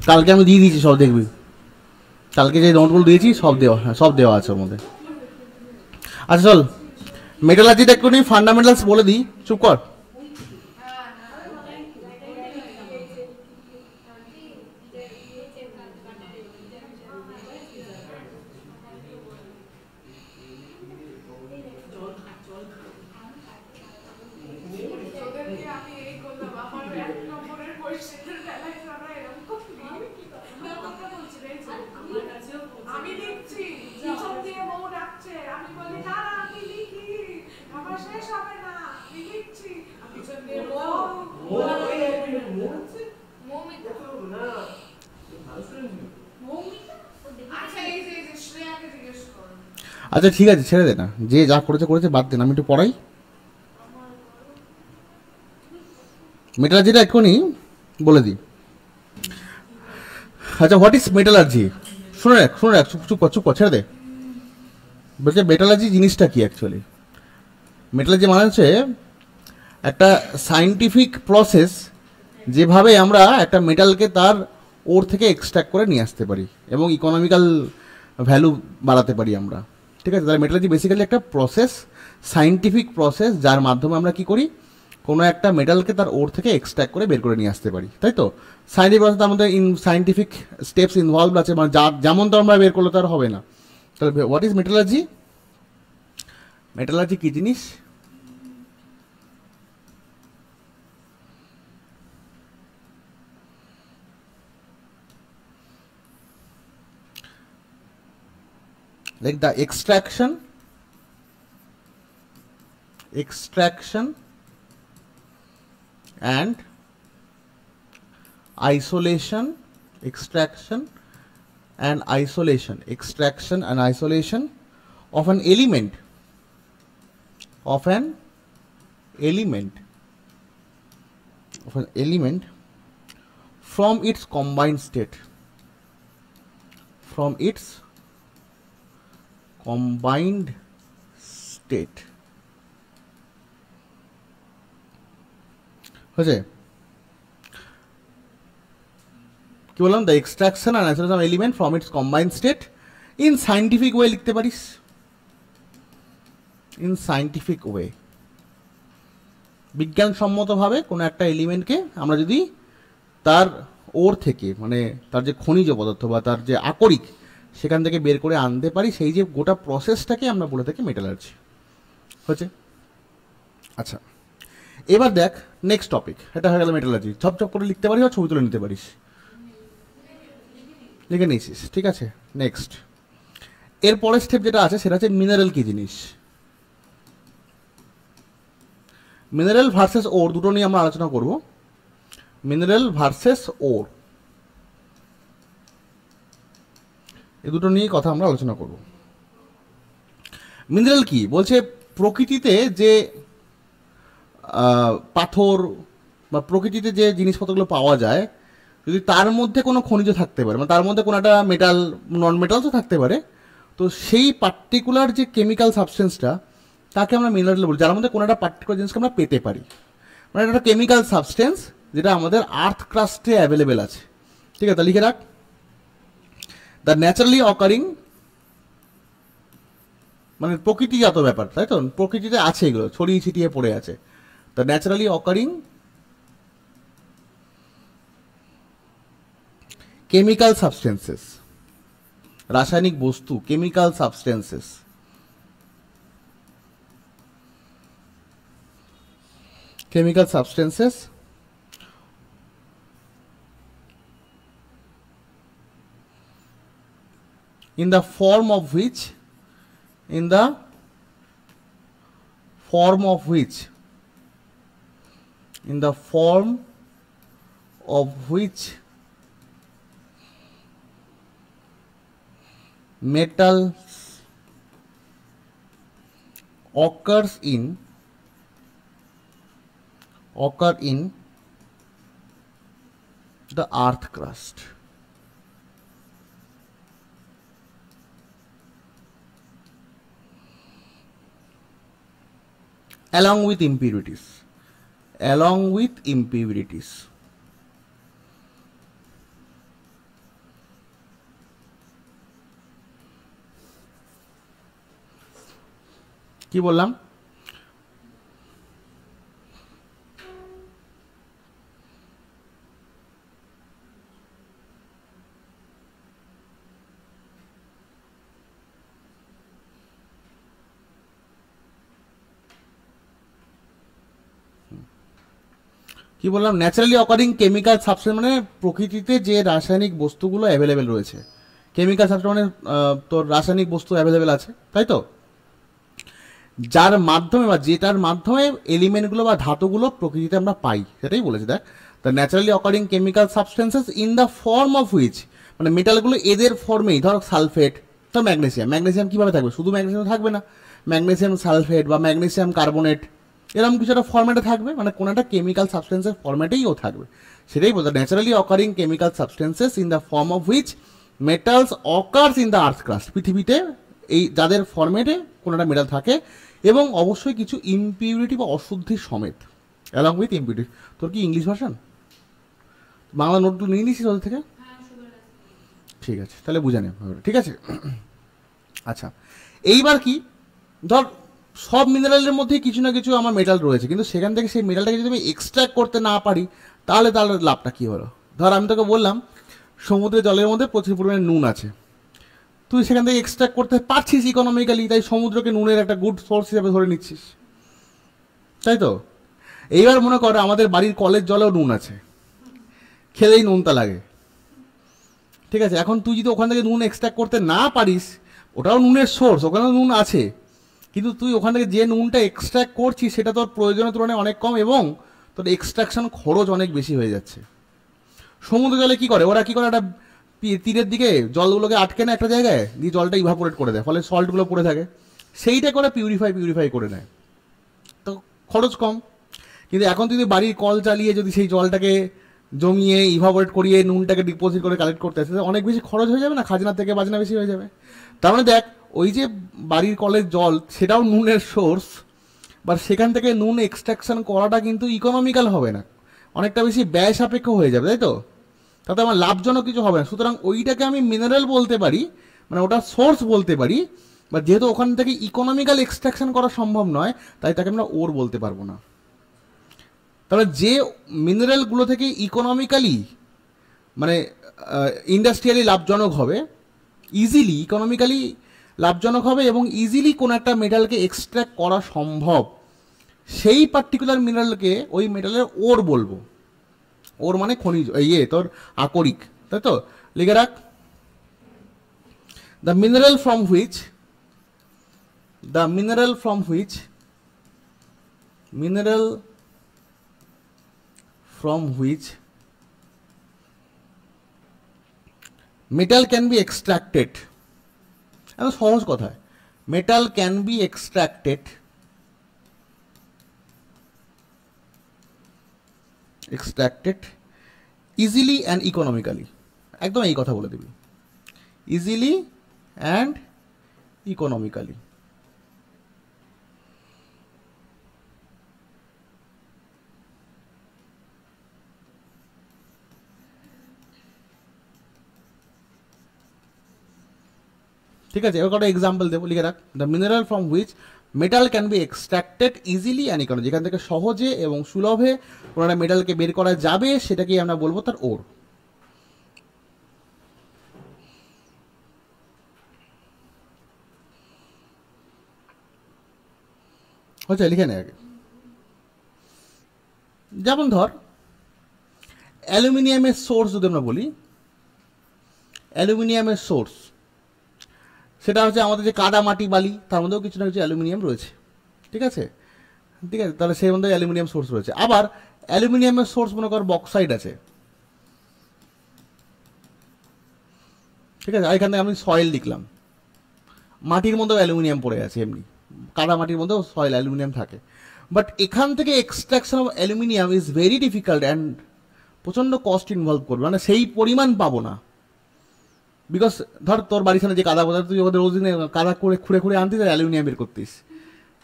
কালকে আমি দিয়ে দিয়েছি, সব দেখবি। কালকে যে নোটগুলো দিয়েছি সব দেওয়া, হ্যাঁ সব দেওয়া আছে ওর মধ্যে। আচ্ছা চল মেটালাজিটা একটু নিয়ে ফান্ডামেন্টালস বলে দিই, চুপ কর। আচ্ছা ঠিক আছে, ছেড়ে দে না, যে যা করেছে করেছে, বাদ দেন, আমি একটু পড়াই। মেটালার্জিটা এক্ষুনি বলে দিই। আচ্ছা, হোয়াট ইজ মেটালার্জি? শুনে রাখ, শুনে রাখ, চুপ কর, চুপ কর, ছেড়ে দে। বলছে মেটালার্জি জিনিসটা কি অ্যাকচুয়ালি? মেটালার্জি মানে হচ্ছে একটা সায়েন্টিফিক প্রসেস, যেভাবে আমরা একটা মেটালকে তার ওর থেকে এক্সট্রাক্ট করে নিয়ে আসতে পারি এবং ইকোনমিক্যাল ভ্যালু বাড়াতে পারি আমরা, ঠিক আছে? তাহলে মেটালার্জি বেসিক্যালি একটা প্রসেস, সায়েন্টিফিক প্রসেস, যার মাধ্যমে আমরা কি করি, কোনো একটা মেটালকে তার ওর থেকে এক্সট্রাক্ট করে বের করে নিয়ে আসতে পারি, তাই তো? সায়েন্টিফিক প্রসেস, তার মধ্যে সায়েন্টিফিক স্টেপস ইনভলভ আছে, মানে যেমন তো আমরা বের করলে তো আর হবে না। তাহলে হোয়াট ইজ মেটালার্জি? মেটালার্জি কী জিনিস? like the extraction and isolation, extraction and isolation of an element from its combined state, হয়েছে? কি বললাম? The extraction and isolation of element from its combined state in scientific way লিখতে পারিস, in scientific way, বিজ্ঞানসম্মতভাবে কোনো একটা এলিমেন্টকে আমরা যদি তার ওর থেকে, মানে তার যে খনিজ পদার্থ বা তার যে আকরিক, সেখান থেকে বের করে আনতে পারি, সেই যে গোটা প্রসেসটাকে আমরা বলে থাকি মেটালার্জি, হচ্ছে? আচ্ছা, এবার দেখ নেক্সট টপিক, এটা হয়ে গেল মেটালার্জি। ঝপ করে লিখতে পারিস বা ছবি তুলে নিতে পারিস, লিখে নিয়েছিস, ঠিক আছে? নেক্সট, এর পরের স্টেপ যেটা আছে সেটা হচ্ছে মিনারেল কি জিনিস। মিনারেল ভার্সেস ওর, দুটো নিয়ে আমরা আলোচনা করব। মিনারেল ভার্সেস ওর, এই দুটো নিয়ে কথা আমরা আলোচনা করব। মিনারেল কি বলছে? প্রকৃতিতে যে পাথর বা প্রকৃতিতে যে জিনিসপত্রগুলো পাওয়া যায়, যদি তার মধ্যে কোনো খনিজ থাকতে পারে, মানে তার মধ্যে কোনো একটা মেটাল, নন মেটালসও থাকতে পারে, তো সেই পার্টিকুলার যে কেমিক্যাল সাবস্টেন্সটা, তাকে আমরা মিনারেল বলি, যার মধ্যে কোনো একটা পার্টিকুলার জিনিসকে আমরা পেতে পারি। মানে একটা কেমিক্যাল সাবস্টেন্স যেটা আমাদের আর্থ ক্রাস্টে অ্যাভেলেবেল আছে, ঠিক আছে? লিখে রাখ, দ্য ন্যাচারালি অকারিং, মানে প্রকৃতিজাত ব্যাপার, তাই তো? প্রকৃতিতে আছে, এগুলো ছড়িয়ে ছিটিয়ে পড়ে আছে। The naturally occurring chemical substances, রাসায়নিক বস্তু, chemical substances, in the form of which metals occur in the earth crust. Along with impurities, along with impurities. কি বললাম? কি বললাম? ন্যাচারালি অকারিং কেমিক্যাল সাবস্টেন্স মানে প্রকৃতিতে যে রাসায়নিক বস্তুগুলো অ্যাভেলেবেল রয়েছে। কেমিক্যাল সাবস্টেন্স মানে তোর রাসায়নিক বস্তু অ্যাভেলেবেল আছে, তাই তো? যার মাধ্যমে বা যেটার মাধ্যমে এলিমেন্টগুলো বা ধাতুগুলো প্রকৃতিতে আমরা পাই, সেটাই বলেছে। দেখ, the naturally occurring chemical substances in the form of which, মানে মেটালগুলো এদের ফর্মেই, ধর সালফেট, ধর ম্যাগনেসিয়াম, ম্যাগনেসিয়াম কীভাবে থাকবে? শুধু ম্যাগনেসিয়াম থাকবে না, ম্যাগনেসিয়াম সালফেট বা ম্যাগনেসিয়াম কার্বনেট এরকম কিছু একটা ফর্ম্যাটে থাকবে, মানে কোনো একটা কেমিক্যাল সাবস্টেন্সের ফর্ম্যাটেই ও থাকবে। সেটাই বলতে, naturally occurring chemical substances in the form of which metals occurs in the earth crust, পৃথিবীতে এই যাদের ফর্মেটে কোনো একটা মেটাল থাকে, এবং অবশ্যই কিছু ইমপিউরিটি বা অশুদ্ধি সমেত, অ্যালং উইথ ইমপিউরিটি। তোর কি ইংলিশ ভার্সন? বাংলা নোটগুলো নিয়ে নিয়েছিস ওদের থেকে? ঠিক আছে, তাহলে বুঝে নে, ঠিক আছে। আচ্ছা, এইবার কি, ধর সব মিনারেলের মধ্যে কিছু না কিছু আমার মেটাল রয়েছে, কিন্তু সেখান থেকে সেই মেটালটাকে যদি আমি এক্সট্র্যাক্ট করতে না পারি, তাহলে তাহলে লাভটা কী হলো? ধর আমি তোকে বললাম সমুদ্রের জলের মধ্যে প্রচুর পরিমাণে নুন আছে, তুই সেখান থেকে এক্সট্র্যাক্ট করতে পারছিস ইকোনমিক্যালি, তাই সমুদ্রকে নুনের একটা গুড সোর্স হিসেবে ধরে নিচ্ছিস, তাই তো? এইবার মনে কর আমাদের বাড়ির কলের জলেও নুন আছে, খেলেই নুনটা লাগে, ঠিক আছে? এখন তুই যদি ওখান থেকে নুন এক্সট্র্যাক্ট করতে না পারিস, ওটাও নুনের সোর্স, ওখানেও নুন আছে, কিন্তু তুই ওখান থেকে যে নুনটা এক্সট্র্যাক্ট করছিস সেটা তোর প্রয়োজনের তুলনায় অনেক কম, এবং তোর এক্সট্রাকশন খরচ অনেক বেশি হয়ে যাচ্ছে। সমুদ্র জলে কি করে ওরা? কি করে, একটা তীরের দিকে জলগুলোকে আটকে না একটা জায়গায়, দিয়ে জলটা ইভাপোরেট করে দেয়, ফলে সল্টগুলো পড়ে থাকে, সেইটা করে পিউরিফাই করে নেয়, তো খরচ কম। কিন্তু এখন যদি বাড়ির কল চালিয়ে যদি সেই জলটাকে জমিয়ে ইভাপোরেট করিয়ে নুনটাকে ডিপোজিট করে কালেক্ট করতে আসে, অনেক বেশি খরচ হয়ে যাবে না? খাজনা থেকে বাজনা বেশি হয়ে যাবে। তার মানে দেখ, ওই যে বাড়ির কলের জল, সেটাও নুনের সোর্স, বা সেখান থেকে নুন এক্সট্রাকশন করাটা কিন্তু ইকোনমিক্যাল হবে না, অনেকটা বেশি ব্যয় সাপেক্ষ হয়ে যাবে, তাই তো? তাতে আমার লাভজনক কিছু হবে না। সুতরাং ওইটাকে আমি মিনারেল বলতে পারি, মানে ওটা সোর্স বলতে পারি, বা যেহেতু ওখান থেকে ইকোনমিক্যাল এক্সট্রাকশন করা সম্ভব নয়, তাই তাকে আমরা ওর বলতে পারবো না। তাহলে যে মিনারেলগুলো থেকে ইকোনমিক্যালি, মানে ইন্ডাস্ট্রিয়ালি লাভজনক হবে, ইজিলি ইকোনমিক্যালি লাভজনক হবে, এবং ইজিলি কোনো একটা মেটালকে এক্সট্র্যাক্ট করা সম্ভব, সেই পার্টিকুলার মিনারেলকে ওই মেটালের ওর বলবো। ওর মানে খনিজ, তোর আকরিক, তাই তো? লিখে রাখ, the mineral from which, the mineral from which, mineral from which metal can be extracted, এত সহজ কথায়, metal can be extracted easily and economically, একদম এই কথা বলে দিবি, easily and economically। ঠিক আছে, এবার কটা এক্সাম্পল দেবো, লিখে রাখ, the mineral from which metal can be extracted easily and economy, যেখান থেকে সহজে এবং সুলভে কোনো একটা মেটালকে বের করা যাবে, সেটাকেই আমরা বলবো তার ওর। হচ্ছে, লিখে নে আগে। যেমন ধর অ্যালুমিনিয়ামের সোর্স যদি আমরা বলি, অ্যালুমিনিয়ামের সোর্স সেটা হচ্ছে আমাদের যে কাদা মাটি বালি, তার মধ্যেও কিছু না কিছু অ্যালুমিনিয়াম রয়েছে, ঠিক আছে? ঠিক আছে, তাহলে সেই মধ্যে অ্যালুমিনিয়াম সোর্স রয়েছে। আবার অ্যালুমিনিয়ামের সোর্স মনে কর বক্সাইড আছে, ঠিক আছে? এখান থেকে আমি সয়েল লিখলাম, মাটির মধ্যেও অ্যালুমিনিয়াম পড়ে আছে, এমনি কাদা মাটির মধ্যেও সয়েল অ্যালুমিনিয়াম থাকে, বাট এখান থেকে extraction of aluminium is very difficult and প্রচণ্ড কস্ট ইনভলভ করবে, মানে সেই পরিমাণ পাবো না। বিকজ ধর তোর বাড়ির সামনে যে কাদা বোঝা, তুই ওদের রোজ দিনে কাদা করে খুঁড়ে খুঁড়ে আনতিস আর অ্যালুমিনিয়াম বের করতিস,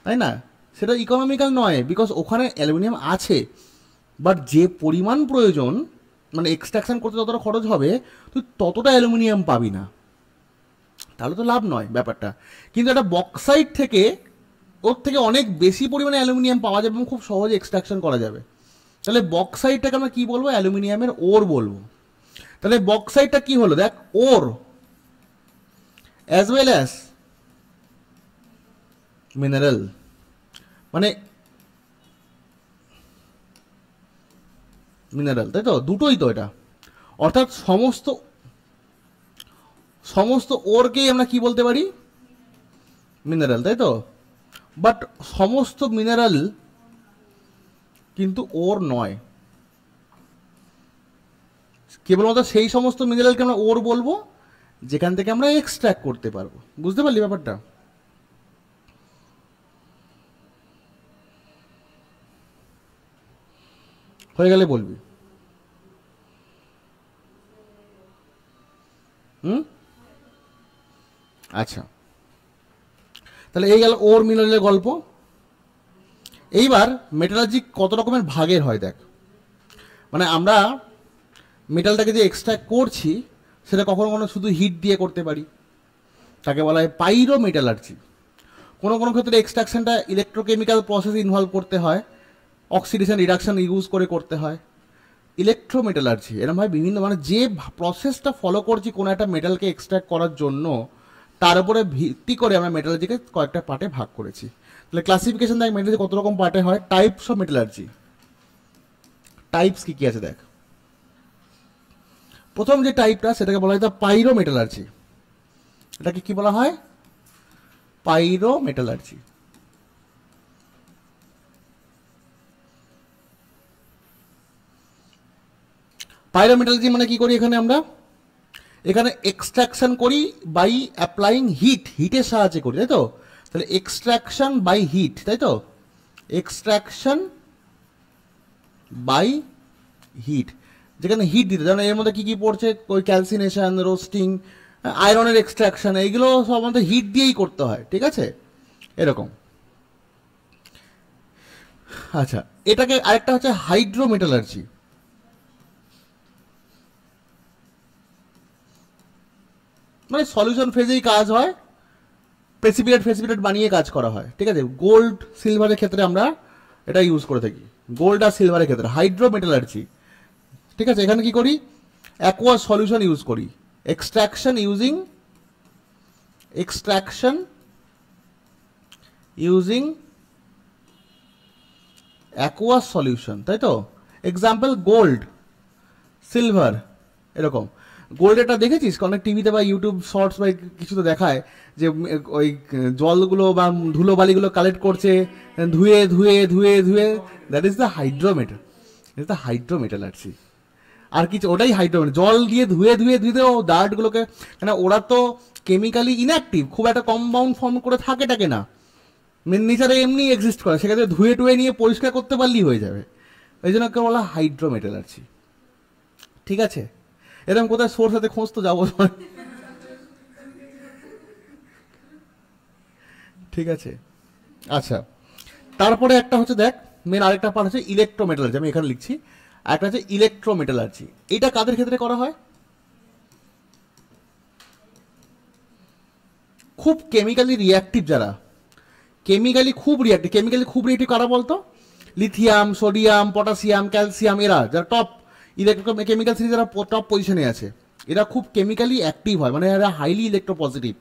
তাই না? সেটা ইকোনমিক্যাল নয়, বিকজ ওখানে অ্যালুমিনিয়াম আছে, বাট যে পরিমাণ প্রয়োজন মানে এক্সট্রাকশন করতে যতটা খরচ হবে তুই ততটা অ্যালুমিনিয়াম পাবি না, তাহলে তো লাভ নয় ব্যাপারটা। কিন্তু একটা বক্সাইট থেকে ওর থেকে অনেক বেশি পরিমাণে অ্যালুমিনিয়াম পাওয়া যাবে এবং খুব সহজে এক্সট্রাকশন করা যাবে। তাহলে বক্সাইটটাকে আমরা কী বলবো? অ্যালুমিনিয়ামের ওর বলবো। তাহলে বক্সাইটটা কি হলো? দেখ, ওর অ্যাজ ওয়েল অ্যাজ মিনারেল, মানে মিনারেল, তাই তো? দুটোই তো এটা, অর্থাৎ সমস্ত ওরকেই আমরা কি বলতে পারি? মিনারেল, তাই তো? বাট সমস্ত মিনারেল কিন্তু ওর নয়, কেবলমাত্র সেই সমস্ত মিনারেলকে আমরা ওর বলবো যেখান থেকে আমরা এক্সট্র্যাক্ট করতে পারবো। বুঝতে পারলি ব্যাপারটা? হয়ে গেলে বলবি। আচ্ছা, তাহলে এই গেল ওর মিনারেলের গল্প। এইবার মেটালার্জি কত রকমের ভাগের হয় দেখ। মানে আমরা মেটালটাকে যে এক্সট্র্যাক্ট করছি সেটা কখনো কখনো শুধু হিট দিয়ে করতে পারি, তাকে বলা হয় পাইরো মেটালার্জি। কোনো কোনো ক্ষেত্রে এক্সট্রাকশনটা ইলেকট্রোকেমিক্যাল প্রসেস ইনভলভ করতে হয়, অক্সিডেশন রিডাকশন ইউজ করে করতে হয়। ইলেকট্রোমেটালার্জি এরকম হয় বিভিন্ন, মানে যে প্রসেসটা ফলো করছি কোনো একটা মেটালকে এক্সট্র্যাক্ট করার জন্য তার উপরে ভিত্তি করে আমরা মেটালার্জিকে কয়েকটা পার্টে ভাগ করেছি। তাহলে ক্লাসিফিকেশন দেখ মেটালার্জি কত রকম পার্টে হয়। টাইপস অফ মেটালার্জি, টাইপস কি কি আছে দেখ। প্রথম যে টাইপটা সেটাকে বলা হয় দ্য পাইরো মেটালার্জি। এটাকে কি বলা হয়? পাইরো মেটালার্জি। পাইরো মেটালার্জি মানে কি করি এখানে আমরা? এখানে এক্সট্রাকশন করি বাই অ্যাপ্লাইং হিট, হিটের সাহায্যে করি, তাই তো? তাহলে এক্সট্রাকশন বাই হিট, তাই তো? এক্সট্রাকশন বাই হিট, যেখানে হিট দিতে, যেমন এর মধ্যে কী কী পড়ছে, ওই ক্যালসিনেশন, রোস্টিং, আয়রনের এক্সট্রাকশন, এইগুলো সব আমাদের হিট দিয়েই করতে হয়, ঠিক আছে? এরকম। আচ্ছা, এটাকে আরেকটা হচ্ছে হাইড্রোমেটালার্জি। মানে সলিউশন ফেজেই কাজ হয়, প্রেসিপিটেট বানিয়ে কাজ করা হয়, ঠিক আছে? গোল্ড সিলভারের ক্ষেত্রে আমরা এটা ইউজ করে থাকি, গোল্ড আর সিলভারের ক্ষেত্রে হাইড্রোমেটালার্জি, ঠিক আছে? এখানে কি করি? অ্যাকোয়া সলিউশন ইউজ করি, এক্সট্রাকশন ইউজিং অ্যাকোয়া সলিউশন, তাই তো? এক্সাম্পল গোল্ড, সিলভার, এরকম। গোল্ডেরটা দেখেছিস অনেক টিভিতে বা ইউটিউব শর্টস বা কিছু তো দেখায় যে ওই জলগুলো বা ধুলো বালিগুলো কালেক্ট করছে, ধুয়ে ধুয়ে ধুয়ে ধুয়ে, that is the hydrometal, is the hydrometallurgy. আর কিছু, ওটাই হাইড্রোমেটাল, জল দিয়ে ধুয়ে ধুয়ে ধুয়ে ও ডার্টগুলোকে, কেন ওরা তো কেমিক্যালি ইনঅ্যাক্টিভ, খুব একটা কম্পাউন্ড ফর্ম করে থাকে না, নেচারে এমনি এক্সিস্ট করে, সেক্ষেত্রে ধুয়ে টুয়ে নিয়ে পরিষ্কার করতে পারলেই হয়ে যাবে, ওই জন্য কেউ বলা হাইড্রোমেটালার্জি, ঠিক আছে? এরকম কোথায় সোর্স সাথে খোঁজ তো যাবো, ঠিক আছে? আচ্ছা, তারপরে একটা হচ্ছে দেখ মেন আরেকটা পার্ট হচ্ছে ইলেকট্রোমেটালার্জি, আমি এখানে লিখছি। একটা হচ্ছে ইলেকট্রোমেটালার্জি, এটা কাদের ক্ষেত্রে করা হয়? খুব কেমিক্যালি রিয়াক্টিভ যারা, কেমিক্যালি খুব রিয়াক্টিভ কারা বলতো? লিথিয়াম, সোডিয়াম, পটাশিয়াম, ক্যালসিয়াম, এরা যারা টপ কেমিক্যাল সিরিজ, যারা টপ পজিশনে আছে, এরা খুব কেমিক্যালি অ্যাক্টিভ হয়, মানে এরা হাইলি ইলেকট্রোপজিটিভ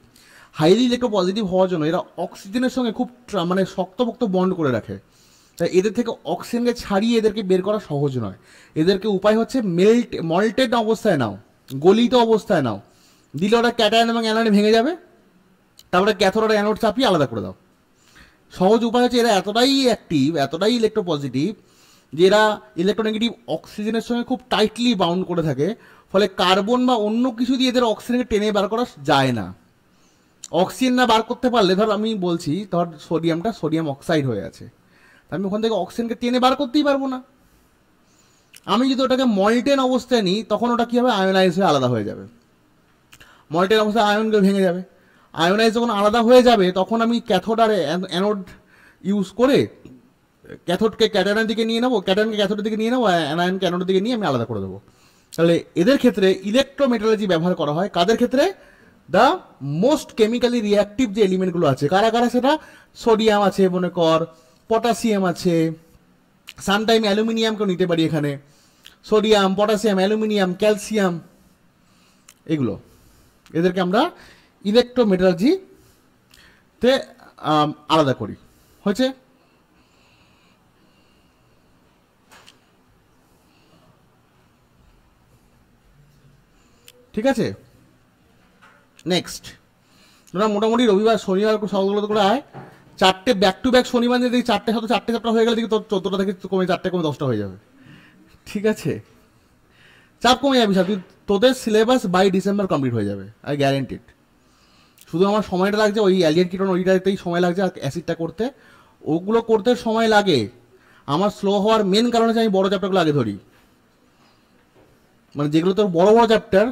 হওয়ার জন্য এরা অক্সিজেনের সঙ্গে খুব মানে শক্তপোক্ত বন্ড করে রাখে। তাই এদের থেকে অক্সিজেনকে ছাড়িয়ে এদেরকে বের করা সহজ নয়। এদেরকে উপায় হচ্ছে মল্টেড অবস্থায় নাও, গলিত অবস্থায় নাও, দিলে ওরা ক্যাটায়ন এবং অ্যানোনে ভেঙে যাবে, তারপরে ক্যাথোড আর অ্যানোড চাপিয়ে আলাদা করে দাও। সহজ উপায় হচ্ছে এরা এতটাই অ্যাক্টিভ, এতটাই ইলেকট্রোপজিটিভ, যে এরা ইলেকট্রোনেগেটিভ অক্সিজেনের সঙ্গে খুব টাইটলি বাউন্ড করে থাকে, ফলে কার্বন বা অন্য কিছু দিয়ে এদের অক্সিজেনকে টেনে বার করা যায় না। অক্সিজেন না বার করতে পারলে, ধর আমি বলছি ধর সোডিয়াম অক্সাইড হয়ে আছে, আমি ওখান থেকে অক্সিজেনকে টেনে বার করতেই পারবো না। আমি যদি ওটাকে মল্টেন অবস্থায় নিই তখন ওটা কী হবে? আয়োনাইজ হয়ে আলাদা হয়ে যাবে, মল্টেন অবস্থায় আয়নগুলো ভেঙে যাবে। আয়োনাইজ যখন আলাদা হয়ে যাবে তখন আমি ক্যাথোড আর অ্যানোড ইউজ করে ক্যাথোডকে ক্যাটায়নের দিকে নিয়ে নেবো, ক্যাটায়নকে ক্যাথোডের দিকে নিয়ে নেবো, অ্যানায়নকে অ্যানোডের দিকে নিয়ে আমি আলাদা করে দেবো। তাহলে এদের ক্ষেত্রে ইলেকট্রোমেটালজি ব্যবহার করা হয় কাদের ক্ষেত্রে? দ্য মোস্ট কেমিক্যালি রিয়াক্টিভ যে এলিমেন্টগুলো আছে, কারা কারা সেটা? সোডিয়াম আছে মনে কর, পটাশিয়াম আছে, সামটাইম অ্যালুমিনিয়ামকেও নিতে পারি এখানে, সোডিয়াম, পটাশিয়াম, অ্যালুমিনিয়াম, ক্যালসিয়াম, এগুলো এদেরকে আমরা ইলেকট্রোমেটালজিতে আলাদা করি। হয়েছে? ঠিক আছে, নেক্সট তোমরা মোটামুটি রবিবার শনিবার সকালগুলো করে আয়, 4টে ব্যাক টু ব্যাক শনিবার যদি 4টে সাথে 4টে চ্যাপ্টার হয়ে গেলে দেখি তোর 14টা থেকে কমে 4টে কমে 10টা হয়ে যাবে। ঠিক আছে, চাপ কমে যাবি সব, তোদের সিলেবাস বাই ডিসেম্বর কমপ্লিট হয়ে যাবে, আই গ্যারেন্টিড। শুধু আমার সময়টা লাগছে ওই অ্যালিয়েন কিটন ওইটাতেই সময় লাগছে, আর অ্যাসিডটা করতে, ওগুলো করতে সময় লাগে। আমার স্লো হওয়ার মেন কারণ হচ্ছে আমি বড় চ্যাপ্টারগুলো আগে ধরি, মানে যেগুলো তোর বড় বড় চ্যাপ্টার,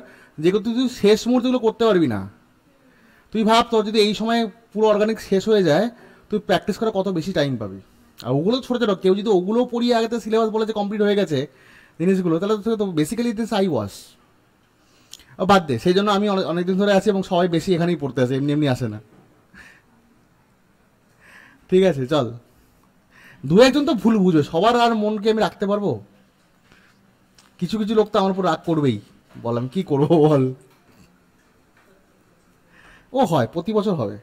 যেগুলো তুই শেষ মুহূর্তেগুলো করতে পারবি না। তুই ভাব তোর যদি এই সময় পুরো অর্গানিক শেষ হয়ে যায়, তুই প্র্যাকটিস করা কত বেশি টাইম পাবি। আর ওগুলো ছোটো ছোটো, কেউ যদি ওগুলো পড়িয়ে আগেতে সিলেবাস বলে যে কমপ্লিট হয়ে গেছে জিনিসগুলো, তাহলে তো বেসিক্যালি দিস আই ওয়াস বাদ দে। সেই জন্য আমি অনেকদিন ধরে আছি এবং সবাই বেশি এখানেই পড়তে আসে, এমনি এমনি আসে না। ঠিক আছে চল, দু একজন তো ভুল বুঝো, সবার আর মনকে আমি রাখতে পারবো? কিছু কিছু লোক তো আমার উপর রাগ করবেই, বললাম কি করবো বল। ও হয়, প্রতি বছর হবে,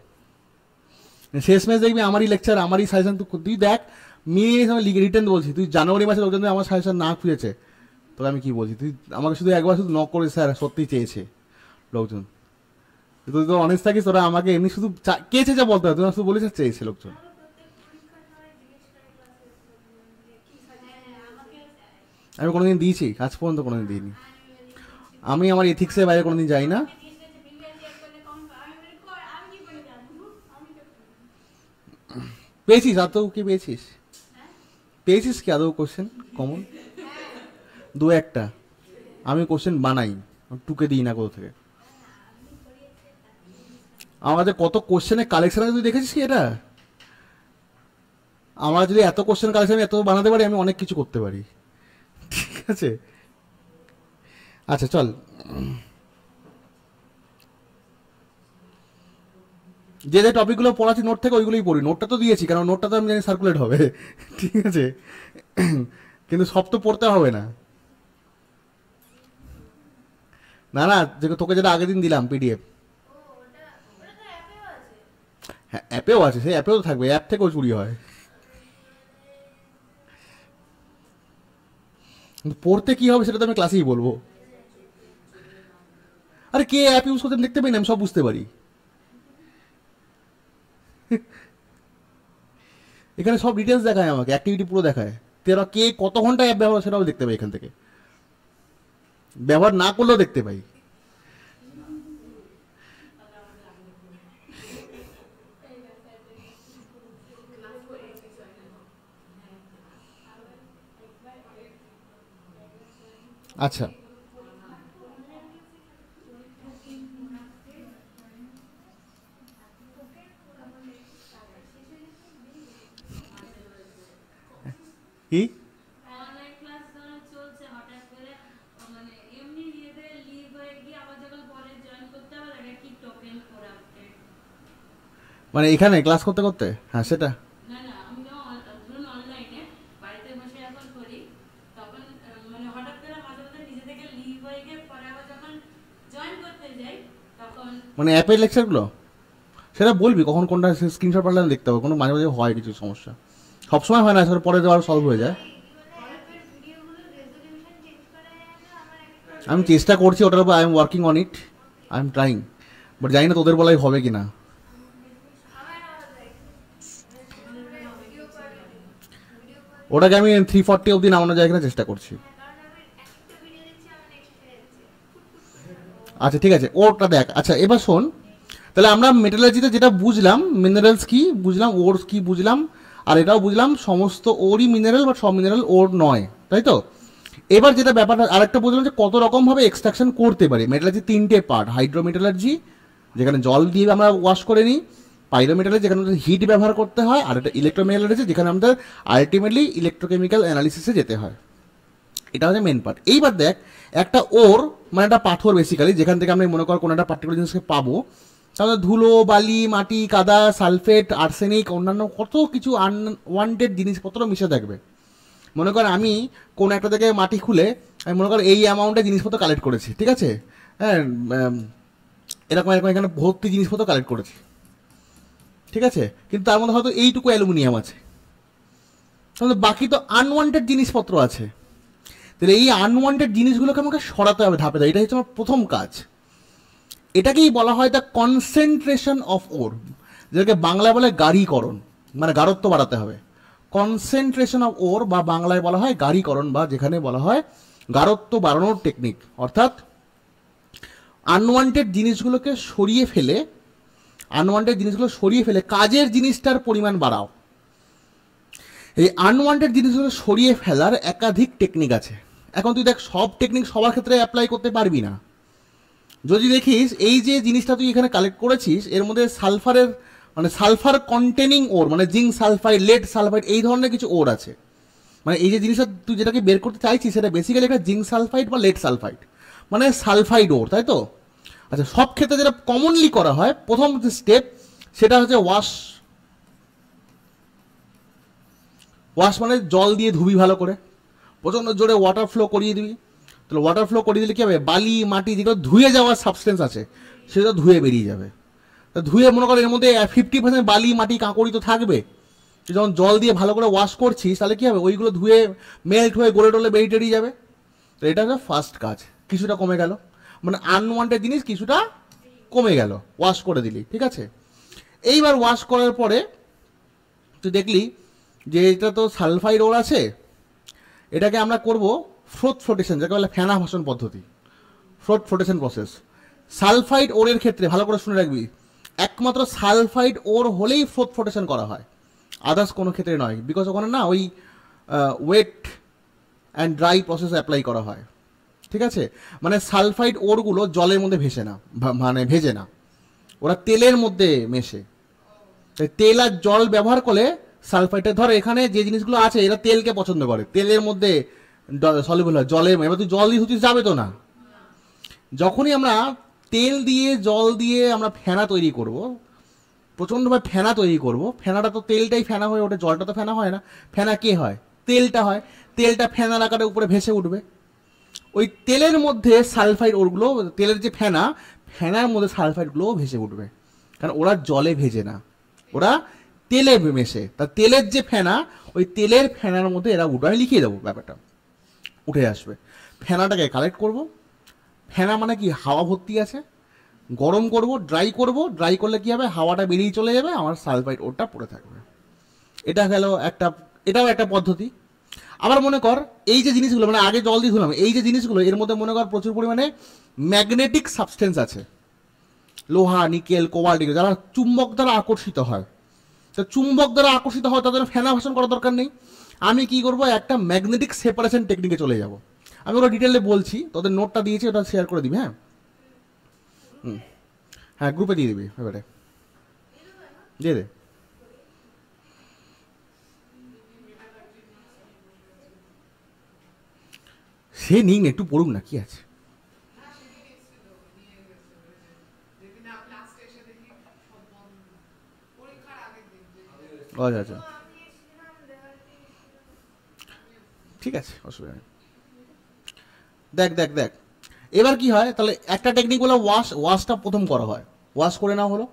শেষ ম্যাচ দেখবি আমারই লেকচার, আমারই সাজেশন। তুই দেখ মিনিয়ে রিটার্ন বলছি, তুই জানুয়ারি মাসে লোকজন আমার সাজেশন না খুঁজেছে, তোকে আমি কি বলছি? তুই আমাকে শুধু একবার শুধু নক করে স্যার সত্যি চেয়েছে লোকজন, তুই তো অনেস্ট থাকিস, তোরা আমাকে এমনি শুধু কে চেয়েছে বলতে হবে, তুই শুধু বলিস চেয়েছে লোকজন। আমি কোনোদিন দিয়েছি? আজ পর্যন্ত কোনোদিন দিইনি। আমি আমার এথিক্সের বাইরে কোনোদিন যাই না। পেয়েছিস আদৌ কি পেয়েছিস? পেয়েছিস কি আদৌ কোশ্চেন কমন? দু একটা আমি কোশ্চেন বানাই, টুকে দিই না কোথা থেকে। আমাদের কত কোশ্চেনের কালেকশন আছে তুই দেখেছিস কি? এটা আমার যদি এত কোশ্চেন কালেকশন এত বানাতে পারি, আমি অনেক কিছু করতে পারি। ঠিক আছে, আচ্ছা চল, যে যে টপিকগুলো পড়াচ্ছি নোট থেকে ওইগুলোই পড়ি। নোটটা তো দিয়েছি, কারণ নোটটা তো আমি জানি সার্কুলেট হবে। ঠিক আছে, কিন্তু সব তো পড়তে হবে না। না না, তোকে যেটা আগের দিন দিলাম পিডিএফ, হ্যাঁ অ্যাপেও আছে, সেই অ্যাপেও তো থাকবে, অ্যাপ থেকেও চুরি হয়। কিন্তু পড়তে কি হবে সেটা তো আমি ক্লাসেই বলবো। আরে কে অ্যাপ ইউজ করতে দেখতে পাই না, আমি সব বুঝতে পারি। এখানে সব ডিটেলস দেখায়, আমাকে অ্যাক্টিভিটি পুরো দেখায়, তেরা কে কত ঘন্টা অ্যাপ ব্যবহার সেটাও দেখতে পাই এখান থেকে, ব্যবহার না করলেও দেখতে পাই। আচ্ছা কি মানে এখানে ক্লাস করতে করতে? হ্যাঁ সেটা মানে অ্যাপের লেকচারগুলো, সেটা বলবি কখন কোনটা স্ক্রিনশট পাঠালে দেখতে হবে। কোনো মাঝে মাঝে হয় কিছু সমস্যা, সবসময় হয় না, সেটা পরে দেওয়ার সলভ হয়ে যায়। আমি চেষ্টা করছি ওটার উপর, I am working on it, I am trying, but জানি না তোদের বলাই হবে কি না। ওটাকে আমি 340 অবধি নামানো যায় কিনা চেষ্টা করছি। আচ্ছা ঠিক আছে, ওরটা দেখ। আচ্ছা এবার শোন, তাহলে আমরা মেটালার্জিতে যেটা বুঝলাম, মিনারেলস কি বুঝলাম, ওরস কি বুঝলাম, আর এটাও বুঝলাম সমস্ত ওরই মিনারেল বা সব মিনারেল ওর নয়, তাই তো? এবার যেটা ব্যাপারটা আরেকটা বুঝলাম যে কত রকমভাবে এক্সট্রাকশন করতে পারি। মেটালার্জি 3টে পার্ট, হাইড্রোমেটালার্জি যেখানে জল দিয়ে আমরা ওয়াশ করে নিই, পাইরোমেটালে যেখানে হিট ব্যবহার করতে হয়, আর একটা ইলেকট্রোমেটাল রয়েছে যেখানে আমাদের আলটিমেটলি ইলেকট্রোকেমিক্যাল অ্যানালিসিসে যেতে হয়। এটা হচ্ছে মেন পার্ট। এইবার দেখ, একটা ওর মানে একটা পাথর বেসিক্যালি, যেখান থেকে আমরা মনে কর কোনো একটা পার্টিকুলার জিনিসকে পাবো, তাহলে ধুলো, বালি, মাটি, কাদা, সালফেট, আর্সেনিক, অন্যান্য কত কিছু আনওয়ান্টেড জিনিসপত্র মিশে থাকবে। মনে কর আমি কোনো একটা থেকে মাটি খুলে আমি মনে কর এই অ্যামাউন্টে জিনিসপত্র কালেক্ট করেছি, ঠিক আছে, হ্যাঁ, এরকম এরকম এখানে ভর্তি জিনিসপত্র কালেক্ট করেছি, ঠিক আছে, কিন্তু তার মধ্যে হয়তো এইটুকু অ্যালুমিনিয়াম আছে, তাহলে বাকি তো আনওয়ান্টেড জিনিসপত্র আছে। তাহলে এই আনওয়ান্টেড জিনিসগুলোকে আমাকে সরাতে হবে ধাপে ধাপে, এটা হচ্ছে আমার প্রথম কাজ। এটাকেই বলা হয় দ্য কনসেন্ট্রেশন অফ ওর, যেটাকে বাংলায় বলে গাঢ়ীকরণ, মানে গাঢ়ত্ব বাড়াতে হবে। কনসেন্ট্রেশন অফ ওর বা বাংলায় বলা হয় গাঢ়ীকরণ, বা যেখানে বলা হয় গাঢ়ত্ব বাড়ানোর টেকনিক, অর্থাৎ আনওয়ান্টেড জিনিসগুলোকে সরিয়ে ফেলে, আনওয়ান্টেড জিনিসগুলো সরিয়ে ফেলে কাজের জিনিসটার পরিমাণ বাড়াও। এই আনওয়ান্টেড জিনিসগুলো সরিয়ে ফেলার একাধিক টেকনিক আছে। এখন তুই দেখ, সব টেকনিক সবার ক্ষেত্রে অ্যাপ্লাই করতে পারবি না। যদি দেখিস এই যে জিনিসটা তুই এখানে কালেক্ট করেছিস, এর মধ্যে সালফারের মানে সালফার কন্টেনিং ওর, মানে জিঙ্ক সালফাইড, লেড সালফাইড, এই ধরনের কিছু ওর আছে। মানে এই যে জিনিসটা তুই যেটাকে বের করতে চাইছিস সেটা বেসিক্যালি একটা জিঙ্ক সালফাইড বা লেড সালফাইড, মানে সালফাইড ওর, তাই তো? আচ্ছা, সব ক্ষেত্রে যেটা কমনলি করা হয়, প্রথম যে স্টেপ সেটা হচ্ছে ওয়াশ। ওয়াশ মানে জল দিয়ে ধুবি ভালো করে, প্রচণ্ড জোরে ওয়াটার ফ্লো করিয়ে দিবি। তাহলে ওয়াটার ফ্লো করিয়ে দিলে কী হবে, বালি, মাটি যেগুলো ধুয়ে যাওয়ার সাবস্টেন্স আছে সেটা ধুয়ে বেরিয়ে যাবে। তা ধুয়ে মনে করো এর মধ্যে 50% বালি, মাটি, কাঁকড়ি তো থাকবে। তুই যখন জল দিয়ে ভালো করে ওয়াশ করছিস তাহলে কী হবে, ওইগুলো ধুয়ে মেল্ট হয়ে গলে টলে বেরিয়ে টেরিয়ে যাবে। তো এটা হচ্ছে ফার্স্ট কাজ, কিছুটা কমে গেল, মানে আনওয়ান্টেড জিনিস কিছুটা কমে গেল ওয়াশ করে দিলি, ঠিক আছে। এইবার ওয়াশ করার পরে তুই দেখলি যে এটা তো সালফাইড ওর আছে, এটাকে আমরা করব ফ্রোথ ফ্লোটেশন, যাকে বলে ফেনা ভাষণ পদ্ধতি, ফ্রোথ ফ্লোটেশন প্রসেস। সালফাইড ওরের ক্ষেত্রে ভালো করে শুনে রাখবি, একমাত্র সালফাইড ওর হলেই ফ্রোথ ফ্লোটেশন করা হয়, আদার্স কোনো ক্ষেত্রে নয়। বিকজ ওখানে না ওই wet and dry process apply করা হয়, ঠিক আছে। মানে সালফাইড ওরগুলো জলের মধ্যে ভেসে না, মানে ভেজে না, ওরা তেলের মধ্যে মেশে। তেল আর জল ব্যবহার করলে সালফাইডটা, ধর এখানে যে জিনিসগুলো আছে এরা তেলকে পছন্দ করে, তেলের মধ্যে সলিবল হয়, জলের, এবার তুই জল দিয়ে ধুতিস, যাবে তো না। যখনই আমরা তেল দিয়ে জল দিয়ে আমরা ফেনা তৈরি করব, প্রচণ্ডভাবে ফেনা তৈরি করব, ফেনাটা তো তেলটাই ফেনা হয়ে ওঠে, জলটা তো ফেনা হয় না। ফেনা কে হয়? তেলটা হয়। তেলটা ফেনার আকারে উপরে ভেসে উঠবে, ওই তেলের মধ্যে সালফাইড ওরগুলো, তেলের যে ফেনা, ফেনার মধ্যে সালফাইডগুলোও ভেসে উঠবে, কারণ ওরা জলে ভেজে না, ওরা তেলে মেশে। তা তেলের যে ফেনা, ওই তেলের ফেনার মধ্যে এরা উঠবে। আমি লিখিয়ে দেবো ব্যাপারটা, উঠে আসবে। ফেনাটাকে কালেক্ট করব, ফেনা মানে কি, হাওয়া ভর্তি আছে, গরম করব, ড্রাই করব, ড্রাই করলে কি হবে, হাওয়াটা বেরিয়ে চলে যাবে, আমার সালফাইড ওরটা পড়ে থাকবে। এটা গেল একটা, এটাও একটা পদ্ধতি। আবার মনে কর এই যে জিনিসগুলো, মানে আগে জল দিয়ে ধুলাম, এই যে জিনিসগুলো এর মধ্যে মনে কর প্রচুর পরিমাণে ম্যাগনেটিক সাবস্টেন্স আছে, লোহা, নিকেল, কোবাল্ট, যারা চুম্বক দ্বারা আকর্ষিত হয়। তো চুম্বক দ্বারা আকর্ষিত হয় তাদের ফেনা ভাষণ করার দরকার নেই। আমি কি করব, একটা ম্যাগনেটিক সেপারেশন টেকনিকে চলে যাব। আমি ওরা ডিটেলে বলছি, তোদের নোটটা দিয়েছি, ওটা শেয়ার করে দিবি। হ্যাঁ, হ্যাঁ, গ্রুপে দিয়ে দিবি, এবারে দিয়ে দে। সে নিন একটু পড়ুক না, কি আছে। আচ্ছা আচ্ছা, ঠিক আছে, অসুবিধা নেই। দেখ দেখ দেখ, এবার কি হয়, তাহলে একটা টেকনিক বলে ওয়াশটা প্রথম করা হয়। ওয়াশ করে নেওয়া হলো,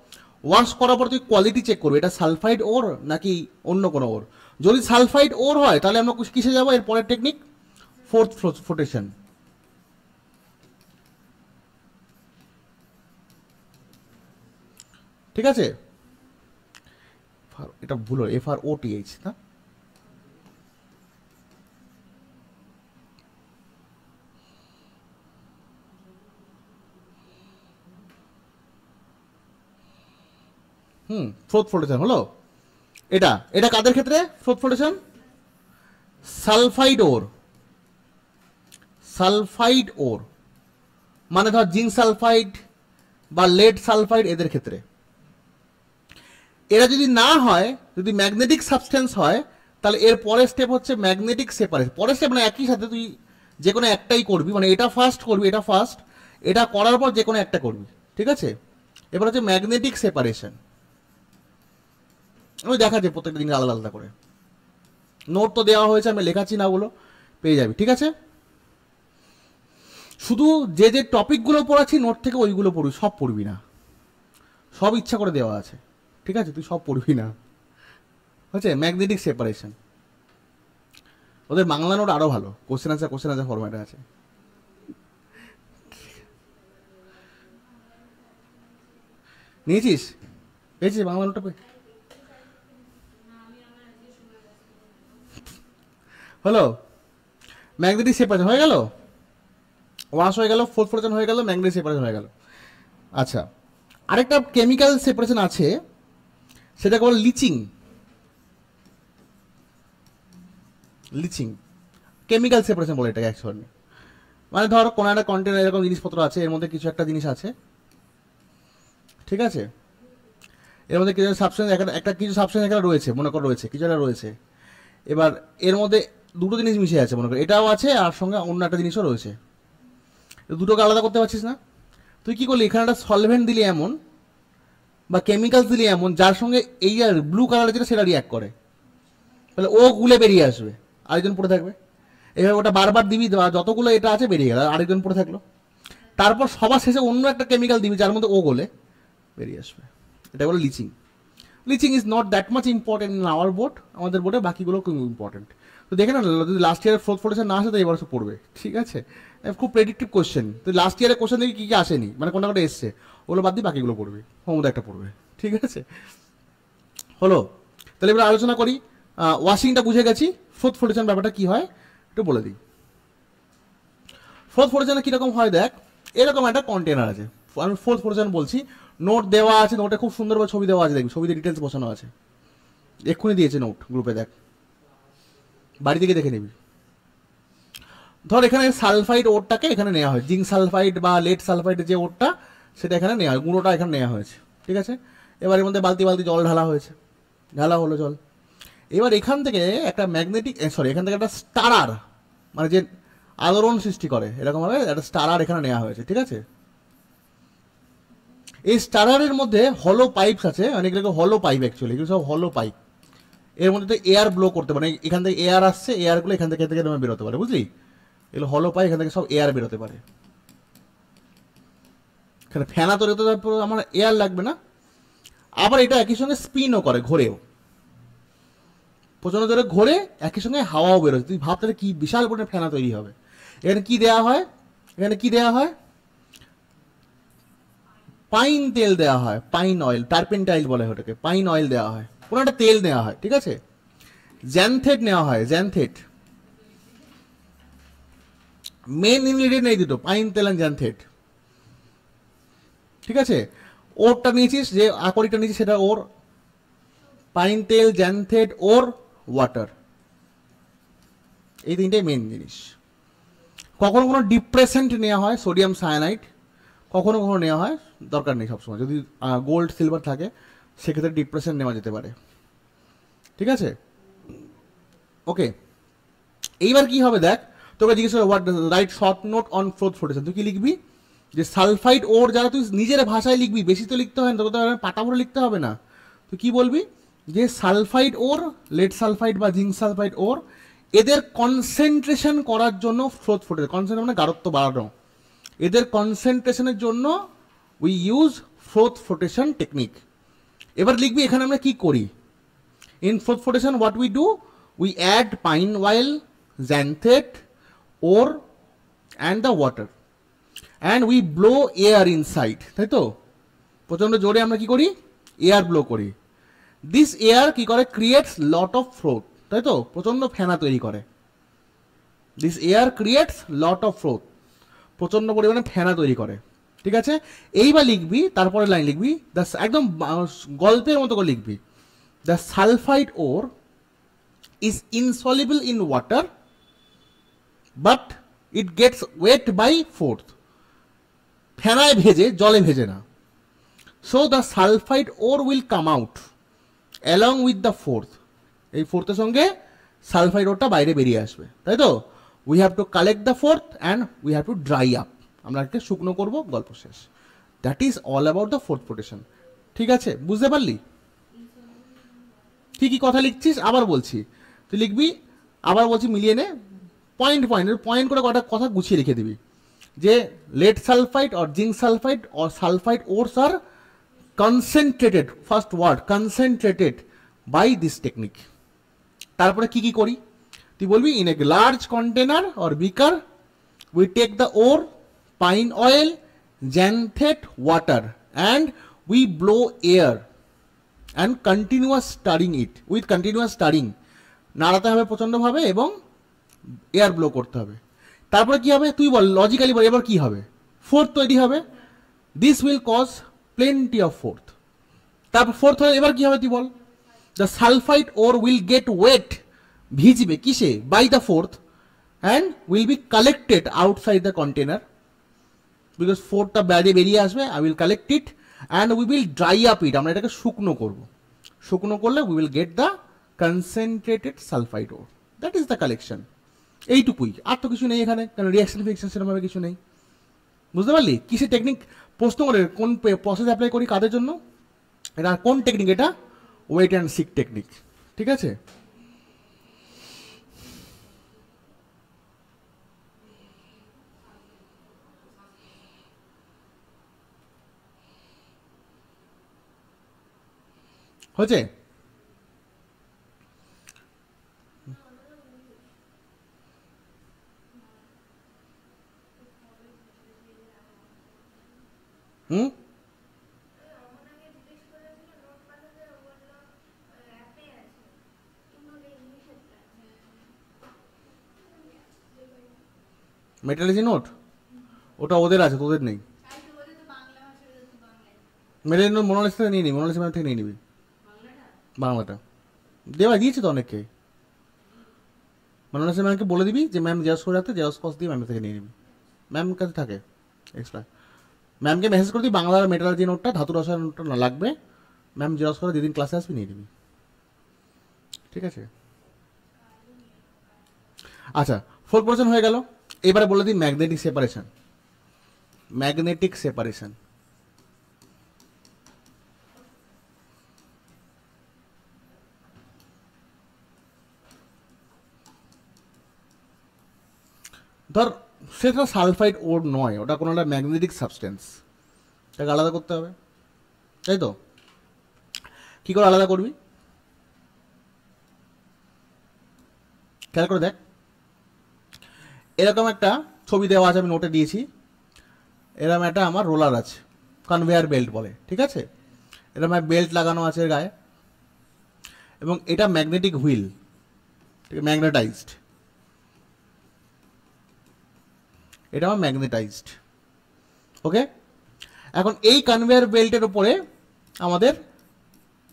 ওয়াশ করার পর তুই কোয়ালিটি চেক করবে, এটা সালফাইড ওর নাকি অন্য কোনো ওর। যদি সালফাইড ওর হয় তাহলে আমরা কিসে যাবো, এর পরের টেকনিক ফোর্থ ফ্লোটেশন। ঠিক আছে, এটা ভুল, FROTH না, ফোর্থ ফ্লোটেশন হলো এটা। এটা কাদের ক্ষেত্রে ফোর্থ ফ্লোটেশন? সালফাইড ওর, সালফাইড ওর মানে ধর জিঙ্ক সালফাইড বা লেড সালফাইড, এদের ক্ষেত্রে। এরা যদি না হয়, যদি ম্যাগনেটিক সাবস্টেন্স হয়, তাহলে এর পরের স্টেপ হচ্ছে ম্যাগনেটিক সেপারেশন। পরের স্টেপ মানে একই সাথে তুই যে কোনো একটাই করবি, মানে এটা ফার্স্ট করবি, এটা ফার্স্ট, এটা করার পর যে কোনো একটা করবি, ঠিক আছে? এবার হচ্ছে ম্যাগনেটিক সেপারেশন। আমি দেখাচ্ছি প্রত্যেকটা জিনিস আলাদা আলাদা করে। নোট তো দেওয়া হয়েছে, আমি লেখাচ্ছি না, ওগুলো পেয়ে যাবি, ঠিক আছে? শুধু যে যে টপিকগুলো পড়াচ্ছি নোট থেকে ওইগুলো পড়বি, সব পড়বি না, সব ইচ্ছা করে দেওয়া আছে, ঠিক আছে? তুই সব পড়বি না, হচ্ছে ম্যাগনেটিক সেপারেশন। ওদের বাংলা নোট আরও ভালো, কোশ্চেন আনসার ফরম্যাটে আছে। নিয়েছিস? পেয়েছিস বাংলা নোটটা? হলো ম্যাগনেটিক সেপারেশন হয়ে গেল, ওয়াশ হয়ে গেল, ফোর্থ ফোরশন হয়ে গেল, ম্যাগনেটিক সেপারেশন হয়ে গেল। আচ্ছা, আরেকটা কেমিক্যাল সেপারেশন আছে, সেটাকে বলে লিচিং। লিচিং কেমিক্যাল সেপারেশন বলে এটাকে অ্যাকচুয়ালি। মানে ধর কোনো একটা কন্টেনার এরকম জিনিসপত্র আছে, এর মধ্যে কিছু একটা জিনিস আছে, ঠিক আছে? এর মধ্যে কিছু সাবস্টেন্স, একটা কিছু সাবস্টেন্স এখানে রয়েছে, মনে কর রয়েছে, কিছু একটা রয়েছে। এবার এর মধ্যে দুটো জিনিস মিশে আছে, মনে কর এটাও আছে আর সঙ্গে অন্য একটা জিনিসও রয়েছে, দুটোকে আলাদা করতে পারছিস না? তুই কি করলি, এখানে একটা সলভেন্ট দিলি এমন, বা কেমিক্যালস দিলি এমন, যার সঙ্গে এই আর ব্লু কালার যেটা সেটা রিয়াক্ট করে, তাহলে ও গুলে বেরিয়ে আসবে, আরেকজন পড়ে থাকবে। এবার ওটা বারবার দিবি, যতগুলো এটা আছে বেরিয়ে গেল, আরেকজন পড়ে থাকলো। তারপর সবার শেষে অন্য একটা কেমিক্যাল দিবি যার মধ্যে ও গলে বেরিয়ে আসবে। এটা বলে lynching. Lynching is not that much important in our board, আমাদের বোর্ডে বাকিগুলো খুব ইম্পর্টেন্ট। তো দেখে না, যদি লাস্ট ইয়ারের ফোর্থ ফোর্টেশন না আসে তো এবার পড়বে, ঠিক আছে? খুব প্রেডিক্টিভ কোশ্চেন। তো লাস্ট ইয়ারের কোশ্চেন দেখি কী কী আসেনি, মানে কোনটা কোনটা এসছে, ওগুলো বাদ দিয়ে বাকিগুলো পড়বে, হোমওয়ার্ক একটা পড়বে, ঠিক আছে? হলো, তাহলে এবার আলোচনা করি। ওয়াশিংটা বুঝে গেছি, ফোর্থ ফোর্টেশন ব্যাপারটা কী হয় একটু বলে দিই। ফোর্থ ফোর্টেশনে কীরকম হয় দেখ, এরকম একটা কন্টেনার আছে, আমি ফোর্থ ফোর্টেশন বলছি, নোট দেওয়া আছে, নোটে খুব সুন্দরভাবে ছবি দেওয়া আছে, দেখবি ছবিতে ডিটেলস বসানো আছে, এক্ষুনি দিয়েছে নোট গ্রুপে, দেখ, বাড়ি থেকে দেখে নিবি। ধর এখানে সালফাইড ওরটাকে এখানে নেওয়া হয়, জিঙ্ক সালফাইড বা লেড সালফাইডের যে ওরটা সেটা এখানে নেওয়া হয়, গুঁড়োটা এখানে নেওয়া হয়েছে, ঠিক আছে? এবার এর মধ্যে বালতি বালতি জল ঢালা হয়েছে, ঢালা হলো জল। এবার এখান থেকে একটা ম্যাগনেটিক, এখান থেকে একটা স্টারার, মানে যে আলোড়ন সৃষ্টি করে এরকমভাবে একটা স্টারার এখানে নেওয়া হয়েছে, ঠিক আছে? এই স্টারারের মধ্যে হলো পাইপস আছে, অনেকগুলো হলো পাইপ, অ্যাকচুয়ালি এগুলো সব হলো পাইপ। এর মধ্যে এয়ার ব্লো করতে পারে, এখান থেকে এয়ার আসছে, এয়ারগুলো এখান থেকে বেরোতে পারে, বুঝলি? এগুলো হলো পাইপ, এখান থেকে সব এয়ার বেরোতে পারে। এখানে ফ্যানা তৈরি হতে আমার এয়ার লাগবে না। আবার এটা একই সঙ্গে স্পিনও করে, ঘোরেও, প্রচন্ড জোরে ঘোরে, একই সঙ্গে হাওয়াও বেরোচ্ছে। তুই ভাব তাহলে কি বিশাল পরিমাণে ফ্যানা তৈরি হবে। এখানে কি দেওয়া হয়, এখানে কি দেওয়া হয়, পাইন তেল দেওয়া হয়, পাইন অয়েল, টারপেন্টাইল বলে ওটাকে, পাইন অয়েল দেওয়া হয়, কোনো একটা তেল নেওয়া হয়, ঠিক আছে? জ্যানথেট নেওয়া হয়, জ্যানথেট, মেন ইনগ্রিডিয়েন্ট এই দুটো, পাইন তেল অ্যান্ড জ্যানথেট, ঠিক আছে? ওরটা নিয়েছিস, যে আকরিকটা নিয়েছিস সেটা ওর, পাইন তেল, জ্যানথেট, ওর, ওয়াটার, এই তিনটাই মেন জিনিস। কখনো কোনো ডিপ্রেসেন্ট নেওয়া হয়, সোডিয়াম সায়ানাইড, কখনো কখনো নেওয়া হয়, দরকার নেই সবসময়, যদি গোল্ড সিলভার থাকে সেক্ষেত্রে ডিপ্রেসেন্ট নেওয়া যেতে পারে, ঠিক আছে? ওকে, এইবার কি হবে দেখ, তোকে জিজ্ঞেস করো what write short note on froth flotation, তুই কি লিখবি? যে সালফাইড ওর, যারা তুই নিজের ভাষায় লিখবি, বেশি তো লিখতে হয় না, তোকে তো পাতা ভরে লিখতে হবে না। তুই কি বলবি, যে সালফাইড ওর, লেড সালফাইড বা জিঙ্ক সালফাইড ওর, এদের কনসেন্ট্রেশন করার জন্য ফোর্থ ফোর্টেশন, কনসেন্ট্রেশন মানে গাঢ়ত্ব বাড়ানো, এদের কনসেন্ট্রেশনের জন্য we use froth flotation technique. এবার লিখবি এখানে আমরা কি করি, in froth flotation what we do, we add pine oil, xanthate, ore and the water and we blow air inside, তাই তো? প্রচন্ড জোরে আমরা কি করি, এয়ার ব্লো করি। দিস এয়ার কি করে, ক্রিয়েটস লট অফ ফ্লোট, তাই তো? প্রচন্ড ফেনা তৈরি করে। This air creates lot of float, প্রচন্ড পরিমাণে ফেনা তৈরি করে, ঠিক আছে? এইবার লিখবি, তারপরে লাইন লিখবি, একদম গল্পের মতো করে লিখবি, the sulphide or is insoluble in water but it gets wet by fourth, ফেনায় ভেজে, জলে ভেজে না, so the sulfide ore will come out, along with the fourth, এই ফোর্থের সঙ্গে সালফাইড ওরটা বাইরে বেরিয়ে আসবে, তাই তো? We have to collect the froth and we have to dry up, আমরা একটা শুকনো করবো, গল্প শেষ। That is all about the froth flotation. ঠিক আছে, বুঝতে পারলি? কি কি কথা লিখছিস আবার বলছি, তুই লিখবি, আবার বলছি মিলিয়ে নে, পয়েন্ট পয়েন্ট পয়েন্ট করে কটা কথা গুছিয়ে লিখে দিবি যে lead sulfide or zinc sulfide or sulfide ores are concentrated, first word concentrated by this technique। তারপরে কি কি করি তুই বলবি, in a large container or beaker we take the ore, pine oil, xanthate water and we blow air and continuous stirring it, with continuous stirring, নাড়াতে হবে প্রচণ্ডভাবে এবং এয়ার ব্লো করতে হবে। তারপরে কি হবে তুই বল, লজিক্যালি বল, এবার কি হবে? ফোর্থ তৈরি হবে, this will cause plenty of froth. তারপর ফোর্থ হয়ে এবার কি হবে তুই বল, the sulphide ore will get wet, ভিজবে কিসে? By the froth, and will be collected outside the container, because ফোর্থটা বাইরে বেরিয়ে আসবে, I will collect it and we will dry up it, আমরা এটাকে শুকনো করবো, শুকনো করলে we will get the concentrated sulphide ore, that is the collection. এইটুকুই, আর তো কিছু নেই এখানে, কারণ রিয়াকশন ফিকশন সেরকমভাবে কিছু নেই। বুঝতে পারলি কিসের টেকনিক? প্রশ্ন করে কোন প্রসেস অ্যাপ্লাই করি কাদের জন্য, এটা কোন টেকনিক? এটা ওয়েট অ্যান্ড সিক টেকনিক। ঠিক আছে, হচ্ছে? হুম, মেটালজি নোট ওটা ওদের আছে, তোদের নেই। মেটালজি নোট মোনালিসা থেকে নিয়ে নিবি, মোনালিসা ম্যাম থেকে নিয়ে নিবি বাংলাটা, দেওয়া দিয়েছে তো অনেককে। মোনালিসা ম্যামকে বলে দিবি যে ম্যাম জেরক্স করে রাখতে, জেরক্স কস দিয়ে ম্যামের থেকে নিয়ে নিবি, ম্যামের কাছে থাকে এক্সট্রা। ম্যামকে মেসেজ করে দিই বাংলার মেটালজি নোটটা, ধাতু রসায়ন নোটটা না লাগবে, ম্যাম জেরক্স করে যেদিন ক্লাসে আসবি নিয়ে নিবি। ঠিক আছে, আচ্ছা ফোর্থ পোর্শন হয়ে গেল। এবারে বলে দিই ম্যাগনেটিক সেপারেশন। ম্যাগনেটিক সেপারেশন, ধর সেটা সালফাইড ওর নয়, ওটা কোনো একটা ম্যাগনেটিক সাবস্টেন্স, এটাকে আলাদা করতে হবে, তাই তো? কী করে আলাদা করবি খেয়াল করে দেখ, এরকম একটা ছবি দেওয়া আছে, আমি নোটে দিয়েছি, এরকম একটা আমার রোলার আছে, কনভেয়ার বেল্ট বলে, ঠিক আছে? এরকম বেল্ট লাগানো আছে এর গায়ে, এবং এটা ম্যাগনেটিক হুইল, ঠিক আছে, ম্যাগনেটাইজড, এটা আমার ম্যাগনেটাইজড। ওকে, এখন এই কনভেয়ার বেল্টের উপরে আমাদের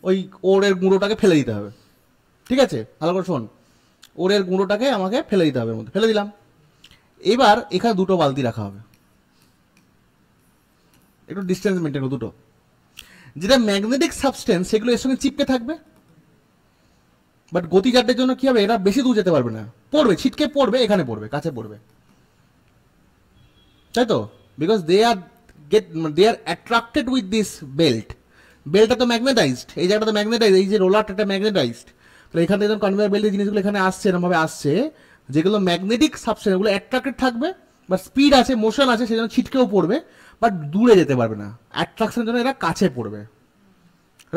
ওই ওরের গুঁড়োটাকে ফেলে দিতে হবে, ঠিক আছে? ভালো করে শোন, ওরের গুঁড়োটাকে আমাকে ফেলে দিতে হবে, মধ্যে ফেলে দিলাম। এবার এখানে দুটো বালতি রাখা হবে, একটু ডিস্টেন্স মেনটেন করো, দুটো, যেটা ম্যাগনেটিক সাবস্টেন্স সেগুলো এর সঙ্গে চিপকে থাকবে, বাট গতিজাতের জন্য কি হবে, এরা বেশি দূর যেতে পারবে না, পড়বে, ছিটকে পড়বে, এখানে পড়বে, কাছে পড়বে, তাই তো? Because they are attracted with this belt, বেল্টটা তো ম্যাগনেটাইজড, এই জায়গাটা তো ম্যাগনেটাইজ, এই যে রোলারটা ম্যাগনেটাইজড, তাহলে এখান থেকে কনভেয়ার বেল্টের জিনিসগুলো এখানে আসছে, এরকমভাবে আসছে, যেগুলো ম্যাগনেটিক সাবস্টেন্স ওগুলো অ্যাট্রাক্টেড থাকবে, বা স্পিড আছে, মোশন আছে, সেজন্য ছিটকেও পড়বে, বাট দূরে যেতে পারবে না, অ্যাট্রাকশনের জন্য এরা কাছে পড়বে,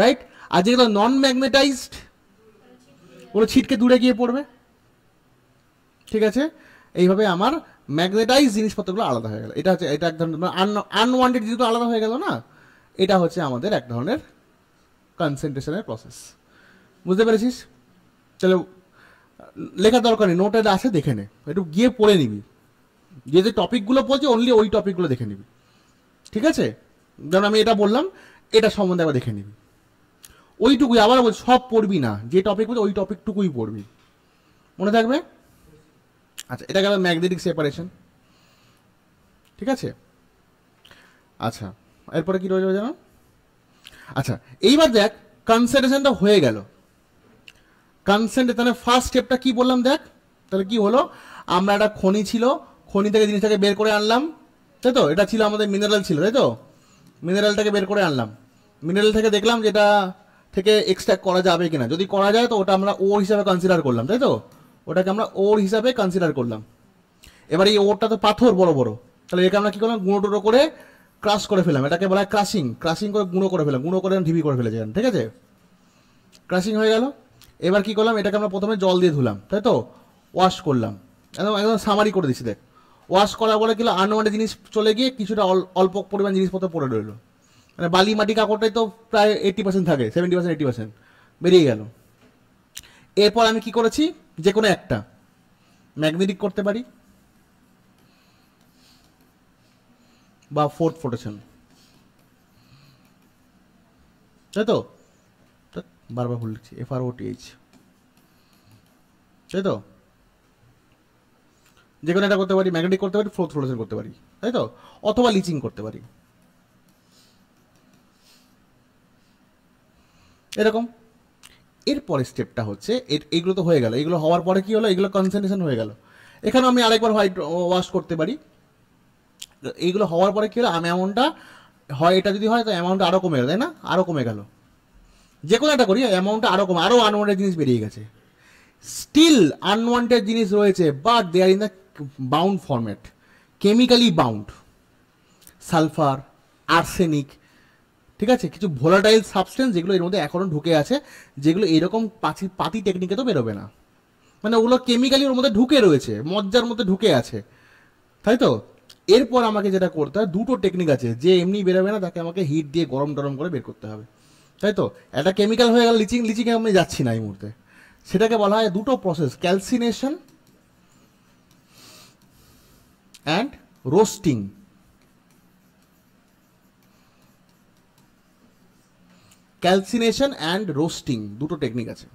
রাইট? আর যেগুলো নন ম্যাগনেটাইজড ওগুলো ছিটকে দূরে গিয়ে পড়বে, ঠিক আছে? এইভাবে আমার ম্যাগনেটাইজ জিনিসপত্রগুলো আলাদা হয়ে গেল, এটা হচ্ছে, এটা এক ধরনের আনওয়ান্টেড যেহেতু আলাদা হয়ে গেল না, এটা হচ্ছে আমাদের এক ধরনের কনসেন্ট্রেশনের প্রসেস। বুঝতে পেরেছিস? তাহলে লেখার দরকার নেই, নোট আছে দেখে নে, একটু গিয়ে পড়ে নিবি, যে যে টপিকগুলো বলছে অনলি ওই টপিকগুলো দেখে নিবি, ঠিক আছে? যেমন আমি এটা বললাম, এটা সম্বন্ধে আবার দেখে নিবি, ওইটুকুই, আবার বল সব পড়বি না, যে টপিক বলছে ওই টপিকটুকুই পড়বি, মনে থাকবে? আচ্ছা, এটা গেল ম্যাগনেটিক সেপারেশন, ঠিক আছে? আচ্ছা, এরপরে কি রয়ে যাবে জানো? আচ্ছা, এইবার দেখ কনসেন্ট্রেশনটা হয়ে গেল। তাহলে ফার্স্ট স্টেপটা কি বললাম দেখ, তাহলে কি হলো, আমরা একটা খনি ছিল, খনি থেকে জিনিসটাকে বের করে আনলাম, তাই তো, এটা ছিল আমাদের মিনারেল ছিল, তাই তো, মিনারেলটাকে বের করে আনলাম, মিনারেল থেকে দেখলাম যেটা থেকে এক্সট্রাক্ট করা যাবে কিনা, যদি করা যায় তো ওটা আমরা ওর হিসাবে কনসিডার করলাম, তাই তো, ওটাকে আমরা ওর হিসাবে কনসিডার করলাম। এবার এই ওরটা তো পাথর বড় বড়, তাহলে এটাকে আমরা কি করলাম, গুঁড়ো টুড়ো করে ক্রাশ করে ফেলাম, এটাকে বলা হয় ক্রাশিং, ক্রাশিং করে গুঁড়ো করে ফেলাম, গুঁড়ো করে ঢিবি করে ফেলেছি, ঠিক আছে, ক্রাশিং হয়ে গেল। এবার কি করলাম, এটাকে আমরা প্রথমে জল দিয়ে ধুলাম, তাই তো, ওয়াশ করলাম, একদম একদম সামারি করে দিচ্ছি দেখ, ওয়াশ করার পরে কি আনওয়ান্টেড জিনিস চলে গিয়ে কিছুটা অল্প পরিমাণ জিনিসপত্র পড়ে রইলো, মানে বালি মাটি কাকড়টাই তো প্রায় 80% থাকে, 70% 80% বেরিয়ে গেল। এরপর আমি কি করেছি, যে কোনো একটা ম্যাগনেটিক করতে পারি বা ফোর্থ ফোটেশন, তাই তো, বারবার ভুল লিখছি, FROTH, তাই তো, যে কোনো একটা করতে পারি, ম্যাগনেটিক করতে পারি, ফোর্থ ফ্লোরেশন করতে পারি, তাই তো, অথবা লিচিং করতে পারি, এরকম। এরপরের স্টেপটা হচ্ছে, এইগুলো তো হয়ে গেল, এগুলো হওয়ার পরে কি হলো, এগুলো কনসেন্ট্রেশন হয়ে গেল, এখানে আমি আরেকবার হোয়াইট ওয়াশ করতে পারি। এইগুলো হওয়ার পরে কি হলো, আমি অ্যামাউন্টটা হয়, এটা যদি হয় তো অ্যামাউন্টটা আরও কমে গেল, তাই না, আরও কমে গেল, যে কোনো একটা করি অ্যামাউন্টটা আরও কমে, আরও আনওয়ান্টেড জিনিস বেরিয়ে গেছে, স্টিল আনওয়ান্টেড জিনিস রয়েছে, but they are in the bound format, chemically bound, sulphur, arsenic, ঠিক আছে, কিছু ভোলাটাইল সাবস্টেন্স যেগুলো এর মধ্যে এখনও ঢুকে আছে, যেগুলো এরকম পাতি টেকনিকে তো বেরোবে না, মানে ওগুলো কেমিক্যালি ওর মধ্যে ঢুকে রয়েছে, মজ্জার মধ্যে ঢুকে আছে, তাই তো। এরপর আমাকে যেটা করতে হয়, দুটো টেকনিক আছে, যে এমনি বেরোবে না তাকে আমাকে হিট দিয়ে গরম টরম করে বের করতে হবে, তাই তো। একটা কেমিক্যাল হয়ে গেল লিচিংয়ে আমি যাচ্ছি না এই মুহূর্তে, সেটাকে বলা হয় দুটো process, calcination and roasting. Calcination and roasting দুটো টেকনিক আছে,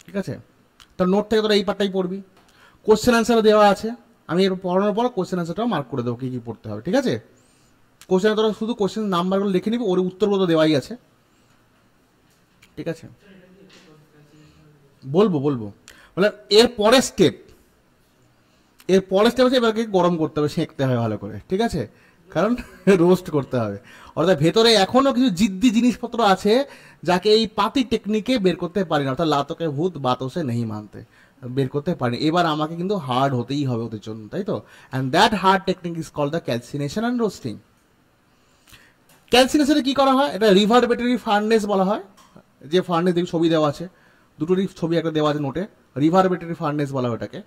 ঠিক আছে। তার নোট থেকে তোরা এই পার্টটাই পড়বি, কোশ্চেন অ্যান্সারও দেওয়া আছে, আমি এর পড়ানোর পর কোশ্চেন অ্যান্সারটাও মার্ক করে দেবো কী কী পড়তে হবে, ঠিক আছে। কোশ্চেনে তোরা শুধু কোশ্চেন নাম্বারগুলো লিখে নিবি, ওর উত্তরগুলো তো দেওয়াই আছে, ঠিক আছে। বলবো বলে এর পরের স্টেপ হচ্ছে এবারকে গরম করতে হবে, সেঁকতে হবে ভালো করে, ঠিক আছে, কারণ রোস্ট করতে হবে, অর্থাৎ ভেতরে এখনও কিছু জিদ্দি জিনিসপত্র আছে যাকে এই পাতি টেকনিকে বের করতে পারি না, অর্থাৎ লাতকে ভূত বাতসে নেই মানতে, বের করতে পারি। এবার আমাকে কিন্তু হার্ড হতেই হবে ওদের জন্য, তাই তো, and that hard technique is called the calcination and roasting. ক্যালসিনেশনে কি করা হয়, এটা রিভারবেটরি ফার্নেস বলা হয়, যে ফার্নেস দেখি ছবি দেওয়া আছে, দুটোরই ছবি একটা দেওয়া আছে নোটে, রিভারবেটরি ফার্নেস বলা হয় ওটাকে,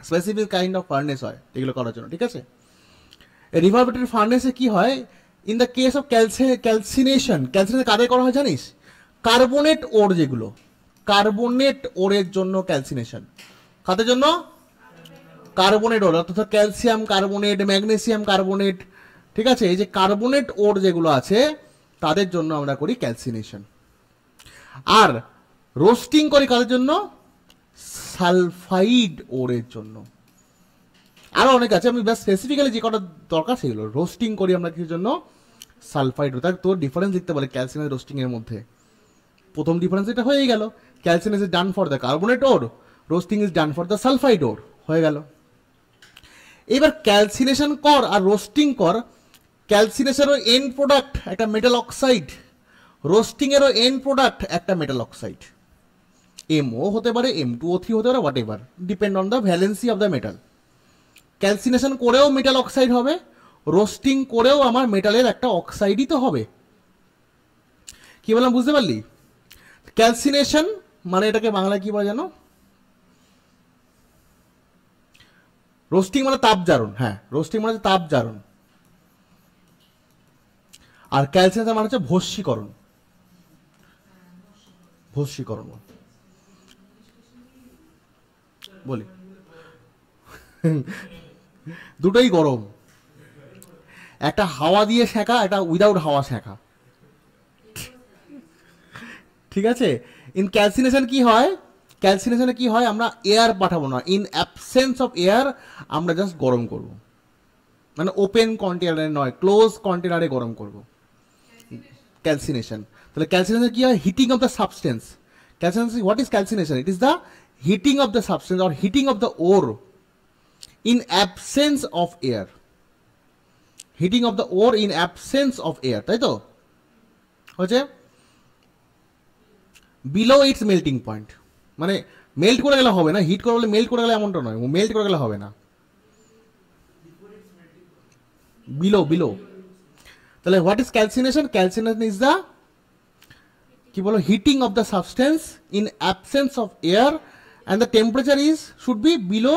স্পেসিফিক কাইন্ড অফ ফার্নেস হয় এগুলো করার জন্য, ঠিক আছে। রিভারবেটরি ফার্নেসে কি হয়, in the case of calcination কাদের করা হয় জানিস, কার্বনেট ওর, যেগুলো কার্বনেট ওরের জন্য ক্যালসিনেশন, কাদের জন্য, কার্বনেট ওর, অর্থাৎ ক্যালসিয়াম কার্বনেট, ম্যাগনেসিয়াম কার্বনেট, ঠিক আছে, এই যে কার্বনেট ওর যেগুলো আছে তাদের জন্য আমরা করি ক্যালসিনেশন। আর রোস্টিং করি কাদের জন্য, সালফাইড ওরের জন্য। আরও অনেক আছে, আমি স্পেসিফিক্যালি যে কটা দরকার সেগুলো রোস্টিং করি আমরা কিছুর জন্য, সালফাইড ওর। তাই তোর ডিফারেন্স দেখতে পারে ক্যালসিয়াম রোস্টিং এর মধ্যে, প্রথম ডিফারেন্স এটা হয়েই গেল, calcium is done for the carbonate ore, roasting is done for the sulphide ore, হয়ে গেল। এবার ক্যালসিনেশন কর আর রোস্টিং কর, ক্যালসিনেশনেরও এন্ড প্রোডাক্ট একটা মেটাল অক্সাইড, রোস্টিংয়েরও এন্ড প্রোডাক্ট একটা মেটাল অক্সাইড, MO হতে পারে, M2O3 হতে পারে, whatever, depend on the valency of the metal. Calcination করেও মেটাল অক্সাইড হবে, রোস্টিং করেও আমার মেটালের একটা অক্সাইডই তো হবে। কি বললাম বুঝতে পারলি, ক্যালসিনেশন মানে এটাকে বাংলায় কি বলে জানো, রোস্টিং মানে তাপ জারণ, হ্যাঁ রোস্টিং মানে তাপ জারণ, আর ক্যালসিনেশন মানে হচ্ছে ভস্মীকরণ, বলি দুটোই গরম, একটা হাওয়া দিয়ে শেখা, একটা উইদাউট হাওয়া শেখা, ঠিক আছে। ইন ক্যালসিনেশন কি হয়, ক্যালসিনেশনে কি হয়, আমরা এয়ার পাঠাবো না, ইন অ্যাবসেন্স অফ এয়ার আমরা জাস্ট গরম করব, মানে ওপেন কন্টেনারে নয়, ক্লোজ কন্টেনারে গরম করব, ক্যালসিনেশন। তাহলে ক্যালসিনেশন কি হয়? Heating of the substance. Calcination, what is calcination? It is the heating of the substance or heating of the ore in absence of air. Heating of the ore in absence of air, তাই তো হচ্ছে below its melting point. মানে melt করে গেলে হবে না, hit করে গেলে মেল্ট করে গেলে এমনটা নয়, মেল্ট করে গেলে হবে না, বিলো বিলো। তাহলে what is calcination? Calcination is the কি বলো heating of the substance in absence of air and the temperature is should be below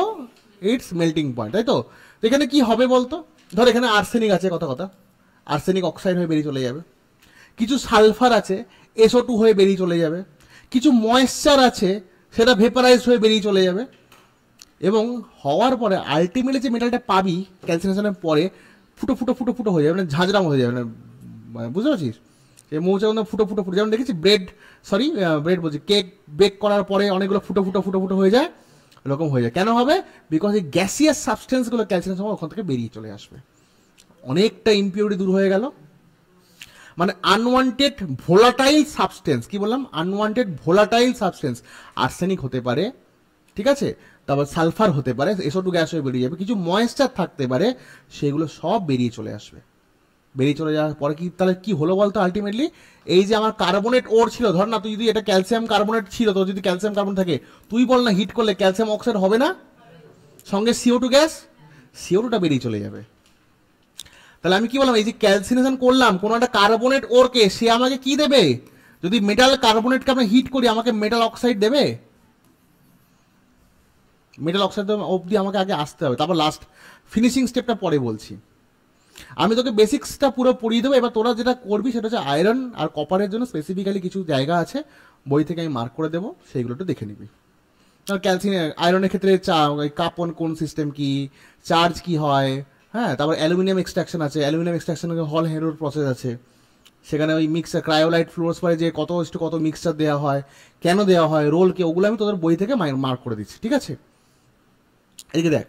its melting point, তাই তো? এখানে কি হবে বলতো? ধর এখানে আর্সেনিক আছে, কথা কথা, আর্সেনিক অক্সাইড হয়ে বেরিয়ে চলে যাবে। কিছু সালফার আছে, SO2 হয়ে বেরিয়ে চলে যাবে। কিছু ময়েশ্চার আছে, সেটা ভেপারাইজ হয়ে বেরিয়ে চলে যাবে। এবং হওয়ার পরে আলটিমেটলি যে মেটালটা পাবি ক্যালসিনেশনের পরে ফুটো ফুটো ফুটো ফুটো হয়ে যাবে, মানে ঝাঁঝরাম হয়ে যাবে, মানে বুঝতে পারছিস? এই মৌচার মধ্যে ফুটো ফুটো ফুটো, যেমন দেখেছি ব্রেড বলছি, কেক বেক করার পরে অনেকগুলো ফুটো ফুটো ফুটো ফুটো হয়ে যায়, এরকম হয়ে যায়। কেন হবে? বিকজ এই গ্যাসিয়াস সাবস্টেন্সগুলো ক্যালসিনেশন ওখান থেকে বেরিয়ে চলে আসবে, অনেকটা ইম্পিউরিটি দূর হয়ে গেল। মানে আনওয়ান্টেড ভোলাটাইল সাবস্টেন্স, কি বললাম? আনওয়ান্টেড ভোলাটাইল সাবস্টেন্স, আর্সেনিক হতে পারে, ঠিক আছে, তারপর সালফার হতে পারে, SO2 গ্যাস হয়ে বেরিয়ে যাবে, কিছু ময়েশ্চার থাকতে পারে, সেগুলো সব বেরিয়ে চলে আসবে। বেরিয়ে চলে যাওয়ার পরে কি তাহলে কি হলো বলতো? আলটিমেটলি এই যে আমার কার্বনেট ওর ছিল, ধর না তুই যদি এটা ক্যালসিয়াম কার্বনেট ছিল, তো যদি ক্যালসিয়াম কার্বন থাকে, তুই বল না হিট করলে ক্যালসিয়াম অক্সাইড হবে না, সঙ্গে CO2 গ্যাস, CO2টা বেরিয়ে চলে যাবে। তাহলে আমি কি বললাম? এই যে ক্যালসিনেশন করলাম কোনো একটা কার্বনেট ওরকে, সে আমাকে কি দেবে? যদি মেটাল কার্বনেটকে আমরা হিট করি, আমাকে মেটাল অক্সাইড দেবে। মেটাল অক্সাইড অবধি আমাকে আগে আসতে হবে, তারপর লাস্ট ফিনিশিং স্টেপটা পরে বলছি। আমি তোকে বেসিক্সটা পুরো পড়িয়ে দেবো। এবার তোরা যেটা করবি সেটা হচ্ছে আয়রন আর কপারের জন্য স্পেসিফিক্যালি কিছু জায়গা আছে, বই থেকে আমি মার্ক করে দেবো, সেইগুলো একটু দেখে নিবি। আয়রনের ক্ষেত্রে কাপন কোন সিস্টেম কি, চার্জ কি হয়, হ্যাঁ, তারপর অ্যালুমিনিয়াম এক্সট্রাকশন আছে, অ্যালুমিনিয়াম এক্সট্রাকশনে হল হেরোর প্রসেস আছে, সেখানে ওই মিক্সার ক্রায়োলাইট ফ্লোরস পরে যে কত মিক্সচার দেওয়া হয়, কেন দেওয়া হয়, রোল কি, ওগুলো আমি তোদের বই থেকে মার্ক করে দিচ্ছি, ঠিক আছে? এদিকে দেখ,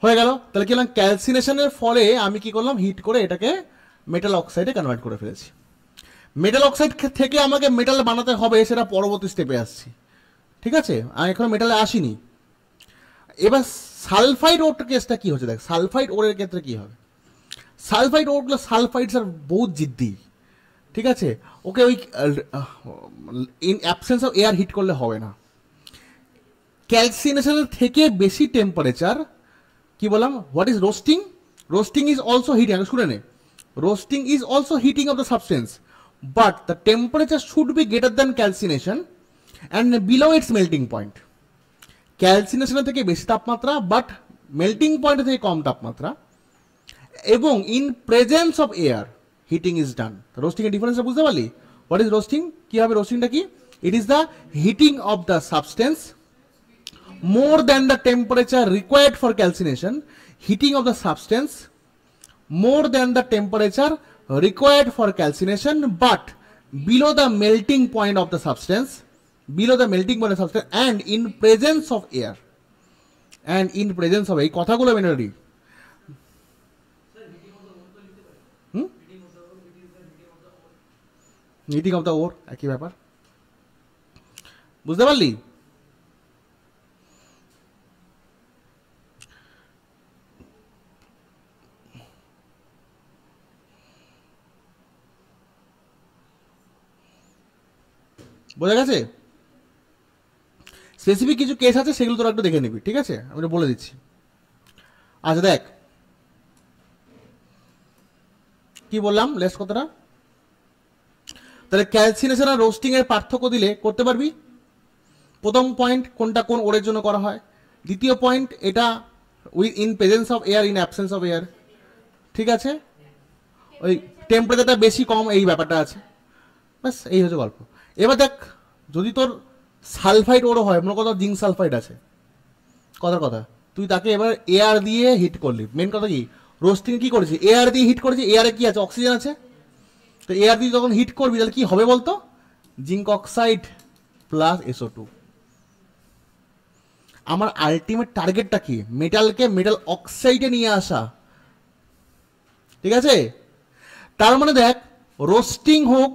হয়ে গেল। তাহলে কি করলাম? ক্যালসিনেশনের ফলে আমি কি করলাম? হিট করে এটাকে মেটাল অক্সাইডে কনভার্ট করে ফেলেছি। মেটাল অক্সাইড থেকে আমাকে মেটাল বানাতে হবে, সেটা পরবর্তী স্টেপে আসছি, ঠিক আছে? আমি এখন মেটালে আসিনি। এবার সালফাইড ওর কেসটা কি হচ্ছে দেখ, সালফাইড ওরের ক্ষেত্রে কি হবে? সালফাইড ওরগুলো, সালফাইডস আর বহুত জিদ্দি, ঠিক আছে? ওকে ওই in absence of air heat করলে হবে না। ক্যালসিনেশনের থেকে বেশি টেম্পারেচার, কি বললাম? What is roasting? Roasting is also heating, শুনে নে, roasting is also heating of the substance, but the temperature should be greater than calcination and below its melting point. ক্যালসিনেশনের থেকে বেশি তাপমাত্রা, বাট মেল্টিং পয়েন্টের থেকে কম তাপমাত্রা, এবং in presence of air heating is done. Roasting এর ডিফারেন্সটা বুঝতে পারলি? What is roasting? কি হবে রোস্টিংটা? কি? It is the heating of the substance more than the temperature required for calcination, heating of the substance more than the temperature required for calcination, but below the melting point of the substance, below the melting point of the substance, and in presence of air, and in presence of, এই কথাগুলো মেনে নিই। Heating of the ওর একই ব্যাপার, বুঝতে পারলি? বোঝা গেছে? স্পেসিফিক কিছু কেস আছে, সেগুলো তোরা একটু দেখে নিবি, ঠিক আছে? আমি বলে দিচ্ছি। আচ্ছা দেখ, কি বললাম লেস কথাটা? তাহলে ক্যালসিনেশন আর রোস্টিং এর পার্থক্য দিলে করতে পারবি। প্রথম পয়েন্ট, কোনটা কোন ওরের জন্য করা হয়। দ্বিতীয় পয়েন্ট, এটা in presence of air, in absence of air, ঠিক আছে? ওই টেম্পারেচারটা বেশি কম, এই ব্যাপারটা আছে, ব্যাস এই হচ্ছে গল্প। এবার দেখ, যদি তোর সালফাইড ওরও হয়, মনে কথা জিঙ্ক সালফাইড আছে, কথার কথা, তুই তাকে এবার এয়ার দিয়ে হিট করলি। মেন কথা কি, রোস্টিং কি করেছি? এয়ার দিয়ে হিট করেছি। এয়ারে কি আছে? অক্সিজেন আছে। তো এয়ার দিয়ে যখন হিট করবি তাহলে কি হবে বলতো? Zinc oxide plus SO2। আমার আলটিমেট টার্গেটটা কি? মেটালকে মেটাল অক্সাইডে নিয়ে আসা, ঠিক আছে? তার মানে দেখ, রোস্টিং হোক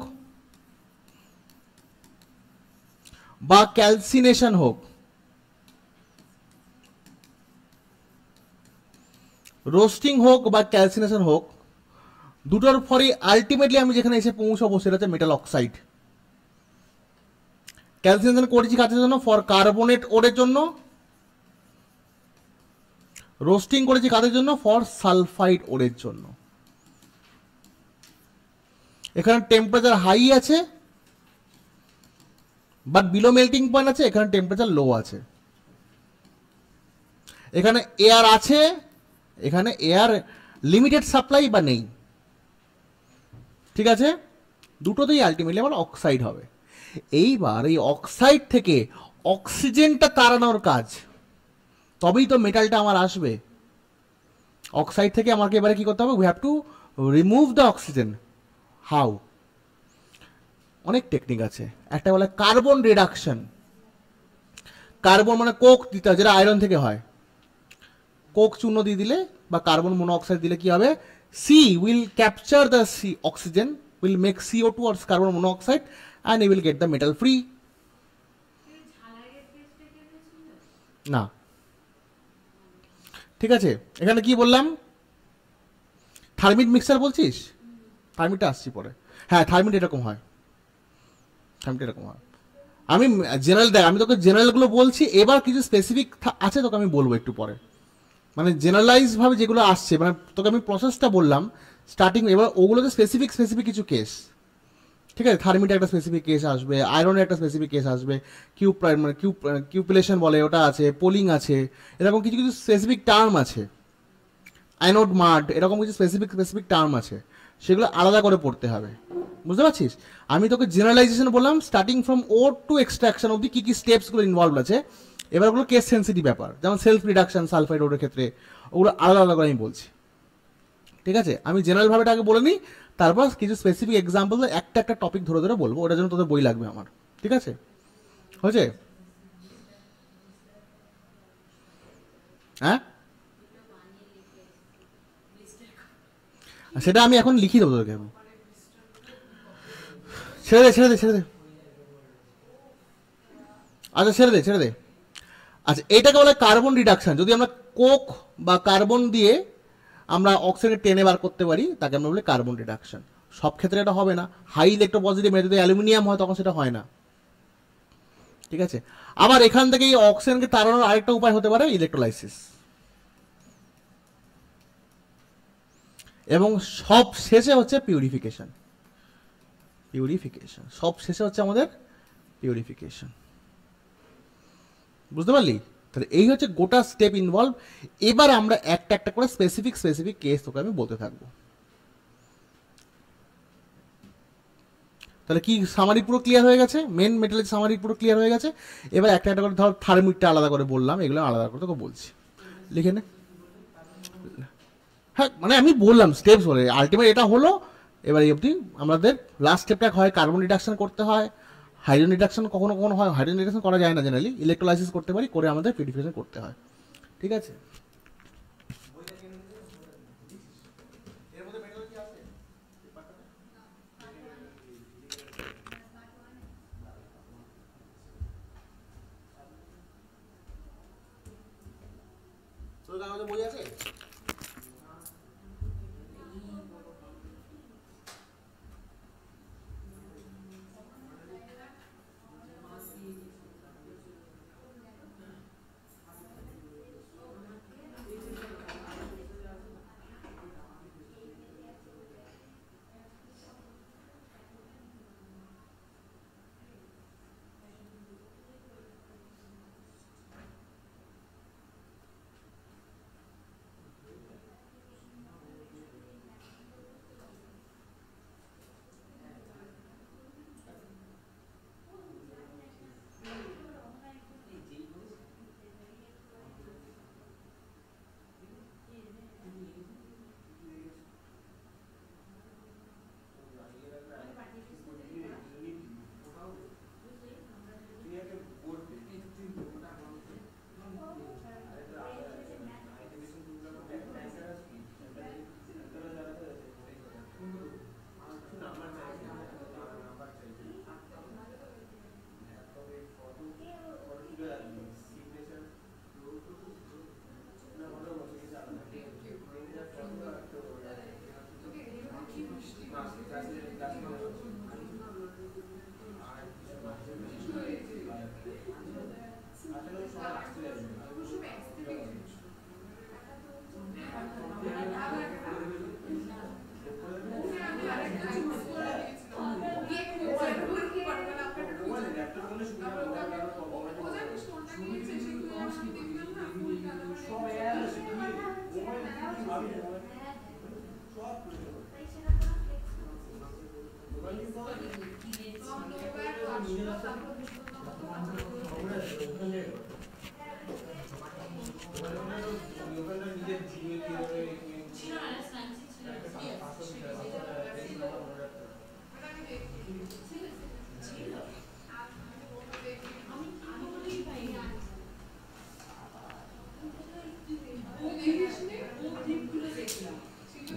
বা ক্যালসিনেশন হোক, রোস্টিং হোক বা ক্যালসিনেশন হোক, দুটোর পরে আলটিমেটলি আমি যেখানে এসে পৌঁছাবো সেটা হচ্ছে মেটাল অক্সাইড। ক্যালসিনেশন করেছি কাজের জন্য, ফর কার্বনেট ওরের জন্য। রোস্টিং করেছি কাদের জন্য, ফর সালফাইড ওরের জন্য। এখানে টেম্পারেচার হাই আছে বাট বিলো মেল্টিং পয়েন্ট আছে, এখানে টেম্পারেচার লো আছে। এখানে এয়ার আছে, এখানে এয়ার লিমিটেড সাপ্লাই বা নেই। ঠিক আছে, দুটোতেই আলটিমেটলি আমার অক্সাইড হবে। এইবার এই অক্সাইড থেকে অক্সিজেনটা তাড়ানোর কাজ, তবেই তো মেটালটা আমার আসবে। অক্সাইড থেকে আমাকে এবারে কি করতে হবে, we have to remove the oxygen. How? অনেক টেকনিক আছে। একটা বলে কার্বন রিডাকশন। কার্বন মানে কোক দিতে হয়, যেটা আয়রন থেকে হয়। কোক চূর্ণ দিয়ে দিলে বা কার্বন মনোঅক্সাইড দিলে কি হবে, C will capture the C oxygen, will make CO2 or carbon monoxide, and you will get the metal free. না, ঠিক আছে। এখানে কি বললাম, থার্মিট মিক্সার বলছিস, থার্মিটটা আসছি পরে। হ্যাঁ, থার্মিট এরকম হয়, থার্মিট এরকম হয়। আমি জেনারেল, দেখ আমি তোকে জেনারেলগুলো বলছি, এবার কিছু স্পেসিফিক আছে তোকে আমি বলবো একটু পরে। মানে জেনারেলাইজ ভাবে যেগুলো আসছে, মানে তোকে আমি প্রসেসটা বললাম স্টার্টিং, এবার ওগুলোতে স্পেসিফিক স্পেসিফিক কিছু কেস। ঠিক আছে, থার্মিটে একটা স্পেসিফিক কেস আসবে, আয়রনের একটা স্পেসিফিক কেস আসবে, মানে কিউপিলেশন বলে ওটা আছে, পোলিং আছে, এরকম কিছু কিছু স্পেসিফিক টার্ম আছে, অ্যানোড মাড, এরকম কিছু স্পেসিফিক স্পেসিফিক টার্ম আছে, সেগুলো আলাদা করে পড়তে হবে। বুঝতে পারছিস? আমি তোকে জেনারেলাইজেশন বললাম, starting from ore to extraction অবধি কী কী স্টেপসগুলো ইনভলভ আছে। এবার ওগুলো কেস সেন্সিটিভ ব্যাপার, যেমন সেলফ রিডাকশন সালফাইড ওরের ক্ষেত্রে, ওগুলো আলাদা আলাদা করে আমি বলছি। ঠিক আছে, আমি জেনারেল ভাবেটা আগে বলে নিই, তারপর কিছু স্পেসিফিক এক্সাম্পল একটা একটা টপিক ধরে ধরে বলবো, ওটার জন্য তোদের বই লাগবে আমার। ঠিক আছে, হয়েছে? হ্যাঁ, সেটা আমি এখন লিখি দেবো তোকে। ছেড়ে দে ছেড়ে দে ছেড়ে দে, আচ্ছা ছেড়ে দে ছেড়ে দে। আচ্ছা, এটাকে বলে কার্বন রিডাকশন। যদি আমরা কোক বা কার্বন দিয়ে আমরা অক্সিজেন টেনে বার করতে পারি, তাকে আমরা বলি কার্বন রিডাকশন। সব ক্ষেত্রে এটা হবে না, হাই ইলেকট্রোপজিটিভ, যদি অ্যালুমিনিয়াম হয় তখন সেটা হয় না। ঠিক আছে, আবার এখান থেকে এই অক্সিজেনকে তাড়ানোর আরেকটা উপায় হতে পারে ইলেকট্রোলাইসিস। এবং সব শেষে হচ্ছে পিউরিফিকেশন। পিউরিফিকেশন সব শেষে হচ্ছে আমাদের পিউরিফিকেশন। বুঝতে পারলি? তাহলে এই হচ্ছে গোটা স্টেপ ইনভলভ। এবার আমরা একটা একটা করে স্পেসিফিক স্পেসিফিক কেস তোকে আমি বলতে থাকবো। তাহলে কি সামারি পুরো ক্লিয়ার হয়ে গেছে, মেন মেটালের সামারি পুরো ক্লিয়ার হয়ে গেছে। এবার একটা একটা করে ধর থার্মিটটা আলাদা করে বললাম, এগুলো আলাদা করে তোকে বলছি, লিখে নে। হ্যাঁ, মানে আমি বললাম স্টেপস বলে, আলটিমেট এটা হলো। এবার এই অবধি আমাদের লাস্ট স্টেপটা হয় কার্বন রিডাকশন করতে হয়, হাইড্রোজেন রিডাকশন কখনো কখনো হয়, হাইড্রোজেন রিডাকশন করা যায় না জেনারেলি, ইলেকট্রোলাইসিস করতে পারি, করে আমাদের পিউরিফিকেশন করতে হয়। ঠিক আছে, বই আছে।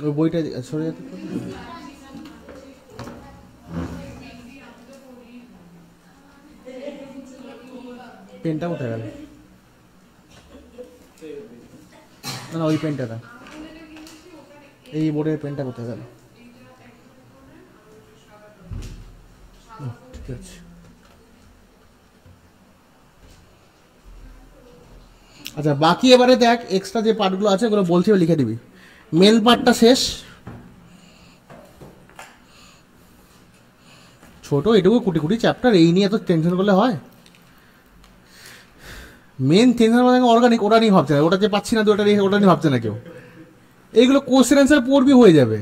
ওই বইটা সরে যেতে পেনটা কোথায় গেল? না না ওই পেনটা না, এই বোর্ডের পেনটা কোথায় গেল? ঠিক আছে। আচ্ছা বাকি এবারে দেখ এক্সট্রা যে পার্টগুলো আছে ওগুলো বলছি লিখে দিবি। মেন পার্টটা শেষ, ছোট এটুকু কুটি কুটি চ্যাপ্টার, এই নিয়ে এত টেনশন করলে হয়? মেন টেনশন মানে অর্গানিক, ওটা নিয়ে ভাবছে না, ওটা যে পাচ্ছি না ওটা নিয়ে ভাবছে না কেউ। এইগুলো কোশ্চেন অ্যান্সার পড়বি হয়ে যাবে।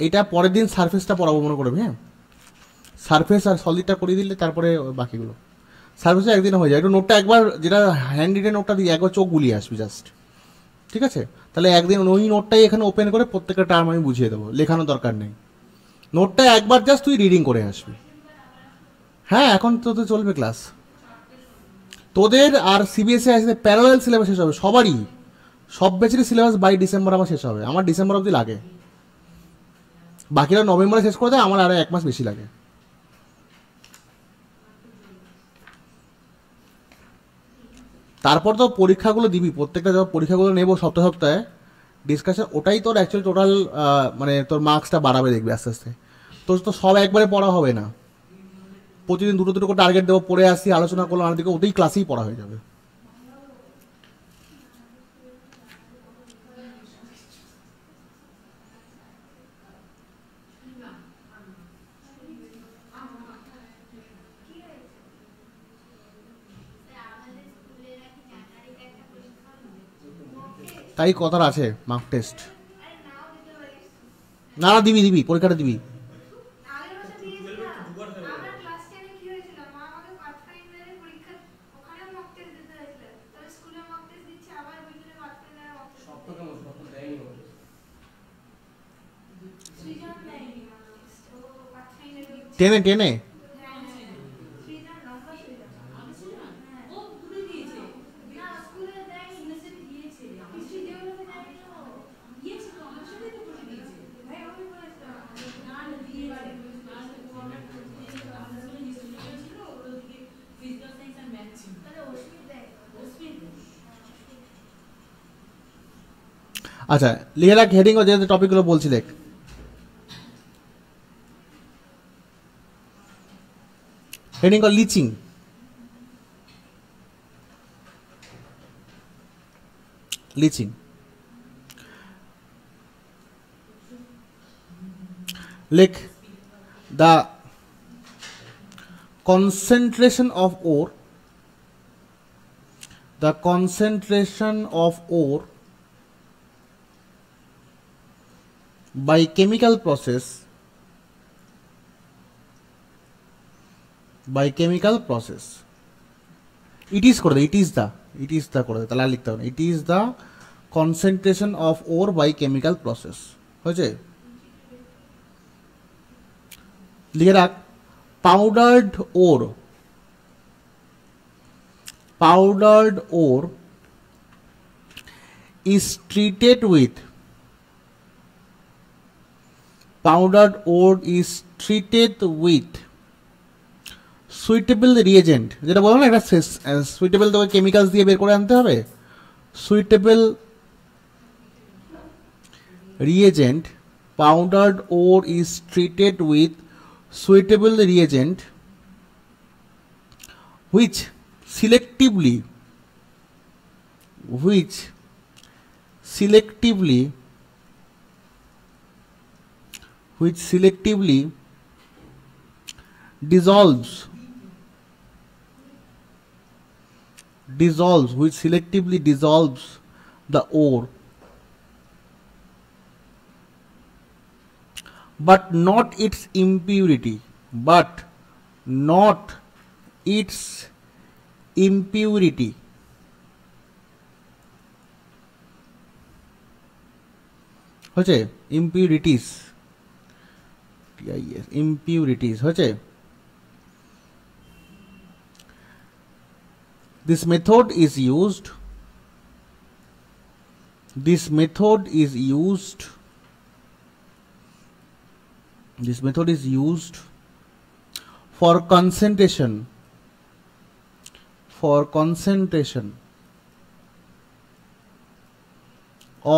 এটা পরের দিন সারফেসটা পড়াবো মনে করবে, হ্যাঁ সারফেস আর সলিডটা করিয়ে দিলে তারপরে বাকিগুলো। সারফেসে একদিনে হয়ে যায়, একটু নোটটা একবার যেটা হ্যান্ড রিটেন নোটটা দিয়ে একবার চোখ বুলিয়ে আসবি জাস্ট, ঠিক আছে? তাহলে একদিন ওই নোটটাই এখানে ওপেন করে প্রত্যেকটা টার্ম আমি বুঝিয়ে দেবো, লেখানোর দরকার নেই। নোটটা একবার জাস্ট তুই রিডিং করে আসবি। হ্যাঁ এখন তো চলবে ক্লাস তোদের, আর সিবিএসই আসলে প্যারালাল সিলেবাস শেষ হবে সবারই, সব ব্যাচেরই সিলেবাস বাই ডিসেম্বর আমার শেষ হবে। আমার ডিসেম্বর অবধি লাগে, বাকিরা নভেম্বরে শেষ করে দেয়, আমার আরো 1 মাস বেশি লাগে। তারপর তো পরীক্ষাগুলো দিবি, প্রত্যেকটা যখন পরীক্ষাগুলো নেবো সপ্তাহে সপ্তাহে ডিসকাশন, ওটাই তোর অ্যাকচুয়ালি টোটাল মানে তোর মার্কসটা বাড়াবে দেখবি আস্তে আস্তে। তোর তো সব একবারে পড়া হবে না, প্রতিদিন দুটো দুটো করে টার্গেট দেবো, পড়ে আসি আলোচনা করলাম, আর দিকে ওটাই ক্লাসেই পড়া হয়ে যাবে। তাই কথার আছে মার্ক টেস্ট, না না দিবি দিবি পরীক্ষাটা দিবি। টেনে টেনে আচ্ছা লিখে রাখ হেডিং ও যে টপিকগুলো বলছি দেখ। হেডিং কল লিচিং, লিচিং লিখ the concentration of ore, the concentration of ore by chemical process, by chemical process, it is করে দে, it is the করে দে, তাহলে আর লিখতে হবে না, it is the concentration of ore by chemical process হয়েছে। লিখে রাখ powdered ore, powdered ore is treated with, powdered ore is treated with suitable reagent, যেটা বলো না একটা সুইটেবল তোকে কেমিক্যালস দিয়ে বের করে আনতে হবে, suitable reagent, powdered ore is treated with suitable reagent which selectively dissolves the ore, but not its impurity, হচ্ছে impurities হচ্ছে। This method is used for concentration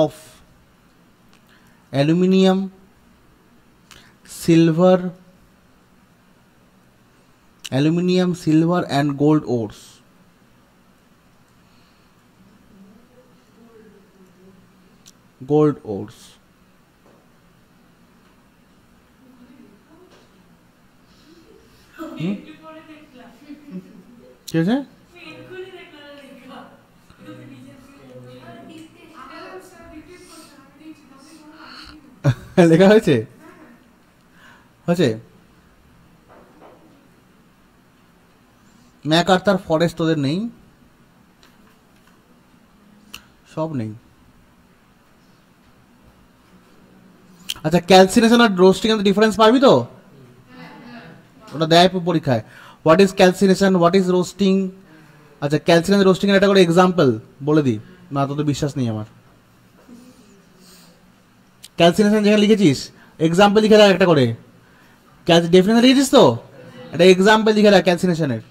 of aluminium, silver and gold ores। কি আছে লেখা হয়েছে MacArthur forest ওদের নেই, সব নেই। আচ্ছা, ক্যালসিনেশন আর রোস্টিং এর ডিফারেন্স পারবি তো? ওটা দেয় পরীক্ষায়। What is calcination, what is roasting? আচ্ছা, ক্যালসিনেশন রোস্টিং এর একটা করে এক্সাম্পল বলে দিই না, তো বিশ্বাস নেই আমার। ক্যালসিনেশন যেখানে লিখেছিস এক্সাম্পল লিখে রাখ একটা করে। ডেফিনেশন লিখেছিস তো, একটা এক্সাম্পল লিখে রাখ ক্যালসিনেশনের।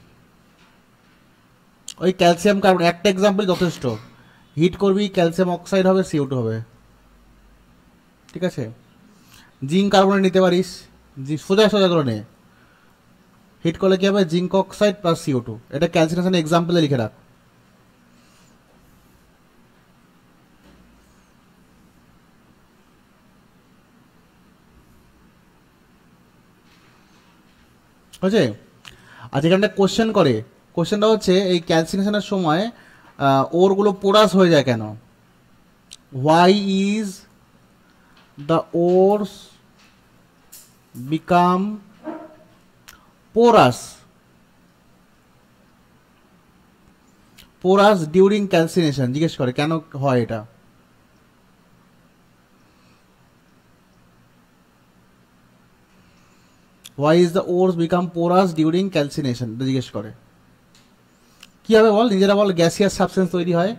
ওই ক্যালসিয়াম কার্বন একটা এক্সাম্পল যথেষ্ট। হিট করবি, ক্যালসিয়াম অক্সাইড হবে, CO2 হবে, ঠিক আছে? জিঙ্ক কার্বনেট নিতে পারিস, সোজা করে নে। হিট করলে কি হবে? Zinc oxide plus CO2। এটা ক্যালসিনেশন এক্সাম্পলে লিখে রাখ। বুঝছে? আচ্ছা, এখানটা কোশ্চেন করে, কোশ্চেনটা হচ্ছে এই ক্যালসিনেশনের সময় ওরগুলো পোরাস হয়ে যায় কেন? হোয়াই ইজ দ্য ওরস বিকাম পোরাস ডিউরিং ক্যালসিনেশন? জিজ্ঞেস করে কেন হয় এটা। Why is the ores become porous during calcination? জিজ্ঞেস করে। কি হবে বল, নিজেরা বল। গ্যাসিয়াস সাবস্টেন্স তৈরি হয়,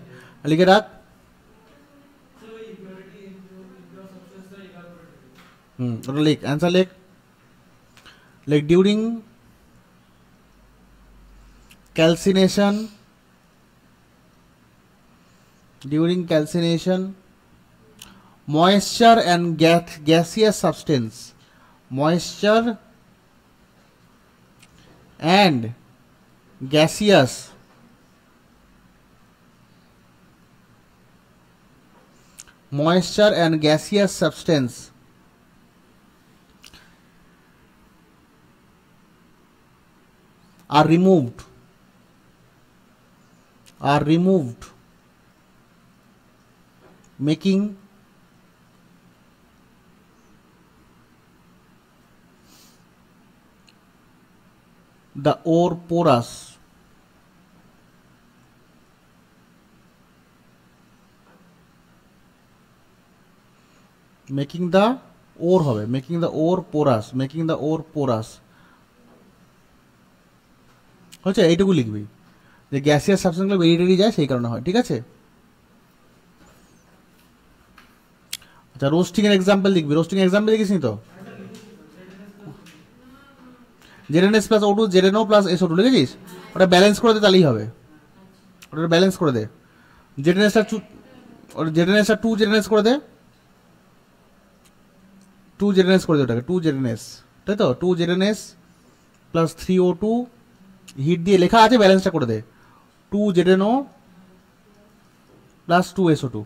লিখে রাখ। ওটা লিখ, অ্যান্সার লিখ। During calcination moisture and gaseous substance are removed making the ore porous। making the ore হবে, making the ore porous হচ্ছে। এইটুকু লিখবি যে গ্যাসিয়াস সাবস্টেন্সগুলো বেরিয়ে যায়, সেই কারণে হয়, ঠিক আছে? আচ্ছা, রোস্টিং এর এক্সাম্পল লিখবি। রোস্টিং এর এক্সাম্পল লিখিস নি তো? ZnS plus O2 ZnO plus SO2 লিখেছিস? ওটা ব্যালেন্স করে দে, তাহলেই হবে। ওটা ব্যালেন্স করে দে। ZnS টা 2 ZnS করে দে, 2 ZnS করে দে ওটাকে, 2 ZnS। তাই তো, 2ZnS প্লাস 3O2, হিট দিয়ে লেখা আছে, ব্যালেন্সটা করে দে, 2ZnO প্লাস 2SO2।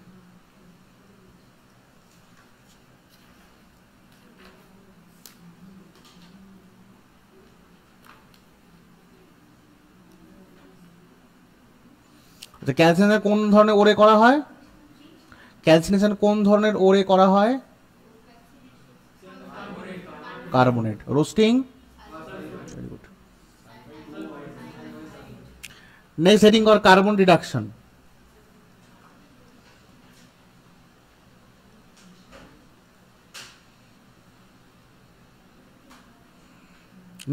ক্যালসিনেশন কোন ধরনের ওরে করা হয়? ক্যালসিনেশন কোন ধরনের ওরে করা হয়? Carbonate. Roasting, very good. Next heading কর কার্বন রিডাকশন।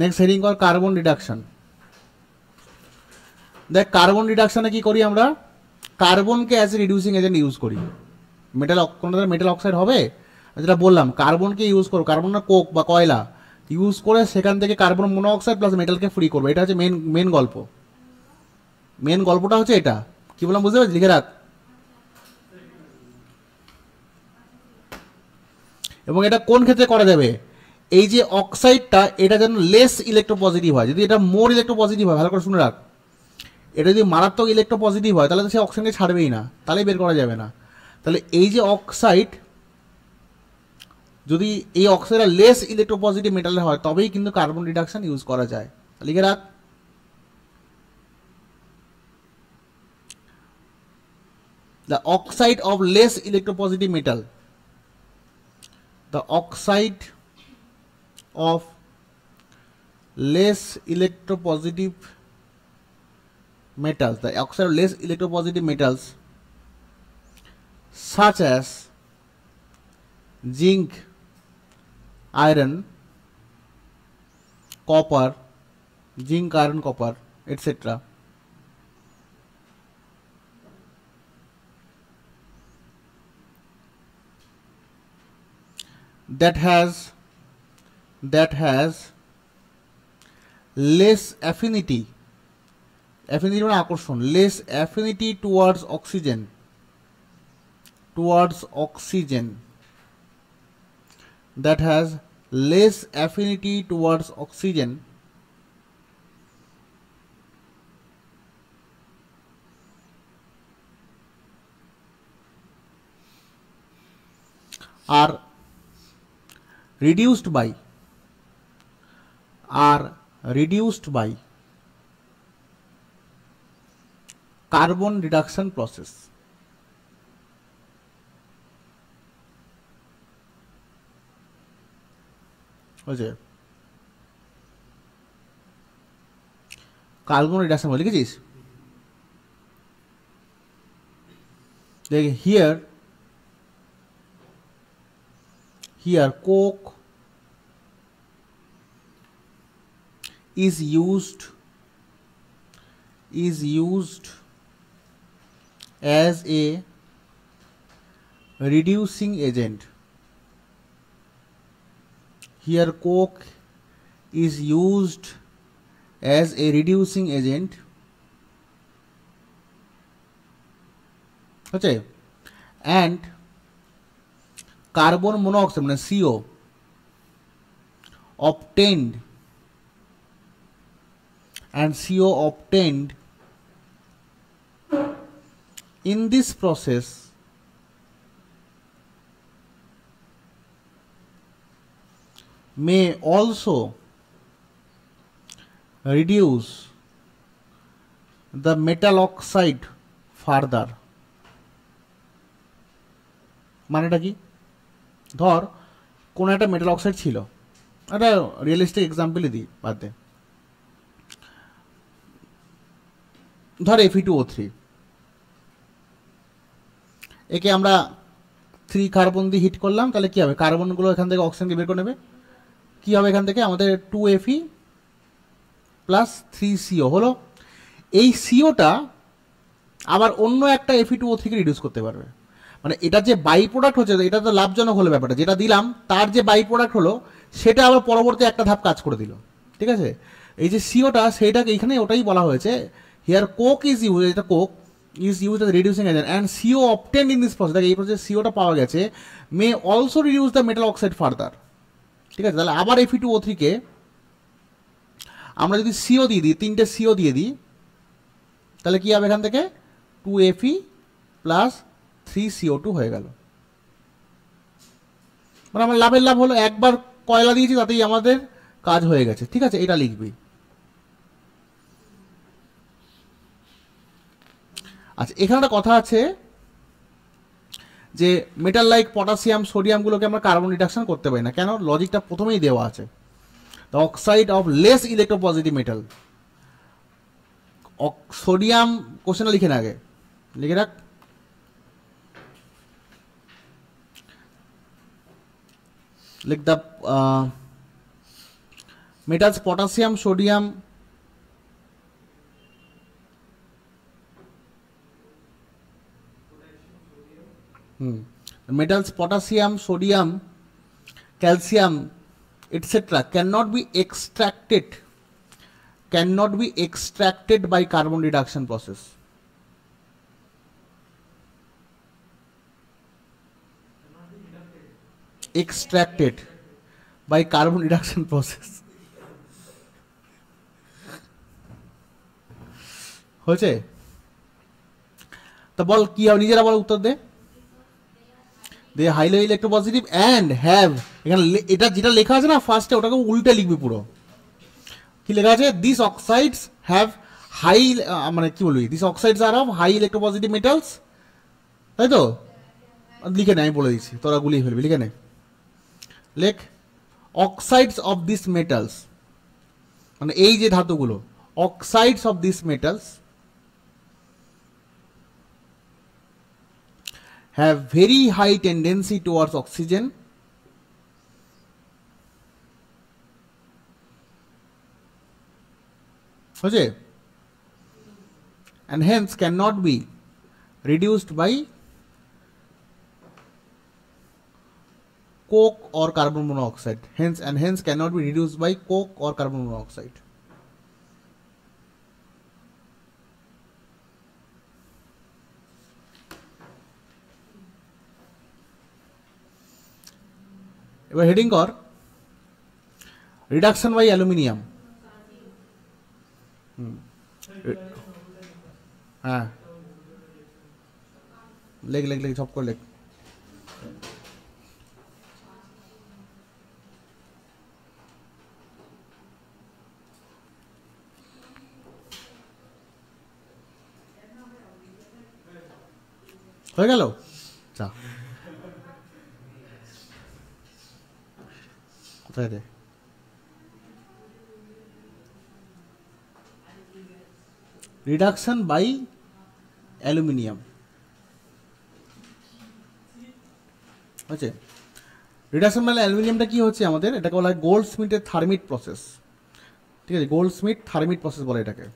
নেক্সট হেডিং কর কার্বন রিডাকশন। দেখ কার্বন রিডাকশনে কি করি আমরা? কার্বনকে as a reducing agent use করি। মেটাল, কোনো মেটাল অক্সাইড হবে, যেটা বললাম কার্বনকে ইউজ করো, কার্বন না কোক বা কয়লা ইউজ করে সেখান থেকে কার্বন মনোঅক্সাইড প্লাস মেটালকে ফ্রি করবো। এটা হচ্ছে মেন গল্প। মেন গল্পটা হচ্ছে এটা। কি বললাম বুঝতে পারছি? লিখে রাখ। এবং এটা কোন ক্ষেত্রে করা যাবে? এই যে অক্সাইডটা, এটা যেন লেস ইলেকট্রোপজিটিভ হয়। যদি এটা মোর ইলেকট্রোপজিটিভ হয়, ভালো করে শুনে রাখ, এটা যদি মারাত্মক ইলেকট্রোপজিটিভ হয় তাহলে তো সে অক্সিজেনকে ছাড়বেই না, তাহলেই বের করা যাবে না। তাহলে এই যে অক্সাইড, যদি এই অক্সাইডটা লেস ইলেকট্রোপজিটিভ মেটালের হয় তবেই কিন্তু কার্বন রিডাকশন ইউজ করা যায়। লিখে রাখ। The oxide of less electropositive metal, the oxide of less electropositive metals, the oxide of less electropositive metals such as zinc, iron, copper, zinc, iron, copper, etc. that has less affinity, affinity মানে আকর্ষণ, less affinity towards oxygen, that has less affinity towards oxygen are reduced by carbon reduction process. বুঝছে? Carbon reduction বলে লিখেছিস? দেখ here coke is used as a reducing agent. Here coke is used as a reducing agent. Okay, and carbon monoxide মানে CO obtained in this process may also reduce the metal oxide further. মানেটা কি? ধর কোন একটা metal oxide ছিল, একটা realistic এক্সাম্পলই দিই, বাদ দে। ধর Fe2O3, একে আমরা 3 কার্বন দিয়ে হিট করলাম, তাহলে কি হবে? কার্বনগুলো এখান থেকে অক্সিজেনকে বের করে নেবে। কি হবে? এখান থেকে আমাদের 2Fe প্লাস 3CO হলো। এই সিওটা আবার অন্য একটা Fe2O3 রিডিউস করতে পারবে। মানে এটা যে বাই প্রোডাক্ট হচ্ছে, এটা তো লাভজনক হলো ব্যাপারটা। যেটা দিলাম তার যে বাই প্রোডাক্ট হলো সেটা আবার পরবর্তী একটা ধাপ কাজ করে দিল। ঠিক আছে? এই যে সিওটা, সেইটাকে এখানে ওটাই বলা হয়েছে, হিয়ার কোক ইজ ইউজ, এটা Coke is use age reducing agent and CO obtained in this process. এই প্রসেস সিওটা পাওয়া গেছে, may also reduce the metal oxide further. ঠিক আছে, তাহলে আবার Fe2O3 কে আমরা যদি সিও দিয়ে দিই, 3টে সিও দিয়ে দিই, তাহলে কি হবে এখান থেকে 2Fe প্লাস 3CO2 হয়ে গেল। মানে আমার লাভের লাভ হলো, একবার কয়লা দিয়েছি তাতেই আমাদের কাজ হয়ে গেছে। ঠিক আছে, এটা লিখবি। আচ্ছা, এখানে একটা কথা আছে যে মেটাল লাইক পটাশিয়াম সোডিয়ামগুলোকে আমরা কার্বন রিডাকশন করতে পারি না। কেন? লজিকটা প্রথমেই দেওয়া আছে, the oxide of less electropositive metal. Sodium কোশ্চেনটা লিখে না, আগে লিখে রাখ। লিখ the metals potassium sodium metals potassium sodium calcium etc cannot be extracted by carbon reduction process. Extracted by carbon reduction process. হয়েছে? তা বল কি হবে, নিজেরা বল, উত্তর দে। দে হাইলি ইলেকট্রোপজিটিভ অ্যান্ড হ্যাভ, এখানে এটা যেটা লেখা আছে না ফার্স্টে, ওটাকে উল্টে লিখবি পুরো। কি লেখা আছে? দিস অক্সাইডস হ্যাভ হাই, মানে কি বলবি, this oxides are of high electropositive metals, তাই তো? লিখে নে, আমি বলে দিচ্ছি, তোরা গুলিয়ে ফেলবি, লিখে নে। লেখ অক্সাইডস অফ দিস মেটালস, মানে এই যে ধাতুগুলো, oxides of this metals have very high tendency towards oxygen okay, and hence cannot be reduced by coke or carbon monoxide. Hence cannot be reduced by coke or carbon monoxide. এবার heading কর reduction by aluminium. হ্যাঁ, লেখ লেখ লেখ, সব করে লেখ। হয়ে গেল? চা কোথায় রে? Reduction by aluminium. আচ্ছা, রিডাকশন বাই অ্যালুমিনিয়ামটা কি হচ্ছে আমাদের? এটাকে বলা হয় গোল্ড স্মিথের থার্মিট প্রসেস। ঠিক আছে, গোল্ড স্মিথ থার্মিট প্রসেস বলে এটাকে।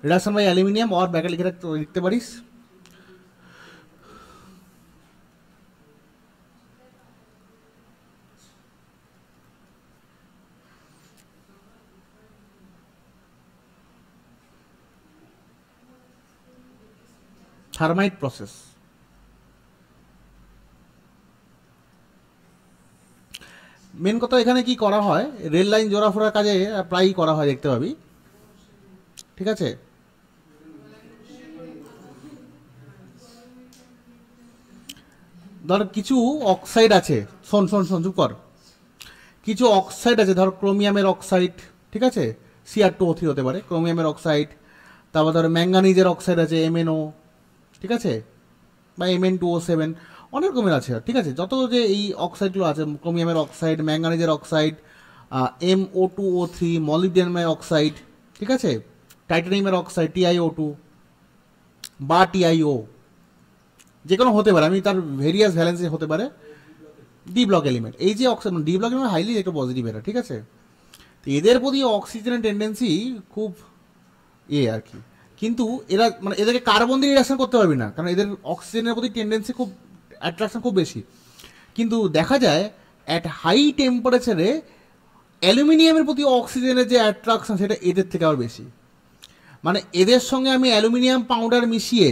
রিডাকশন বাই অ্যালুমিনিয়াম আর ব্যাকে লিখে লিখতে পারিস থার্মাইট প্রসেস। মেন কথা এখানে কি করা হয়, রেল লাইন জোড়াফোড়ার কাজে প্রায়ই করা হয়, দেখতে পাবি। ঠিক আছে, ধর কিছু অক্সাইড আছে, শোন শোন শোন, চুপ কর। কিছু অক্সাইড আছে, ধর ক্রোমিয়ামের অক্সাইড, ঠিক আছে, Cr2O3 হতে পারে ক্রোমিয়ামের অক্সাইড। তারপর ধর ম্যাঙ্গানিজের অক্সাইড আছে MnO, ঠিক আছে, বা Mn2O7, অনেক রকমের আছে। ঠিক আছে, যত যে এই অক্সাইডগুলো আছে, ক্রোমিয়ামের অক্সাইড, ম্যাঙ্গানিজের অক্সাইড, MO2O3, মলিবডেনামের অক্সাইড, ঠিক আছে, টাইটানিয়ামের অক্সাইড TiO2 বা TiO, যে কোনো হতে পারে, আমি তার ভেরিয়াস ভ্যালেন্সি হতে পারে। ডি ব্লক এলিমেন্ট, এই যে oxide, D block element highly একটু পজিটিভ এটা, ঠিক আছে। তো এদের প্রতি অক্সিজেনের টেন্ডেন্সি খুব আর কি, কিন্তু এরা মানে এদেরকে কার্বন দিয়ে রিডাকশন করতে পারবি না, কারণ এদের অক্সিজেনের প্রতি টেন্ডেন্সি খুব, অ্যাট্রাকশন খুব বেশি। কিন্তু দেখা যায় অ্যাট হাই টেম্পারেচারে অ্যালুমিনিয়ামের প্রতি অক্সিজেনের যে অ্যাট্রাকশন সেটা এদের থেকে আবার বেশি। মানে এদের সঙ্গে আমি অ্যালুমিনিয়াম পাউডার মিশিয়ে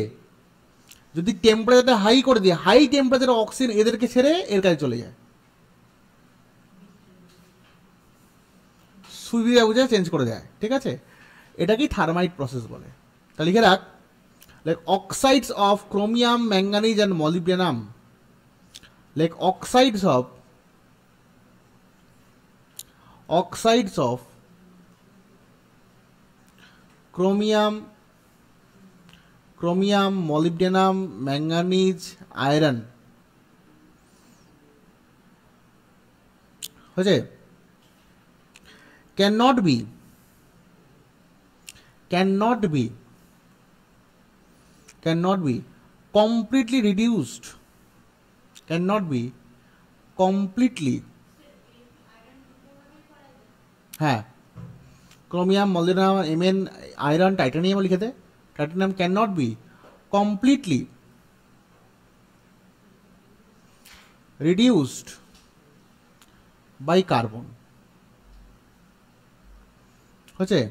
যদি টেম্পারেচারটা হাই করে দিই, হাই টেম্পারেচার অক্সিজেন এদেরকে ছেড়ে এর কাছে চলে যায়, সুবিধা বুঝে চেঞ্জ করে দেয়, ঠিক আছে। এটাকেই থার্মাইট প্রসেস বলে। তা লিখে রাখ, like oxides of chromium, manganese and molybdenum, like oxides of chromium, molybdenum, manganese, iron হয়েছে, cannot be completely reduced, হ্যাঁ, chromium, molybdenum, MN, iron, titanium লিখে দে, titanium cannot be completely reduced by carbon, হচ্ছে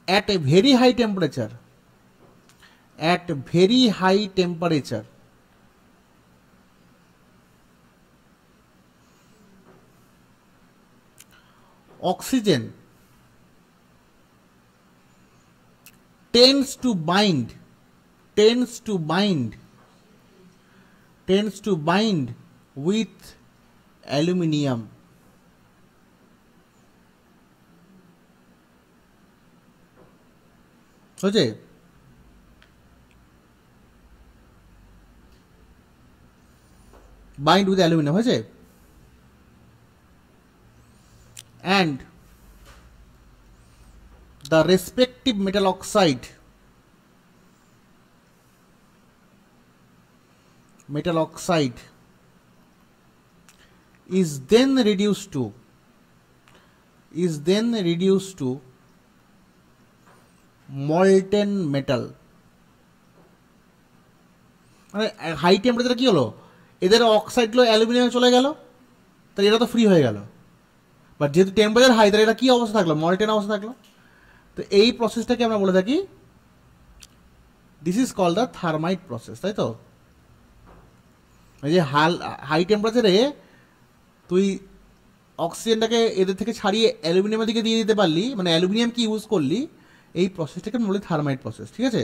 at a very high temperature, oxygen tends to bind with aluminium, হয়েছে। bind with aluminum হয়েছে, and the respective metal oxide is then reduced to molten metal, মানে high টেম্পারেচারে কি হলো, এদের অক্সাইডগুলো অ্যালুমিনিয়ামে চলে গেল, তাহলে এটা তো ফ্রি হয়ে গেল। বাট যেহেতু টেম্পারেচার হাই, তাহলে এটা কী অবস্থা থাকলো, মল্টেন অবস্থা থাকলো। তো এই প্রসেসটাকে আমরা বলে থাকি, this is called the thermite process, তাই তো। এই যে হাই টেম্পারেচারে তুই অক্সিজেনটাকে এদের থেকে ছাড়িয়ে অ্যালুমিনিয়ামের দিকে দিয়ে দিতে পারলি, মানে অ্যালুমিনিয়াম কি ইউজ করলি, এই প্রসেসটাকে আমরা বলি থার্মাইট প্রসেস, ঠিক আছে।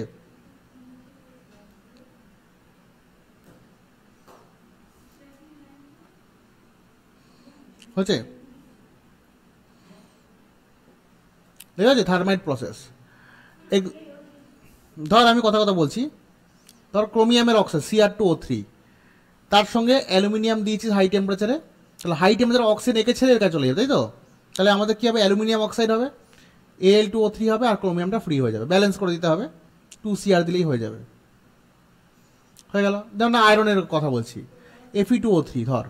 হচ্ছে ঠিক আছে, থার্মাইট প্রসেস। ধর আমি কথা বলছি, ধর ক্রোমিয়ামের অক্সাইড Cr2O3, তার সঙ্গে অ্যালুমিনিয়াম দিয়েছিস হাই টেম্পারেচারে, তাহলে হাই টেম্পারেচার অক্সিজেন একে ছেড়ে এর কাছে চলে যাবে, তাই তো। তাহলে আমাদের কী হবে, অ্যালুমিনিয়াম অক্সাইড হবে, Al2O3 হবে, আর ক্রোমিয়ামটা ফ্রি হয়ে যাবে, ব্যালেন্স করে দিতে হবে, 2Cr দিলেই হয়ে যাবে, হয়ে গেল। যেমন না আয়রনের কথা বলছি, Fe2O3 ধর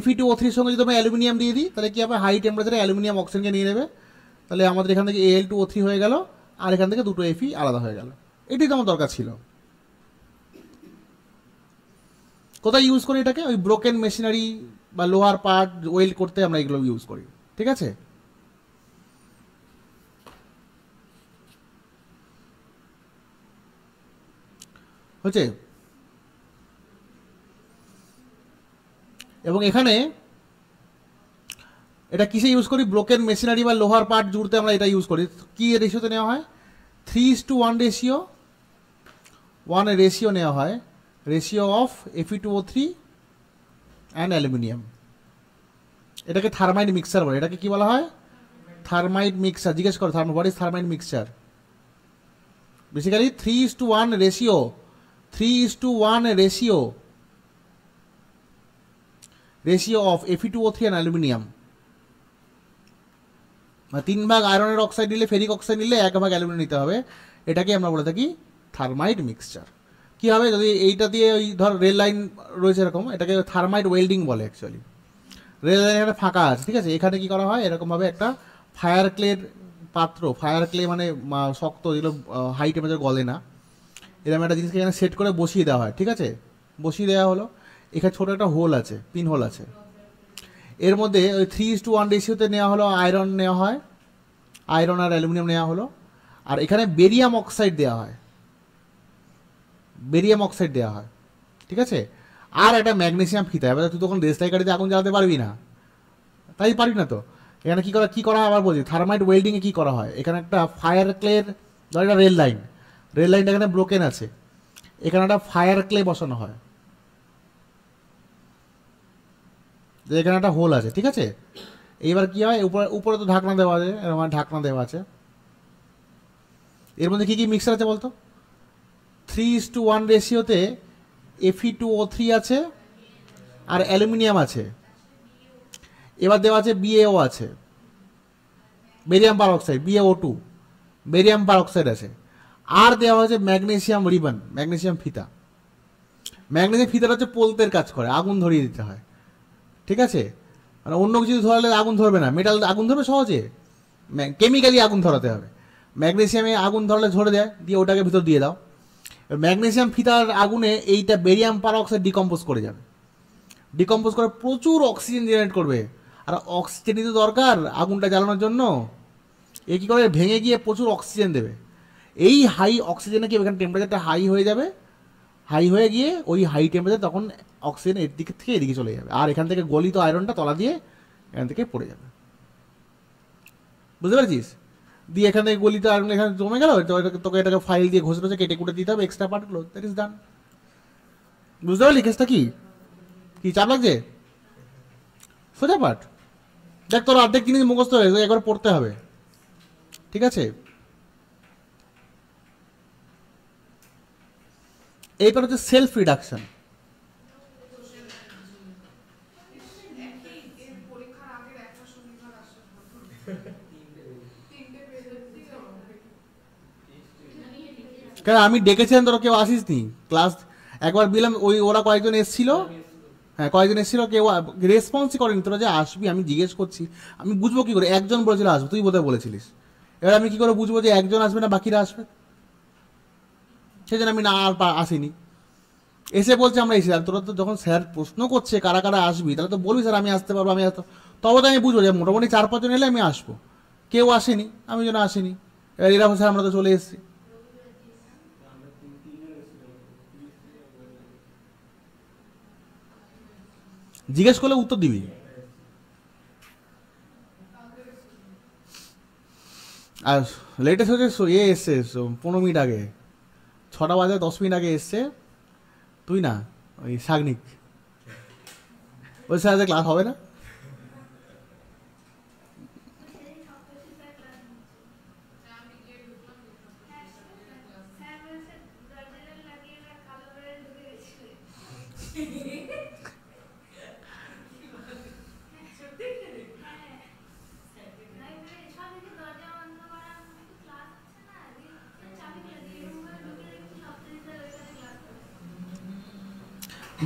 Fe2O3 সঙ্গে যদি আমি অ্যালুমিনিয়াম দিয়ে দিই, তাহলে কি হবে, হাই টেম্পারেচারে অ্যালুমিনিয়াম অক্সিজেনকে নিয়ে নেবে, তাহলে আমাদের এখান থেকে Al2O3 হয়ে গেল, আর এখান থেকে দুটো Fe আলাদা হয়ে গেল। এটাই তো আমার দরকার ছিল। কোথায় ইউজ করি এটাকে, ওই ব্রোকেন মেশিনারি বা লোহার পার্ট ওয়েল্ড করতে আমরা এগুলো ইউজ করি, ঠিক আছে। হচ্ছে, এবং এখানে এটা কিসে ইউজ করি, ব্রোকেন মেশিনারি বা লোহার পার্ট জুড়তে আমরা এটা ইউজ করি। কি রেশিওতে নেওয়া হয়, 3:1 রেশিও, 1 রেশিও নেওয়া হয়, ratio of Fe2O3 and aluminium. এটাকে থার্মাইট মিক্সচার বলে। এটাকে কি বলা হয়, থার্মাইট মিক্সচার। জিজ্ঞেস করো what is thermite mixture. Basically 3:1 ratio, 3:1 ratio of Fe2O3 and aluminium. 3 ভাগ আয়রনের অক্সাইড নিলে, ফেরিক অক্সাইড নিলে 1 ভাগ অ্যালুমিনিয়াম নিতে হবে। এটাকে আমরা বলে থাকি থার্মাইট মিক্সচার। কী হবে, যদি এইটা দিয়ে ওই ধর রেল লাইন রয়েছে এরকম, এটাকে থার্মাইট ওয়েল্ডিং বলে অ্যাকচুয়ালি। রেল লাইন এখানে ফাঁকা আছে, ঠিক আছে, এখানে কী করা হয়, এরকমভাবে একটা ফায়ার ক্লের পাত্র, ফায়ার ক্লে মানে শক্ত, যেগুলো হাই টেম্পারেচার গলে না, এরকম একটা জিনিসকে এখানে সেট করে বসিয়ে দেওয়া হয়, ঠিক আছে। বসিয়ে দেওয়া হলো, এখানে ছোটো একটা হোল আছে, পিন হোল আছে, এর মধ্যে ওই 3:1 রেশিওতে নেওয়া হলো আয়রন নেওয়া হয়, আয়রন আর অ্যালুমিনিয়াম নেওয়া হলো, আর এখানে বেরিয়াম অক্সাইড দেওয়া হয়, বেরিয়াম অক্সাইড দেওয়া হয়, ঠিক আছে। আর একটা ম্যাগনেসিয়াম ফিতা। এবার তুই তখন দেশলাই গাড়িতে আগুন জ্বালাতে পারবি না, তাই পারবি না তো। এখানে কী করা হয় আবার বলছি, থার্মাইট ওয়েল্ডিংয়ে কী করা হয়, এখানে একটা ফায়ার ক্লের, ধর একটা রেল লাইন, রেল লাইনটা এখানে ব্রোকেন আছে, এখানে একটা ফায়ার ক্লে বসানো হয়, যে এখানে একটা হোল আছে, ঠিক আছে। এইবার কি হয়, উপরে উপরে তো ঢাকনা দেওয়া আছে, এরকম ঢাকনা দেওয়া আছে। এর মধ্যে কী কী মিক্সার আছে বলতো? 3:1 রেশিওতে Fe2O3 আছে আর অ্যালুমিনিয়াম আছে। এবার দেওয়া আছে BaO আছে, বেরিয়াম পার অক্সাইড, BaO2, বেরিয়াম পার অক্সাইড আছে। আর দেওয়া হয়েছে ম্যাগনেসিয়াম রিবন, ম্যাগনেসিয়াম ফিতা। ম্যাগনেসিয়াম ফিতাটা হচ্ছে পোলতের কাজ করে, আগুন ধরিয়ে দিতে হয়, ঠিক আছে। মানে অন্য কিছু ধরালে আগুন ধরবে না, মেটাল আগুন ধরবে সহজে, কেমিক্যালি আগুন ধরাতে হবে। ম্যাগনেসিয়ামে আগুন ধরলে ধরে দেয়, দিয়ে ওটাকে ভিতর দিয়ে দাও। ম্যাগনেসিয়াম ফিতার আগুনে এইটা বেরিয়াম পার অক্সাইড ডিকম্পোজ করে যাবে, ডিকম্পোজ করে প্রচুর অক্সিজেন জেনারেট করবে। আর অক্সিজেনই তো দরকার আগুনটা জ্বালানোর জন্য। এ কী করে, ভেঙে গিয়ে প্রচুর অক্সিজেন দেবে। এই হাই অক্সিজেনে কি এখানে টেম্পারেচারটা হাই হয়ে যাবে, হাই হয়ে গিয়ে ওই হাই টেম্পারেচার তখন অক্সিজেন এর দিকে থেকে এদিকে চলে যাবে, আর এখান থেকে গলিত আয়রনটা তলা দিয়ে এখান থেকে পড়ে যাবে, বুঝতে পারছিস। দিয়ে এখান থেকে গলিত আয়রন এখানে জমে গেল, তোকে এটাকে ফাইল দিয়ে ঘষে ঘষে কেটে কুটে দিতে হবে এক্সট্রা পার্টগুলো, দ্যাট ইজ ডান। বুঝতে পারলি কেসটা কি? কি চাপ লাগছে? সোজা পাঠ। দেখ তোর অর্ধেক জিনিস মুখস্থ হয়েছে, একবার পড়তে হবে, ঠিক আছে। এইবার হচ্ছে সেলফ রিডাকশন। কেন আমি ডেকেছিলাম, তোরা কেউ আসিস নি ক্লাস, একবার দিলাম, ওই ওরা কয়েকজন এসেছিল, হ্যাঁ কয়েকজন এসেছিল, কেউ রেসপন্সই করেনি। তোরা যে আসবি আমি জিজ্ঞেস করছি, আমি বুঝবো কি করে? একজন বলেছিল আসবে, তুই বোধহয় বলেছিলিস। এবার আমি কি করে বুঝবো যে একজন আসবে না বাকিরা আসবে? সেই জন্য আমি না আর আসিনি। এসে বলছে আমরা এসেছিলাম, তোরা তো যখন স্যার প্রশ্ন করছে কারা কারা আসবি, তাহলে তো বলবি স্যার আমি আসতে পারবো, আমি আসতে, তবে তো আমি বুঝবো যে মোটামুটি 4-5 জন এলে আমি আসবো। কেউ আসেনি, আমি যেন আসিনি। এবার এরা স্যার আমরা তো চলে এসেছি। জিজ্ঞেস করলে উত্তর দিবি। আর লেটেস্ট হচ্ছে এসছে 15 মিনিট আগে, 6টা বাজে 10 মিনিট আগে এসছে। তুই না, ওই সাগনিক, ওই স্যার আজকে ক্লাস হবে না।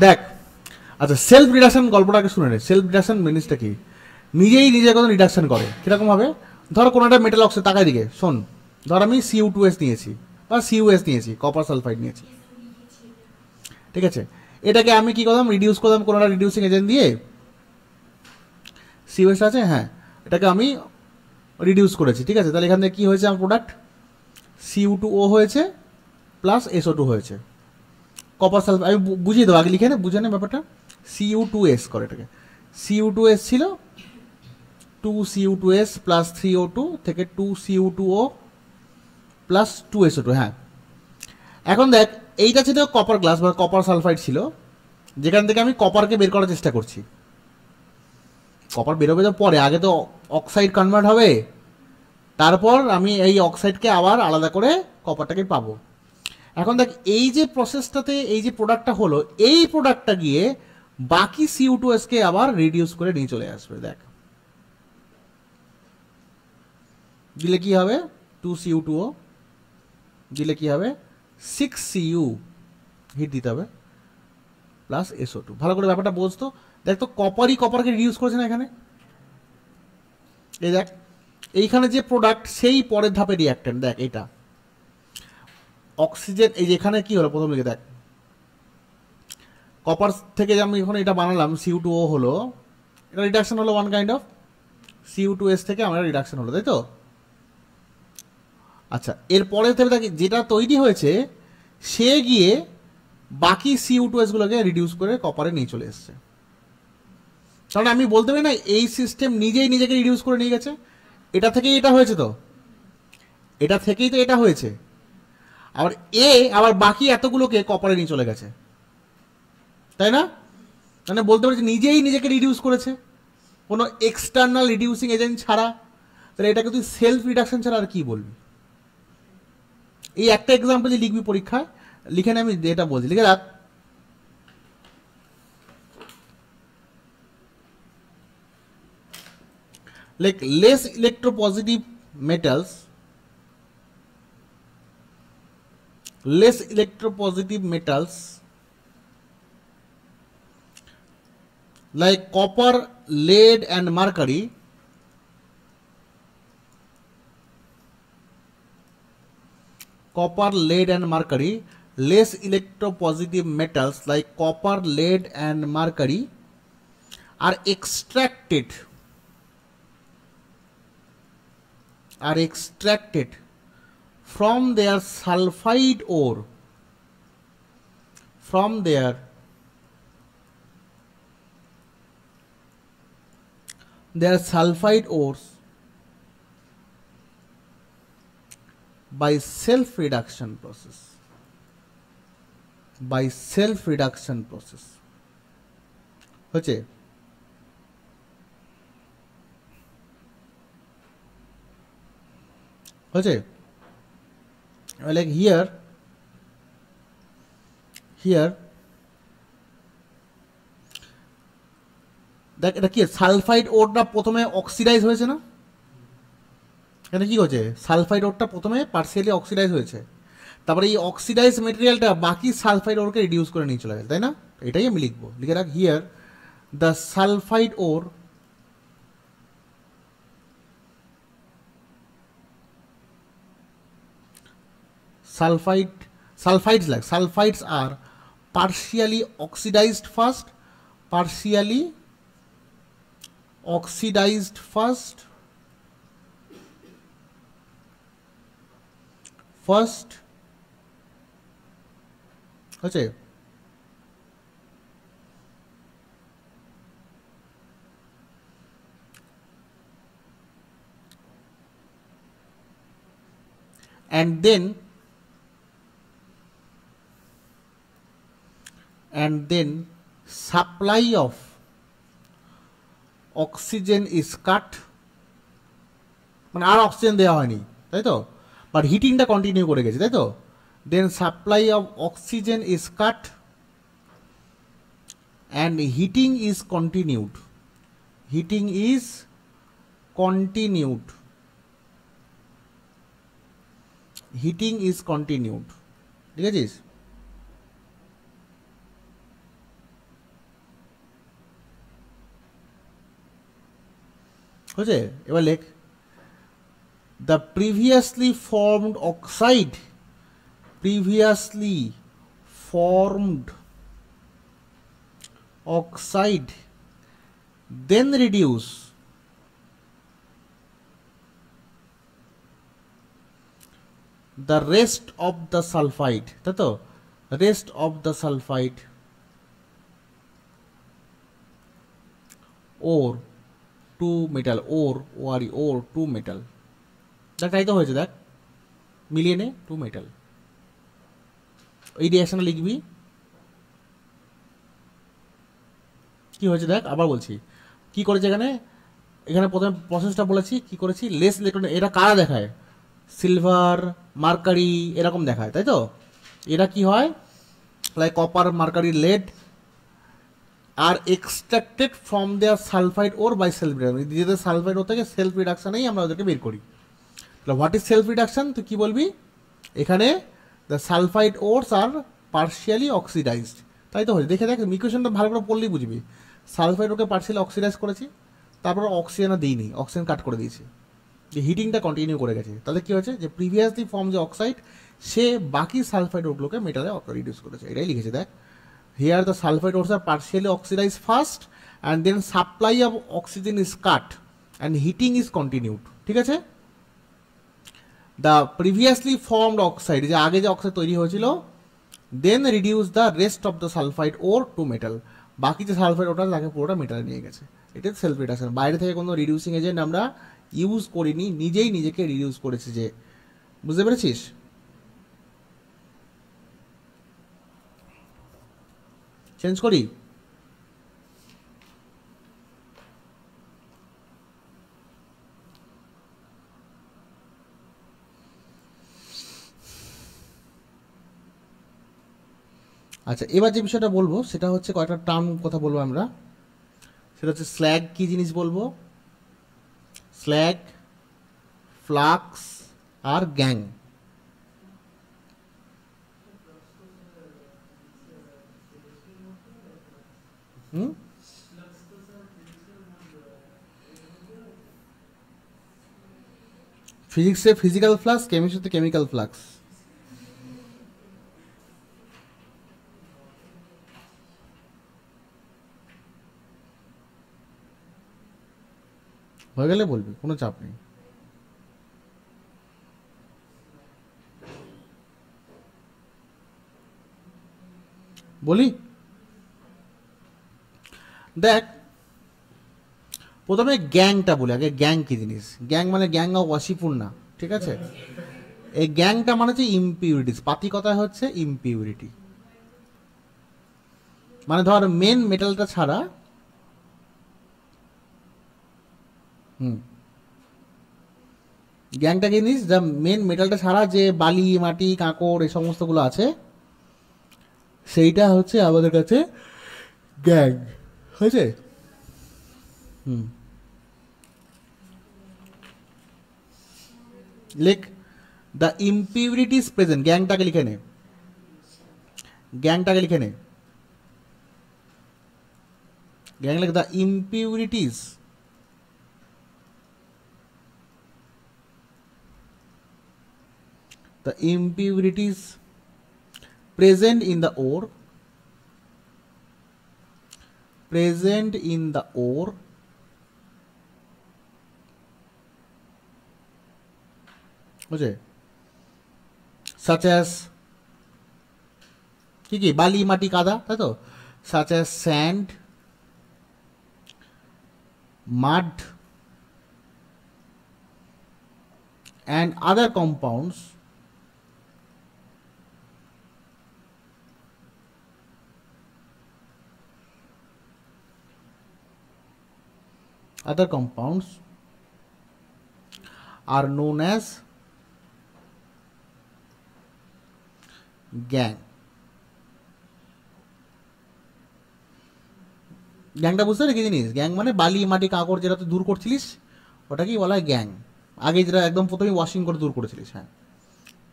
দেখ, আচ্ছা সেলফ রিডাকশন গল্পটাকে শুনে নে। সেলফ রিডাকশন জিনিসটা কি? নিজেই নিজের কোনো রিডাকশন করে, কীরকম হবে? ধর কোনো একটা মেটাল অক্সাইড, তাকাই দিকে শোন, ধর আমি Cu2S নিয়েছি বা CuS নিয়েছি, কপার সালফাইড নিয়েছি, ঠিক আছে। এটাকে আমি কি করলাম, রিডিউস করলাম কোনো একটা রিডিউসিং এজেন্ট দিয়ে, CuS আছে, হ্যাঁ, এটাকে আমি রিডিউস করেছি, ঠিক আছে। তাহলে এখান থেকে কী হয়েছে আমার প্রোডাক্ট? Cu2O হয়েছে প্লাস SO2 হয়েছে, কপার সালফাইড। আমি বুঝিয়ে দেবো, আগে লিখে নে, বুঝে নে ব্যাপারটা। Cu2S করে এটাকে, Cu2S ছিল 2Cu2S প্লাস 3O2 থেকে 2Cu2O প্লাস 2SO2, হ্যাঁ। এখন দেখ, এইটা ছিল কপার গ্লাস বা কপার সালফাইড ছিল, যেখান থেকে আমি কপারকে বের করার চেষ্টা করছি। কপার বেরোবে তো পরে, আগে তো অক্সাইড কনভার্ট হবে, তারপর আমি এই অক্সাইডকে আবার আলাদা করে কপারটাকে পাবো। এখন দেখ, এই যে প্রসেসটাতে এই যে প্রোডাক্টটা হলো, এই প্রোডাক্টটা গিয়ে বাকি Cu2S-কে আবার রিডিউস করে নিয়ে চলে আসবে। দেখ দিলে কি হবে, 2Cu2O দিলে কি হবে, 6Cu হিট দিতে হবে প্লাস SO2। ভালো করে ব্যাপারটা বুঝতো। দেখ তো, কপারই কপারকে রিডিউস করেছে না এখানে। এই দেখ, এইখানে যে প্রোডাক্ট সেই পরের ধাপে রিয়াক্ট্যান্ট। দেখ এটা অক্সিজেন, এই যে এখানে কি হলো প্রথম দিকে, দেখ কপার থেকে যে আমি এখন এটা বানালাম Cu2O হলো, এটা রিডাকশন হলো ওয়ান কাইন্ড অফ Cu2S থেকে আমরা রিডাকশন হলো, তাই তো? আচ্ছা, এরপরে যেটা তৈরি হয়েছে সে গিয়ে বাকি Cu2S গুলোকে রিডিউস করে কপারে নিয়ে চলে এসছে। কারণ আমি বলতে পারি না এই সিস্টেম নিজেই নিজেকে রিডিউস করে নিয়ে গেছে, এটা থেকেই এটা হয়েছে, তো এটা থেকেই তো এটা হয়েছে। আবার আবার বাকি এতগুলোকে কপারে নিয়ে চলে গেছে, তাই না? মানে বলতে পারি নিজেই নিজেকে রিডিউস করেছে কোনো এক্সটার্নাল রিডিউসিং এজেন্ট ছাড়া। তাহলে এটাকে তুই সেলফ রিডাকশন ছাড়া আর কি বলবি? এই একটা এক্সাম্পল লিখবি পরীক্ষায়, লিখে আমি এটা বলছি, লিখে রাখ। Like less electropositive metals, like copper, lead and mercury less electropositive metals like copper, lead and mercury are extracted from their sulfide ore, ores by self reduction process. হচ্ছে like here দেখ, এটা কি সালফাইড ওরটা প্রথমে oxidise হয়েছে না? এটা কি হচ্ছে, সালফাইড ওরটা প্রথমে পার্সিয়ালি অক্সিডাইজ হয়েছে, তারপরে এই অক্সিডাইজ মেটেরিয়ালটা বাকি সালফাইড ওরকে রিডিউস করে নিয়ে চলে গেছে, তাই না? এটাই আমি লিখবো, লিখে রাখ here the sulphide or sulfides are partially oxidized first, হচ্ছে and then supply of oxygen is cut, মানে আর অক্সিজেন দেওয়া হয়নি, তাই তো? বাট হিটিংটা কন্টিনিউ করে গেছে, তাই তো? Then supply of oxygen is cut and heating is continued, ঠিক আছে? হচ্ছে, এবার লেখ the previously formed oxide then reduce the rest of the sulfide, তাই তো? ore to metal, ore to metal, দেখ তাই তো হয়েছে, দেখ মিলিয়ে নে, টু মেটাল। এই রিঅ্যাকশনটা লিখবি, কি হয়েছে দেখ, আবার বলছি কি করেছে এখানে প্রথমে প্রসেসটা বলেছি, কি করেছি, লেস ইলেকট্রন, এটা কারা দেখায়, সিলভার, মার্কারি এরকম দেখায়, তাই তো? এরা কি হয়, like copper, mercury, lead are extracted from their sulphide ore by self reduction, নিজেদের সালফাইড ওর থেকে সেলফ রিডাকশনেই আমরা ওদেরকে বের করি। হোয়াট ইজ সেলফ রিডাকশন, তুই কি বলবি এখানে, the sulphide ores are partially oxidised, তাই তো হয়েছে? দেখে দেখ, ইকুয়েশনটা ভালো করে পড়লেই বুঝবি। সালফাইড ওকে পার্শিয়ালি অক্সিডাইজ করেছি, তারপর অক্সিজেন দিইনি, অক্সিজেন কাট করে দিয়েছি, যে হিটিংটা কন্টিনিউ করে গেছে। তাহলে কি হয়েছে, যে প্রিভিয়াসলি ফর্ম যে অক্সাইড সে বাকি সালফাইড ওরগুলোকে মেটালে রিডিউস করেছে, এটাই লিখেছে। দেখ here the sulphide ores are partially oxidise first and then supply of oxygen is cut and heating is continued, ঠিক আছে। দ্য প্রিভিয়াসলি ফর্মড অক্সাইড, যে আগে যে অক্সাইড তৈরি হয়েছিল, then reduce the rest of the sulphide ore to metal, বাকি যে sulphide ওটা তাকে পুরোটা মেটালে নিয়ে গেছে। এটা সেলফ রিডাকশন, বাইরে থেকে কোনো রিডিউসিং এজেন্ট আমরা ইউজ করিনি, নিজেই নিজেকে রিডিউস করেছি। যে বুঝতে পেরেছিস? চেঞ্জ করি? আচ্ছা, এবার যে বিষয়টা বলবো সেটা হচ্ছে কয়েকটা টার্ম কথা বলবো আমরা। সেটা হচ্ছে স্ল্যাগ, কি জিনিস বলবো, স্ল্যাগ, ফ্লাক্স আর গ্যাং। হুম, ফিজিক্সে ফিজিক্যাল ফ্লাক্স, কেমিস্ট্রিতে কেমিক্যাল ফ্লাক্স। হয়ে গেলে বলবি, কোনো চাপ নেই। বলি, দেখ প্রথমে গ্যাংটা বলি আগে। গ্যাং কি জিনিস? গ্যাং মানে গ্যাং অফ ওয়াসিপুর না, ঠিক আছে। এই গ্যাংটা মানে হচ্ছে ইমপিউরিটিস, পাতি কথায় হচ্ছে ইমপিউরিটি। মানে ধর মেন মেটালটা ছাড়া, গ্যাংটা কি জিনিস? যা মেন মেটালটা ছাড়া যে বালি, মাটি, কাঁকড় এই সমস্তগুলো আছে, সেইটা হচ্ছে আমাদের কাছে গ্যাং, হয়েছে? লেখ, দ্য ইমপিউরিটিস প্রেজেন্ট, গ্যাংটাকে লিখে নে, গ্যাংটাকে লিখে নে, গ্যাং লেখ, the ইমপিউরিটিস the impurities present in the ore, present in the ore বুঝে, such as কি কি, বালি, মাটি, কাদা, তাই তো, such as sand, mud and other compounds are known as gangue. গ্যাংটা বুঝতে পারলি কি জিনিস? গ্যাং মানে বালি, মাটি, কাঁকড় যেটা তুই দূর করছিলিস ওটাকেই বলা হয় গ্যাং। আগে যেটা একদম প্রথমে ওয়াশিং করে দূর করেছিলিস, হ্যাঁ,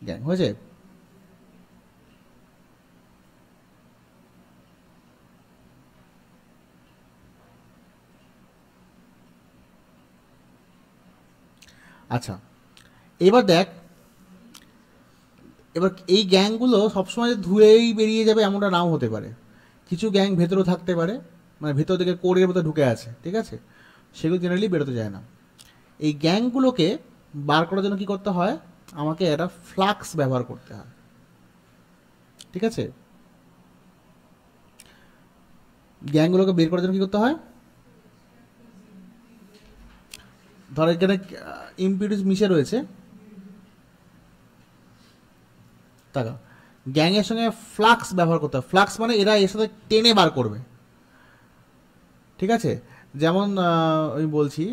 গ্যাং হয়েছে। আচ্ছা, এবার দেখ, এবার এই গ্যাংগুলো সবসময় ধুয়েই বেরিয়ে যাবে এমনটা নাও হতে পারে। কিছু গ্যাং ভেতরেও থাকতে পারে, মানে ভেতর থেকে কোরের মধ্যে ঢুকে আছে, ঠিক আছে, সেগুলো জেনারেলি বেরোতে যায় না। এই গ্যাংগুলোকে বার করার জন্য কি করতে হয়? আমাকে একটা ফ্লাক্স ব্যবহার করতে হয়, ঠিক আছে। গ্যাংগুলোকে বের করার জন্য কি করতে হয়? ধর এখানে ইমপিউরিটিস মিশে রয়েছে, টাকা গ্যাংয়ের সঙ্গে ফ্লাক্স ব্যবহার করতে হয়। ফ্লাক্স মানে এরা এর সাথে টেনে বার করবে, ঠিক আছে। যেমন আমি বলছি,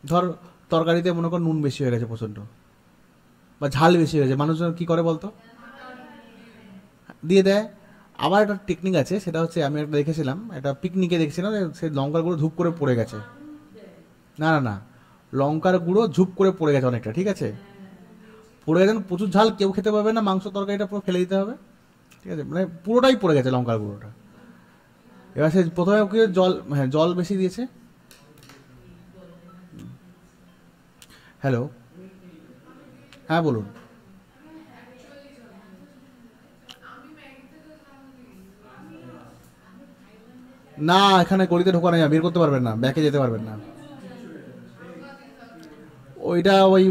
ধর তরকারিতে মনে কর নুন বেশি হয়ে গেছে প্রচণ্ড, বা ঝাল বেশি হয়ে গেছে, মানুষজন কী করে বলতো? দিয়ে দেয়। আবার একটা টেকনিক আছে, সেটা হচ্ছে আমি একটা দেখেছিলাম, একটা পিকনিকে দেখেছিলাম, সেই লঙ্কার গুঁড়ো ধূপ করে পড়ে গেছে। না না না, লঙ্কার গুঁড়ো ঝুপ করে পড়ে গেছে অনেকটা, ঠিক আছে, পড়ে গেছে, প্রচুর ঝাল, কেউ খেতে পারবে না, মাংস তরকারিটা পুরো ফেলে দিতে হবে, ঠিক আছে, মানে পুরোটাই পড়ে গেছে লঙ্কার গুঁড়োটা। এবার সে প্রথমে কি জল, হ্যাঁ জল বেশি দিয়েছে। হ্যালো, হ্যাঁ বলুন। না, এখানে গলিতে ঢোকা নেই, বের করতে পারবেন না, ব্যাকে যেতে পারবেন না। ওইটা ওই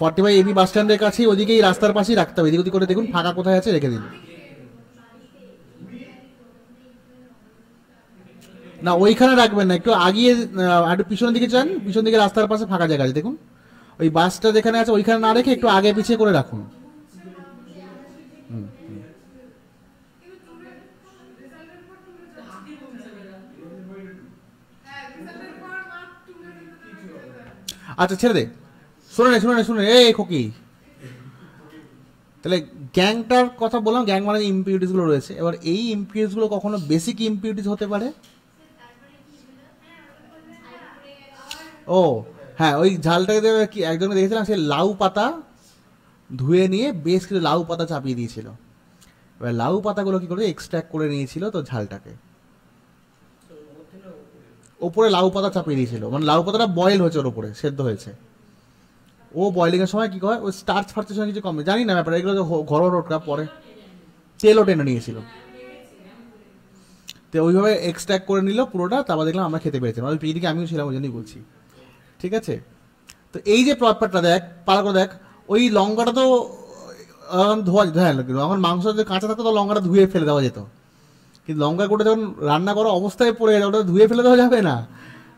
45 বাস স্ট্যান্ডের কাছেই, ওদিকেই রাস্তার পাশেই রাখতে হবে। এদিক ওদিক করে দেখুন ফাঁকা কোথায় আছে, রেখে দিন। না, ওইখানে রাখবেন না, একটু আগিয়ে একটু পিছনের দিকে যান, পিছন দিকে রাস্তার পাশে ফাঁকা জায়গা আছে দেখুন। ওই বাসটা যেখানে আছে ওইখানে না রেখে একটু আগে পিছিয়ে করে রাখুন। আচ্ছা ছেড়ে দে, শুনে এই খোকি, তাহলে গ্যাংটার কথা বললাম। গ্যাং মানে ইম্পিউরিটিসগুলো রয়েছে। এবার এই ইম্পিউরিটিসগুলো কখনো বেসিক ইম্পিউরিটিস হতে পারে। ও হ্যাঁ, ওই ঝালটাকে কি একজনকে দেখেছিলাম, সে লাউ পাতা ধুয়ে নিয়ে বেশ কিছু লাউ পাতা চাপিয়ে দিয়েছিল। এবার লাউ পাতাগুলো কি করে এক্সট্র্যাক্ট করে নিয়েছিল তো ঝালটাকে, ওপরে লাউ পাতা চাপিয়ে দিয়েছিল, মানে লাউ পাতাটা বয়েল হয়েছে, ওর উপরে সেদ্ধ হয়েছে। ও বয়েলিং এর সময় কি করে, ওই স্টার্চ ফার্চের সঙ্গে কিছু কমে, জানি না ব্যাপারে, এগুলো ঘরোয়া টোটকা। পরে তেলও টেনে নিয়েছিল, তো ওইভাবে এক্সট্র্যাক্ট করে নিল পুরোটা। তারপর দেখলাম আমরা খেতে পেরেছিলাম, ওই পিকনিকে আমিও ছিলাম, ওই জন্যই বলছি। ঠিক আছে, তো এই যে ব্যাপারটা দেখ, পালা করে দেখ, ওই লঙ্কাটা তো ধোয়া যেত। হ্যাঁ, এখন মাংস যদি কাঁচা থাকতো তো লঙ্কাটা ধুয়ে ফেলে দেওয়া যেত, কিন্তু লঙ্কা গোটা যখন রান্না করা অবস্থায় পড়ে গেছে, ওটা ধুয়ে ফেলে দেওয়া যাবে না।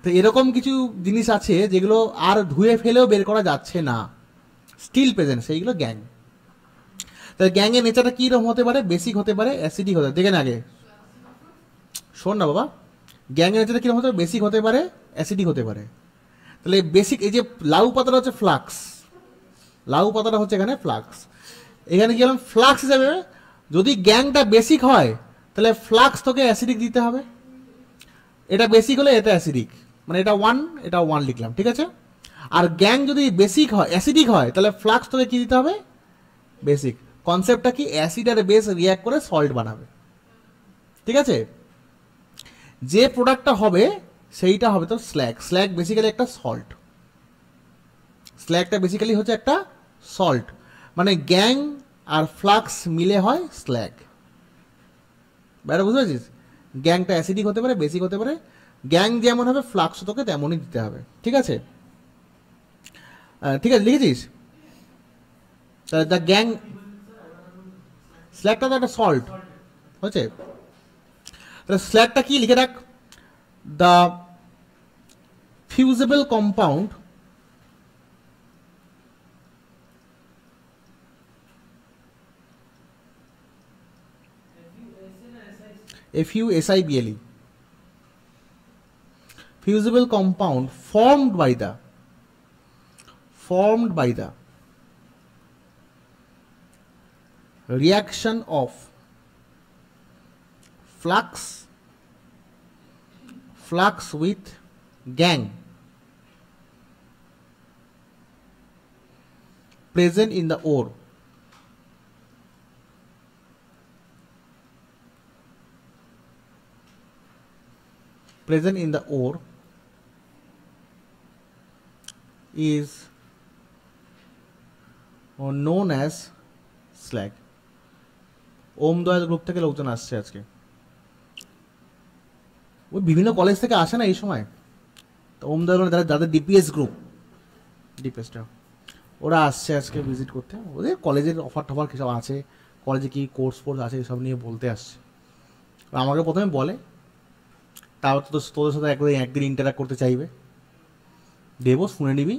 তো এরকম কিছু জিনিস আছে যেগুলো আর ধুয়ে ফেলেও বের করা যাচ্ছে না, স্টিল প্রেজেন্ট, সেইগুলো গ্যাং। তাহলে গ্যাংয়ের নেচারটা কীরকম হতে পারে? বেসিক হতে পারে, অ্যাসিডিক হতে পারে। দেখেন আগে শোন না বাবা, গ্যাংয়ের নেচারটা কীরকম হতে পারে? বেসিক হতে পারে, অ্যাসিডিক হতে পারে। তাহলে বেসিক, এই যে লাউ পাতাটা হচ্ছে ফ্লাক্স, লাউ পাতাটা হচ্ছে এখানে ফ্লাক্স। এখানে কি হলাম ফ্লাক্স হিসাবে, যদি গ্যাংটা বেসিক হয় তাহলে ফ্লাক্স তোকে অ্যাসিডিক দিতে হবে। এটা বেসিক হলে এটা অ্যাসিডিক, মানে এটা 1, এটা 1 লিখলাম, ঠিক আছে। আর গ্যাং যদি বেসিক হয়, অ্যাসিডিক হয়, তাহলে ফ্লাক্স তোকে কি দিতে হবে? বেসিক। কনসেপ্টটা কি? অ্যাসিড আর বেস রিয়াক্ট করে সল্ট বানাবে, ঠিক আছে। যে প্রোডাক্টটা হবে সেইটা হবে তো স্ল্যাগ। স্ল্যাগ বেসিক্যালি একটা সল্ট, স্ল্যাগটা বেসিক্যালি হচ্ছে একটা সল্ট, মানে গ্যাং আর ফ্লাক্স মিলে হয় স্ল্যাগ। ব্যাপারটা বুঝতে পারছিস? গ্যাংটা অ্যাসিডিক হতে পারে, বেসিক হতে পারে। গ্যাং যেমন হবে ফ্লাক্স তোকে তেমনই দিতে হবে, ঠিক আছে। ঠিক আছে, লিখেছিস? তাহলে দ্য গ্যাং, স্ল্যাগটা তো একটা সল্ট হচ্ছে। তাহলে স্ল্যাগটা কি লিখে রাখ? The fusible compound FUSIBLE, fusible compound formed by the reaction of flux with gang present in the ore. Present in the ore is known as slag. Om Dayal group থেকে লোকজন আসছে আজকে, ওই বিভিন্ন কলেজ থেকে আসে না এই সময়, তো ওম দয়াল যাদের ডিপিএস গ্রুপ, ডিপিএসটা, ওরা আসছে আজকে ভিজিট করতে। ওদের কলেজের অফার টফার কী সব আছে, কলেজে কী কোর্স ফোর্স আছে এসব নিয়ে বলতে আসছে। আমাকে প্রথমে বলে, তারপর তো তোদের সাথে একদিন ইন্টারাক্ট করতে চাইবে, দেবো, শুনে নিবি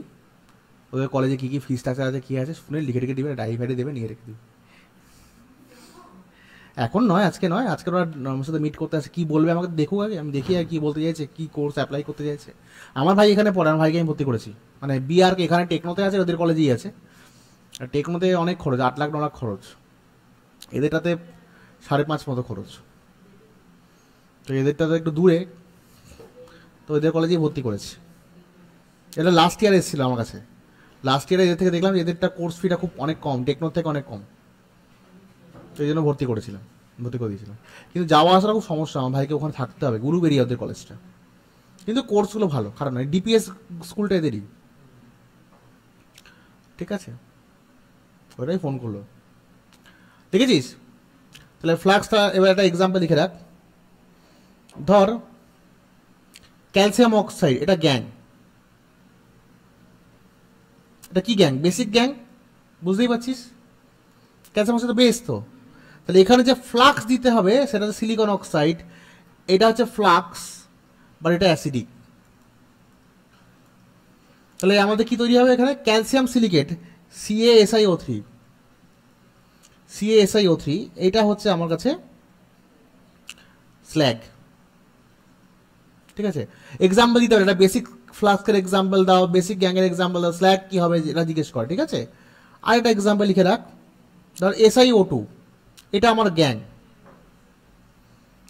ওদের কলেজে কী কী ফিস স্ট্রাকচার আছে, কী আছে শুনে লিখে রেখে দিবে, ডায়েরি ফাইডে দেবে, নিয়ে রেখে দিবি। এখন নয়, আজকে নয়, আজকে ওরা আমার সাথে মিট করতে আসে, কী বলবে আমাকে দেখুক আগে, আমি দেখি আর কী বলতে চাইছে, কী কোর্স অ্যাপ্লাই করতে চাইছে। আমার ভাই এখানে পড়ে, আমার ভাইকে আমি ভর্তি করেছি, মানে বিআরকে এখানে টেকনোতে আছে, ওদের কলেজেই আছে। আর টেকনোতে অনেক খরচ, 8 লাখ 9 লাখ খরচ, এদেরটাতে 5.5 মতো খরচ, তো এদেরটাতে একটু দূরে, তো এদের কলেজেই ভর্তি করেছি। এটা লাস্ট ইয়ার এসেছিল আমার কাছে, লাস্ট ইয়ারে এদের থেকে দেখলাম এদেরটা কোর্স ফিটা খুব অনেক কম, টেকনোর থেকে অনেক কম, তো এই জন্য ভর্তি করে দিয়েছিলাম। কিন্তু যাওয়া আসার খুব সমস্যা, আমার ভাইকে ওখানে থাকতে হবে, গুরুবেরিয়া ওদের কলেজটা, কিন্তু কোর্সগুলো ভালো, খারাপ নয়। ডিপিএস স্কুলটা এদেরই, ঠিক আছে। ওটাই ফোন করলো, দেখেছিস? তাহলে ফ্লাক্সটা এবার একটা এক্সাম্পল লিখে রাখ। ধর ক্যালসিয়াম অক্সাইড, এটা গ্যাং। এটা কি গ্যাং? বেসিক গ্যাং, বুঝতেই পারছিস। ক্যালসিয়াম অক্সাইড তো বেস তো। তাহলে এখানে যে ফ্লাক্স দিতে হবে সেটা হচ্ছে সিলিকন অক্সাইড, এটা হচ্ছে ফ্লাক্স, বাট এটা অ্যাসিডিক। তাহলে আমাদের কি তৈরি হবে এখানে? ক্যালসিয়াম সিলিকেট, CaSiO3, CaSiO3, এটা হচ্ছে আমার কাছে স্ল্যাগ। ঠিক আছে, এক্সাম্পল দিতে হবে, এটা বেসিক ফ্লাস্কের এক্সাম্পল দাও, বেসিক গ্যাংয়ের এক্সাম্পল দাও, স্ল্যাগ কি হবে এটা জিজ্ঞেস কর। ঠিক আছে, আর একটা এক্সাম্পল লিখে রাখ, ধর SiO2, এটা আমার গ্যাং,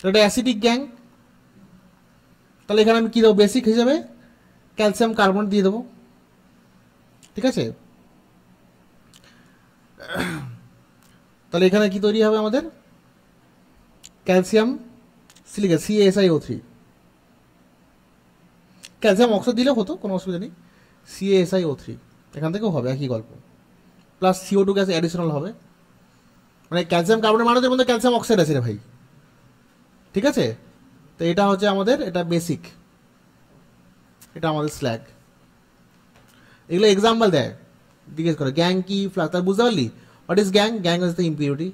এটা অ্যাসিডিক গ্যাং। তাহলে এখানে আমি কী দেবো? বেসিক হিসেবে ক্যালসিয়াম কার্বন দিয়ে দেবো। ঠিক আছে, তাহলে এখানে কি তৈরি হবে আমাদের? Calcium silicate, CaSiO3। Calcium oxide দিলেও হতো, কোনো অসুবিধা নেই। CaSiO3 এখান থেকেও হবে, একই গল্প, প্লাস CO2 গ্যাস অ্যাডিশনাল হবে। মানে ক্যালসিয়াম কার্বনের মানুষের মধ্যে ক্যালসিয়াম অক্সাইড আছে রে ভাই। ঠিক আছে, তো এটা হচ্ছে আমাদের, এটা বেসিক, এটা আমাদের স্ল্যাগ। এগুলো এক্সাম্পল দেয়, জিজ্ঞেস করে গ্যাং কি, ফ্লাক্স। তার বুঝতে পারলি what is gangue? Gangue is the impurity.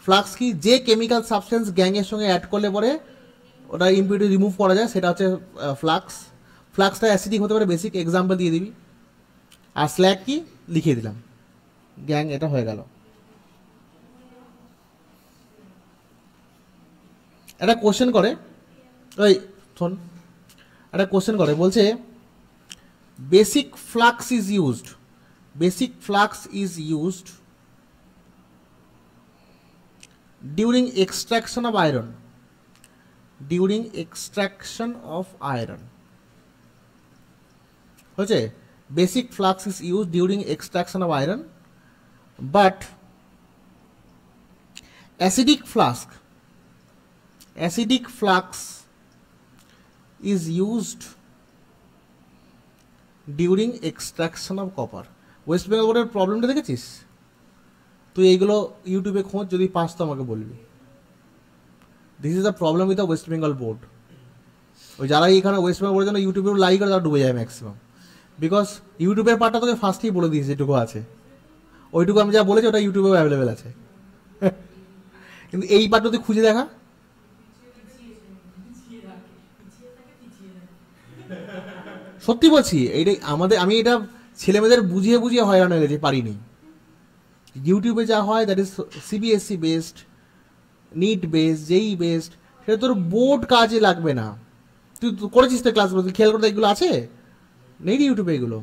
Flux কি? যে কেমিক্যাল সাবস্টেন্স গ্যাংয়ের সঙ্গে অ্যাড করলে পরে ওটা ইম্পিউরিটি রিমুভ করা যায়, সেটা হচ্ছে ফ্লাক্স। ফ্লাক্সটা অ্যাসিডিক হতে পারে, বেসিক এক্সাম্পল দিয়ে দিবি। আর স্ল্যাগ কি লিখিয়ে দিলাম, গ্যাং, এটা হয়ে গেল। একটা কোশ্চেন করে, ওই শোন, একটা কোশ্চেন করে, বলছে basic flux is used, basic flux is used during extraction of iron, during extraction of iron. হয়েছে, basic flux is used during extraction of iron, but acidic flask, acidic flux is used during extraction of copper. West Bengal বোর্ডের প্রবলেমটা দেখেছিস তুই? এইগুলো ইউটিউবে খোঁজ, যদি pass তো আমাকে বলবি। This is the problem with the West Bengal board. ওই যারা এখানে ওয়েস্ট বেঙ্গল বোর্ডের জন্য ইউটিউবে লাইক করে, তারা ডুবে যায় ম্যাক্সিমাম। বিকজ ইউটিউবের পার্টটা তোকে ফার্স্টেই বলে দিয়েছে যেটুকু আছে, ওইটুকু আমি যা বলেছি ওটা ইউটিউবেও অ্যাভেলেবেল আছে। কিন্তু এই পার্টটা তুই খুঁজে দেখা, সত্যি বলছি, এইটাই আমাদের, আমি এটা ছেলেমেয়েদের বুঝিয়ে বুঝিয়ে হয়রান হয়ে গেছে, পারিনি। ইউটিউবে যা হয় that is CBSE based, NEET based, JEE based, সেটা তোর বোর্ড কাজে লাগবে না। তুই করেছিস তো ক্লাসগুলো, তুই খেয়াল করতে, এগুলো আছে নেই ইউটিউবে এগুলো।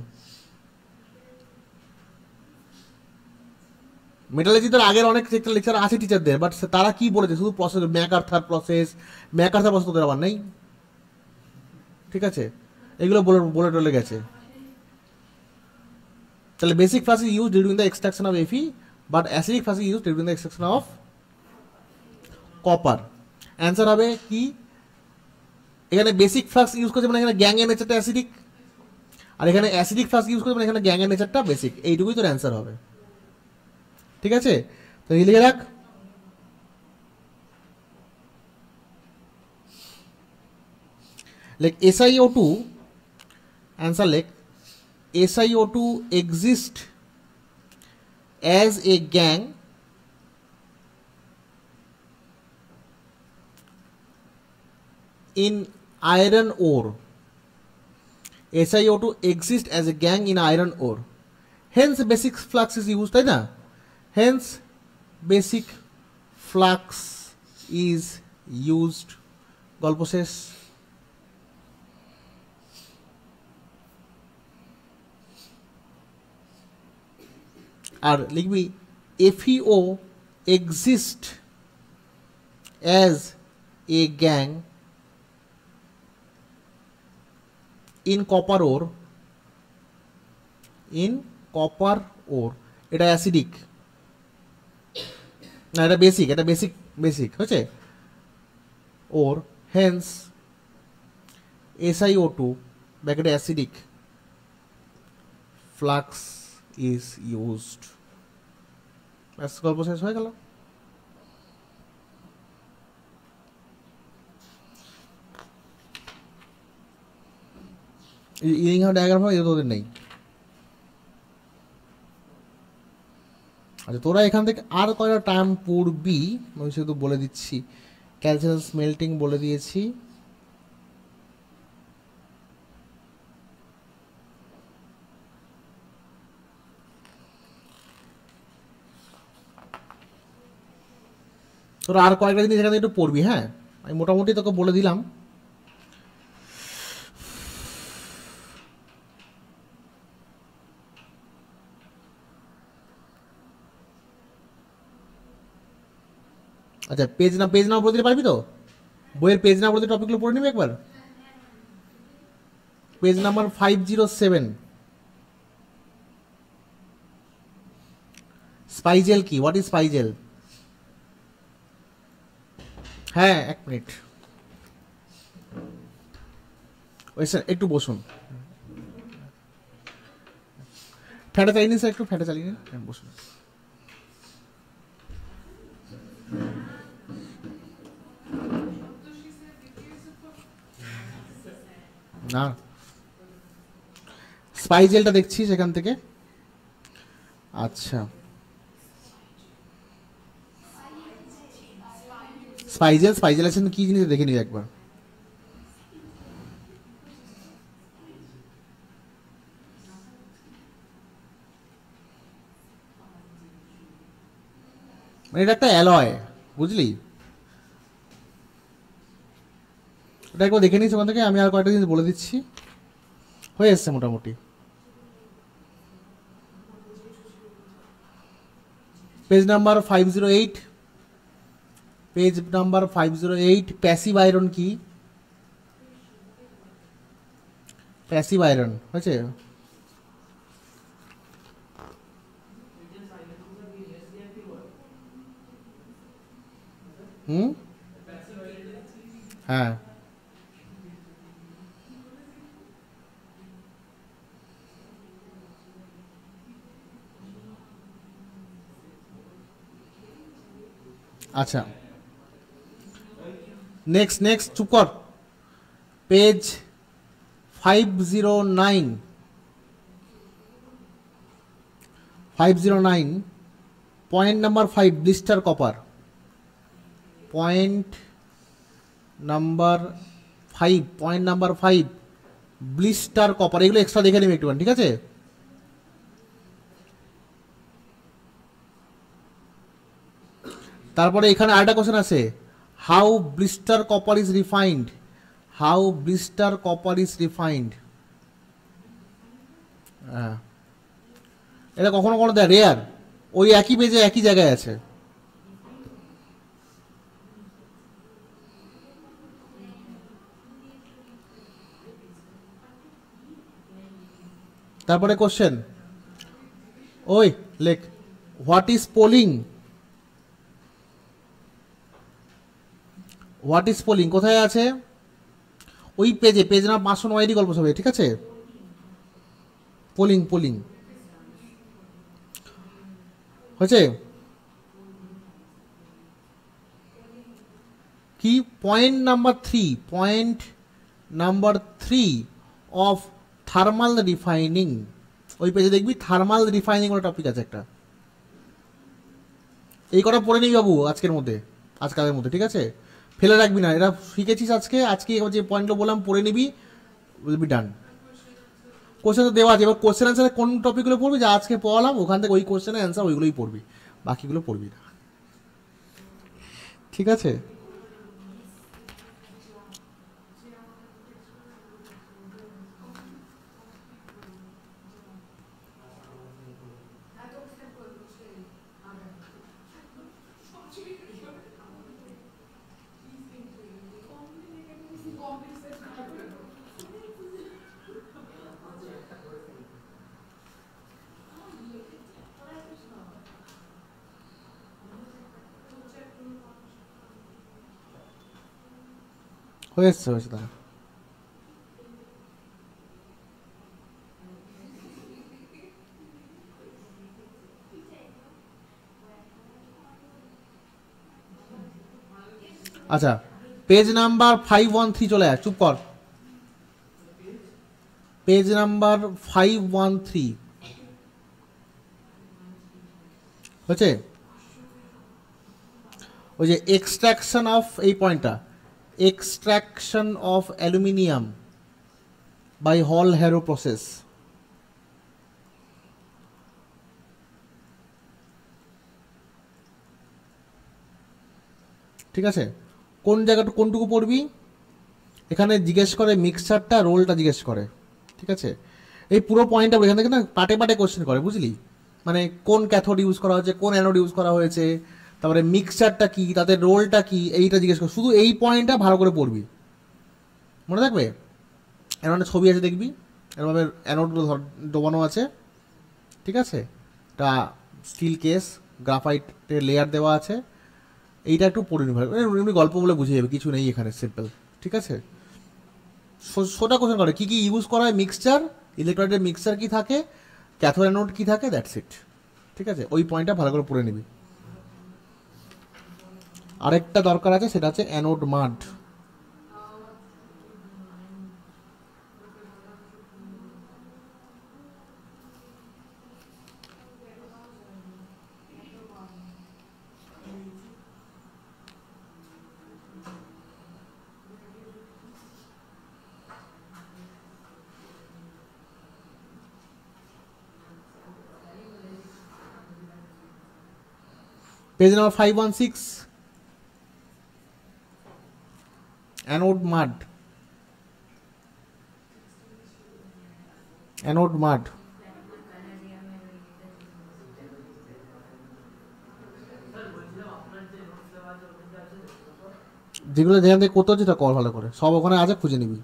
মেটালজি তোর আগের অনেক লেকচার আছে টিচারদের, বাট তারা কি বলেছে? শুধু process, MacArthur process, MacArthur process তোদের আবার নেই। ঠিক আছে, এগুলো বলে বলে টলে গেছে। তাহলে basic flux is use during the extraction of Fe, but acidic flux is use during the extraction of copper. Answer হবে কি? এখানে বেসিক ফ্লাক্স ইউজ করছে মানে এখানে গ্যাংয়ের নেচারটা অ্যাসিডিক, আর এখানে অ্যাসিডিক ফ্লাক্স ইউজ করছে মানে এখানে গ্যাংয়ের নেচারটা বেসিক। এইটুকুই তোর অ্যান্সার হবে। ঠিক আছে, তো লিখে রাখ। Like SiO2, answer like SiO2 exists as a gang in iron ore. SiO2 exists as a gang in iron ore. Hence basic flux is used, তাই না? Hence basic flux is used. গল্প শেষ। আর লিখবি FeO exist as a gang in copper ore, in copper ore। এটা acidic না, এটা basic, এটা basic, basic হচ্ছে ওর। হেন্স SiO2 ব্যাকেটে অ্যাসিডিক ফ্লাক্স ইজ ইউজড। ব্যাস, গল্প শেষ হয়ে গেল। ইনিংহাম ডায়াগ্রাম হয়, এটা তোদের নেই। আচ্ছা, তোরা এখান থেকে আর কয়টা টার্ম পড়বি আমি শুধু বলে দিচ্ছি। ক্যালসিয়াম স্মেল্টিং বলে দিয়েছি। তোরা আর কয়েকটা জিনিস এখানে একটু পড়বি, হ্যাঁ আমি মোটামুটি তোকে বলে দিলাম। আচ্ছা, পেজ না বলে দিতে পারবি তো? বইয়ের পেজ না বলে টপিকগুলো পড়ে নিবি একবার। Page number 507। স্পাইজেল কি? What is spiegel? হ্যাঁ, এক মিনিট, ওই স্যার একটু বসুন। ফ্যাটা চালিয়ে নিন স্যার, একটু ফ্যাটা চালিয়ে নিন, বসুন। না, স্পাইজেলটা দেখছি সেখান থেকে। আচ্ছা, স্পাইজেল আছেন কি জিনিস দেখে নিই একবার। মানে এটা একটা অ্যালয়, বুঝলি? ওটা একবার দেখে নিস ওখান থেকে, আমি আর কয়েকটা জিনিস বলে দিচ্ছি। হয়ে এসছে মোটামুটি। Page number 508, page number 508। Passive iron কি? প্যাসিভ আয়রন হয়েছে? হ্যাঁ, আচ্ছা, নেক্সট চুপ কর। Page 509, 509, point number 5, blister copper. Point number 5, blister copper. এগুলো এক্সট্রা দেখে নেবে একটুখানি, ঠিক আছে? তারপরে এখানে আরেকটা কোশ্চেন আছে, how blister copper is refined. How blister copper is refined. হ্যাঁ, এটা কখনো কখনো দেয় রেয়ার, ওই একই পেজে একই জায়গায় আছে। তারপরে কোশ্চেন, ওই লেখ, what is polling. What is polling কোথায় আছে? ওই পেজে, পেজ না 509 গল্প সবাই, ঠিক আছে? পোলিং হয়েছে কি? Point number 3 of thermal refining. ওই পেজে দেখবি থার্মাল রিফাইনিং বলে টপিক আছে একটা। এই কটা পড়ে নিবি বাবু আজকের মধ্যে, আজকালের মধ্যে, ঠিক আছে? ফেলে রাখবি না, এরা শিখেছিস আজকে যে পয়েন্টগুলো বললাম পড়ে নিবি, উইল বি ডান। কোশ্চেন তো দেওয়া আছে, এবার কোশ্চেন অ্যান্সারে কোন টপিকগুলো পড়বি যা আজকে পড়ালাম, ওখান থেকে ওই কোশ্চেনের অ্যান্সার ওইগুলোই পড়বি, বাকিগুলো পড়বি না, ঠিক আছে? হয়েছে তাহলে। আচ্ছা, পেজ নাম্বার 513 চলে আয়, চুপ কর। পেজ নাম্বার 513 হচ্ছে ওই যে এক্সট্রাকশন অফ, এই পয়েন্টটা, এক্সট্রাকশন অফ অ্যালুমিনিয়াম বাই হল হ্যারো প্রসেস। ঠিক আছে, কোন জায়গাটা কোনটুকু পড়বি, এখানে জিজ্ঞেস করে মিক্সচারটা, রোলটা জিজ্ঞেস করে। ঠিক আছে, এই পুরো পয়েন্টটা এখান থেকে না পাটে পাটে কোশ্চেন করে, বুঝলি, মানে কোন ক্যাথোড ইউজ করা হয়েছে, কোন অ্যানোড ইউজ করা হয়েছে, তারপরে মিক্সচারটা কি, তাদের রোলটা কি, এইটা জিজ্ঞেস করে। শুধু এই পয়েন্টটা ভালো করে পড়বি, মনে থাকবে। অ্যানোডের ছবি আছে দেখবি, এরভাবে অ্যানোডগুলো ডোবানো আছে। ঠিক আছে, এটা স্টিল কেস, গ্রাফাইটের লেয়ার দেওয়া আছে। এইটা একটু পড়ে নিবি, এমনি গল্প বলে বুঝে যাবে, কিছু নেই এখানে, সিম্পল। ঠিক আছে, সোটা কোশ্চেন করে কী কী ইউজ করা হয়, মিক্সচার, ইলেকট্রোলাইটের মিক্সচার কী থাকে, ক্যাথোড অ্যানোড কী থাকে, দ্যাটস ইট। ঠিক আছে, ওই পয়েন্টটা ভালো করে পড়ে নিবি। আরেকটা দরকার আছে, সেটা হচ্ছে anode মাড। Page number 516, anode মাড, anode মাড। যেগুলো যেখান থেকে করতে হচ্ছে তা কল ভালো করে, সব ওখানে আছে, খুঁজে নিবি।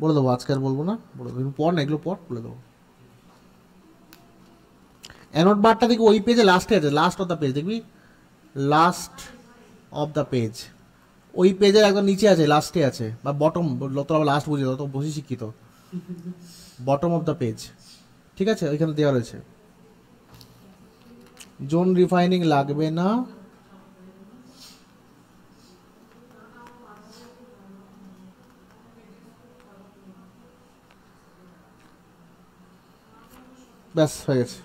বলে দেবো, আজকে আর বলবো না, বলে দেবো, পড় না, এগুলো পড়, বলে দেবো। অ্যানোড বারটা দেখবি ওই পেজে লাস্টে আছে, লাস্ট অফ দ্য পেজ দেখবি, লাস্ট অফ দ্য পেজ, ওই পেজের একদম নিচে আছে, লাস্টে আছে, বা বটম, তোরা লাস্ট বুঝে তো বসে শিক্ষিত, বটম অফ দ্য পেজ। ঠিক আছে, ওইখানে দেওয়া রয়েছে। জোন রিফাইনিং লাগবে না, ব্যাস হয়ে গেছে।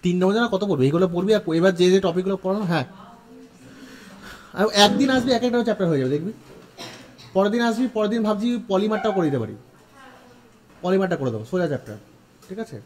3 নম্বর জানা কত পড়বে, এইগুলো পড়বি, আর এবার যে যে টপিকগুলো পড়ানো, হ্যাঁ, আর একদিন আসবি এক একটা চ্যাপ্টার হয়ে যাবে দেখবি। পরের দিন আসবি, পরের দিন ভাবছি পলিমারটাও করে দিতে পারি, পলিমারটা করে দেবো, সোজা চ্যাপ্টার। ঠিক আছে।